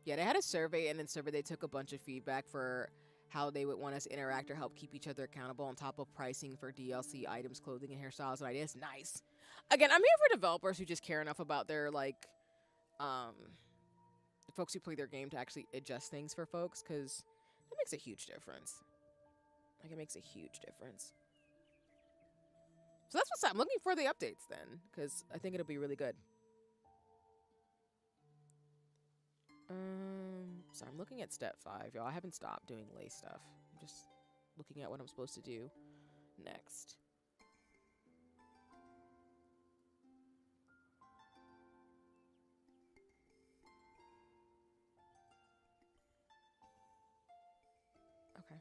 Yeah, they had a survey, and in survey they took a bunch of feedback for how they would want us to interact or help keep each other accountable on top of pricing for DLC items, clothing, and hairstyles and ideas. Nice. Again, I'm here for developers who just care enough about their like folks who play their game to actually adjust things for folks, because that makes a huge difference. Like, it makes a huge difference. So that's what's up. I'm looking for the updates then, because I think it'll be really good. So I'm looking at step 5, y'all. I haven't stopped doing lay stuff. I'm just looking at what I'm supposed to do next. Okay.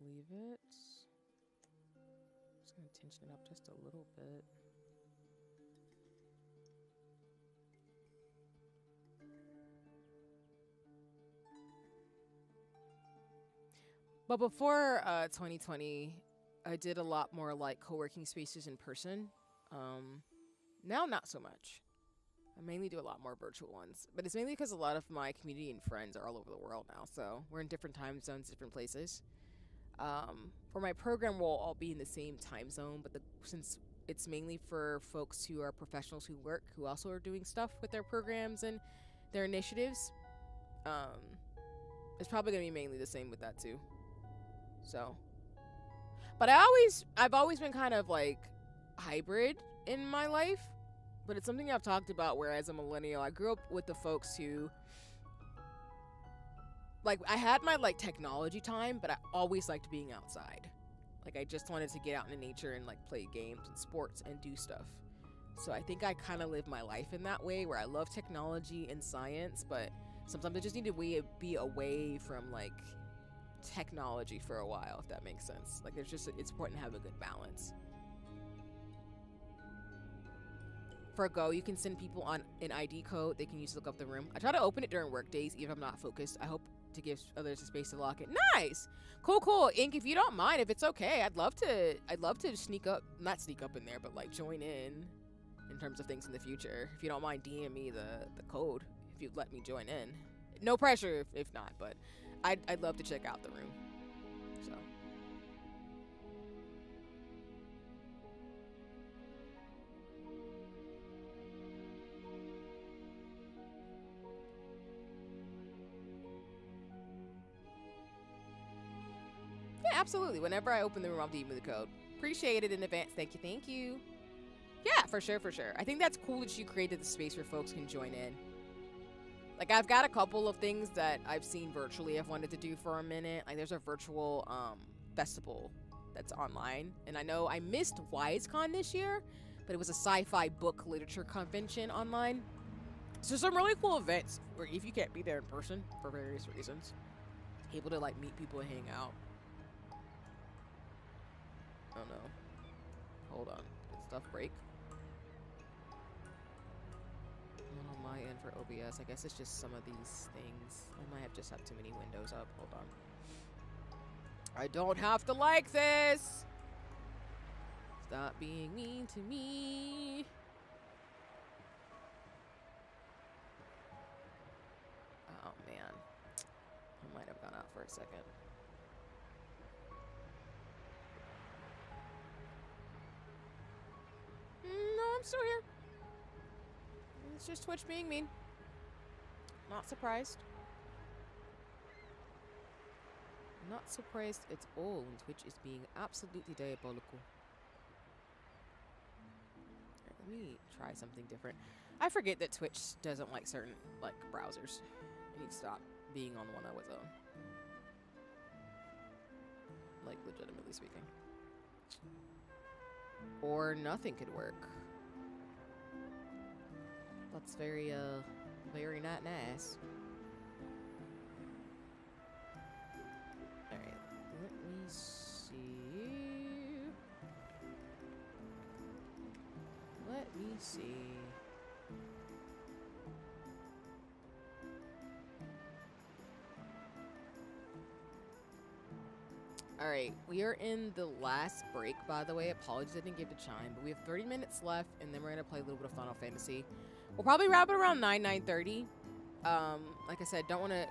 Leave it. Just gonna tension it up just a little bit. But before 2020, I did a lot more like co-working spaces in person. Now not so much. I mainly do a lot more virtual ones, but it's mainly because a lot of my community and friends are all over the world now, so we're in different time zones, different places. For my program, we'll all be in the same time zone, but since it's mainly for folks who are professionals who work, who also are doing stuff with their programs and their initiatives. Um, it's probably gonna be mainly the same with that too. So, but I've always been kind of like hybrid in my life, but it's something I've talked about. Where as a millennial, I grew up with the folks who, like, I had my like technology time, but I always liked being outside. Like, I just wanted to get out in nature and like play games and sports and do stuff. So I think I kind of live my life in that way, where I love technology and science, but sometimes I just need to be away from like technology for a while, if that makes sense. Like, it's important to have a good balance. For Go, you can send people on an ID code they can use to look up the room. I try to open it during work days, even if I'm not focused. I hope to give others a space to lock it. Nice, cool. Ink, if you don't mind, if it's okay, I'd love to sneak up, not sneak up in there, but like join in terms of things in the future. If you don't mind, DM me the code if you'd let me join in. No pressure if not, but I'd love to check out the room. So. Yeah, absolutely. Whenever I open the room, I'll DM you the code. Appreciate it in advance. Thank you. Yeah, for sure. I think that's cool that you created the space where folks can join in. Like, I've got a couple of things that I've seen virtually I've wanted to do for a minute. Like, there's a virtual festival that's online. And I know I missed WiseCon this year, but it was a sci-fi book literature convention online. So some really cool events where if you can't be there in person for various reasons, able to like meet people and hang out. Oh no. Hold on. Did stuff break? Not on my end for OBS. I guess it's just some of these things. I might have just have too many windows up. Hold on. I don't have to like this! Stop being mean to me. Oh man. I might have gone out for a second. No, I'm still here. It's just Twitch being mean. Not surprised. Not surprised at all when Twitch is being absolutely diabolical. Right, let me try something different. I forget that Twitch doesn't like certain like browsers. I need to stop being on the one I was on. Like, legitimately speaking. Or nothing could work. That's very not nice. Alright, let me see. Alright, we are in the last break, by the way. Apologies I didn't give the chime, but we have 30 minutes left, and then we're going to play a little bit of Final Fantasy. We'll probably wrap it around 9:30. Like I said, don't want to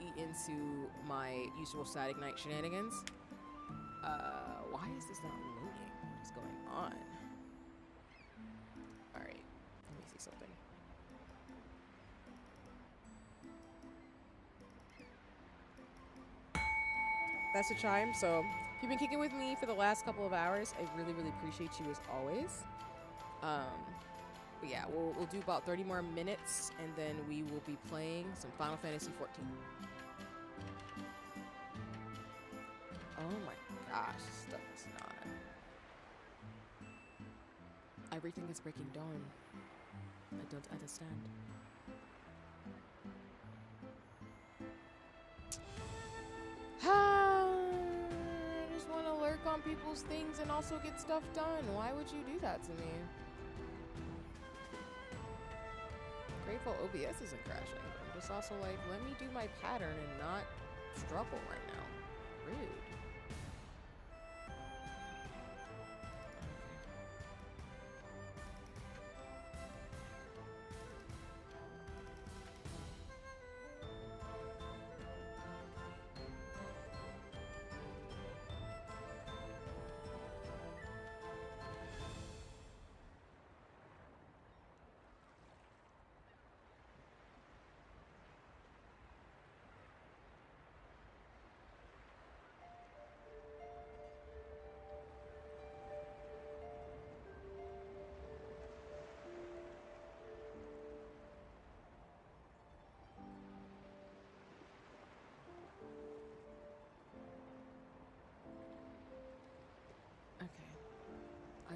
eat into my usual static night shenanigans. Why is this not loading? What is going on? Alright, let me see something. That's a chime, so if you've been kicking with me for the last couple of hours, I really appreciate you as always. But yeah, we'll do about 30 more minutes, and then we will be playing some Final Fantasy 14. Oh my gosh, this stuff is not. Everything is breaking down. I don't understand. I just want to lurk on people's things and also get stuff done. Why would you do that to me? Grateful OBS isn't crashing, but I'm just also like, let me do my pattern and not struggle right now. Rude.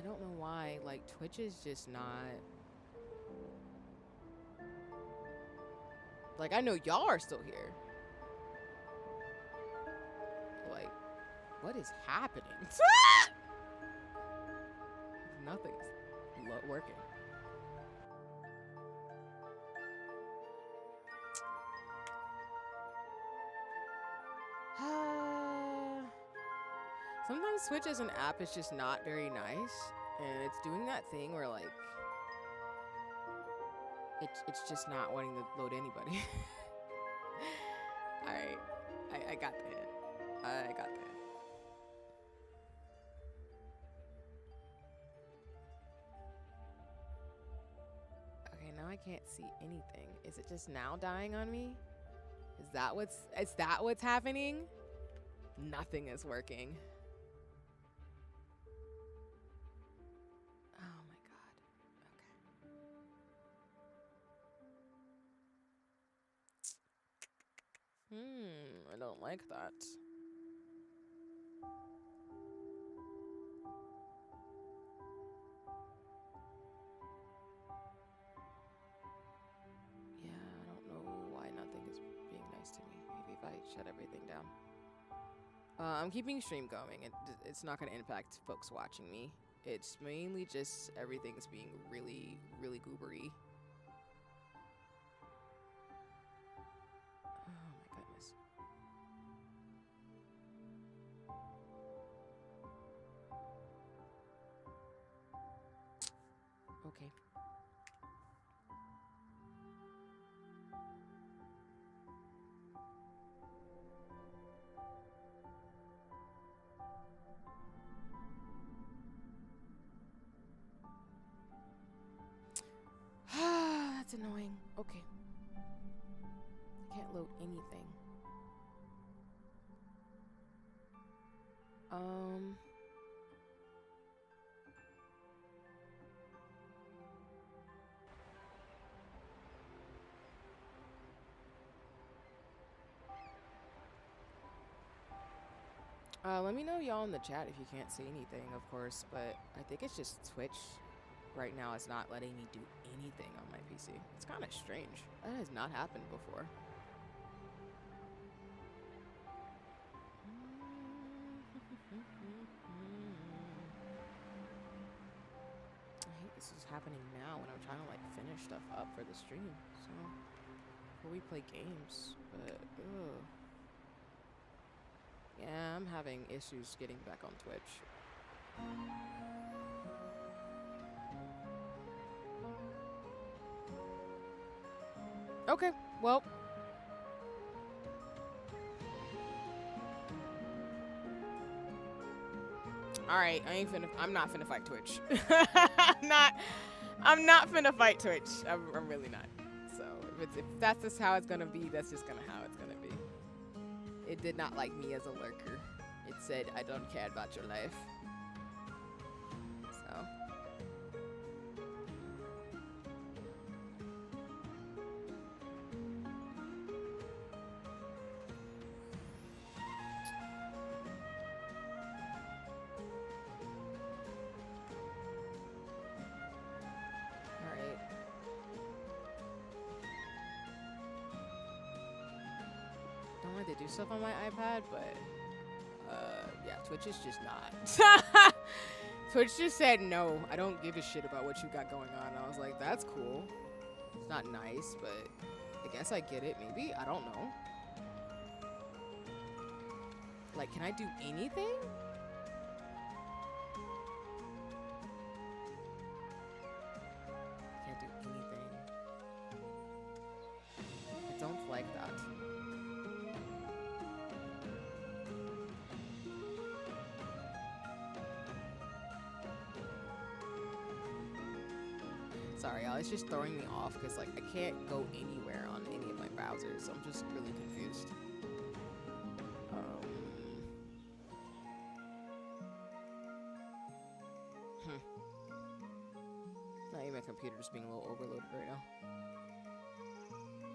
I don't know why. Like, Twitch is just not... Like, I know y'all are still here. Like, what is happening? Nothing's working. Sometimes Switch as an app is just not very nice, and it's doing that thing where like it's just not wanting to load anybody. All right, I got that. I got that. Okay, now I can't see anything. Is it just now dying on me? Is that what's happening? Nothing is working. Oh my god. Okay. I don't like that. Yeah, I don't know why nothing is being nice to me. Maybe if I shut everything down. I'm keeping stream going. It's not going to impact folks watching me. It's mainly just everything's being really, really goobery. Oh my goodness. Okay. That's annoying. Okay. I can't load anything. Let me know y'all in the chat if you can't see anything, of course, but I think it's just Twitch right now is not letting me do anything on my PC. It's kind of strange. That has not happened before. I hate this is happening now when I'm trying to like finish stuff up for the stream. So before we play games, but ugh. Yeah, I'm having issues getting back on Twitch. Okay, well. Alright, I'm not finna fight Twitch. I'm not finna fight Twitch. I'm really not. So if that's just how it's gonna be, that's just gonna how it's gonna be. It did not like me as a lurker. It said, I don't care about your life. So. Alright. Don't like to do stuff on my iPad, but yeah, Twitch is just not. Twitch just said no. I don't give a shit about what you got going on. I was like, that's cool. It's not nice, but I guess I get it. Maybe I don't know. Like, can I do anything? Can't do anything. I don't like that. Sorry, y'all. It's just throwing me off because, like, I can't go anywhere on any of my browsers. So I'm just really confused. Not even my computer just being a little overloaded right now.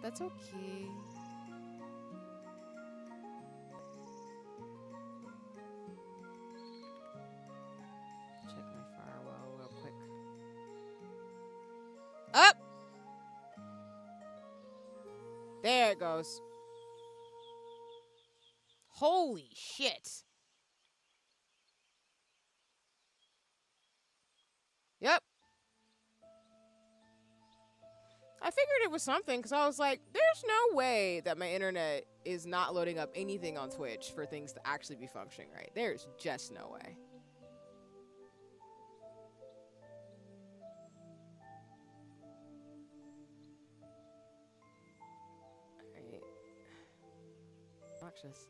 That's okay. Check my firewall. There it goes. Holy shit. Yep. I figured it was something because I was like, there's no way that my internet is not loading up anything on Twitch for things to actually be functioning right. There's just no way. Alright. Watch this.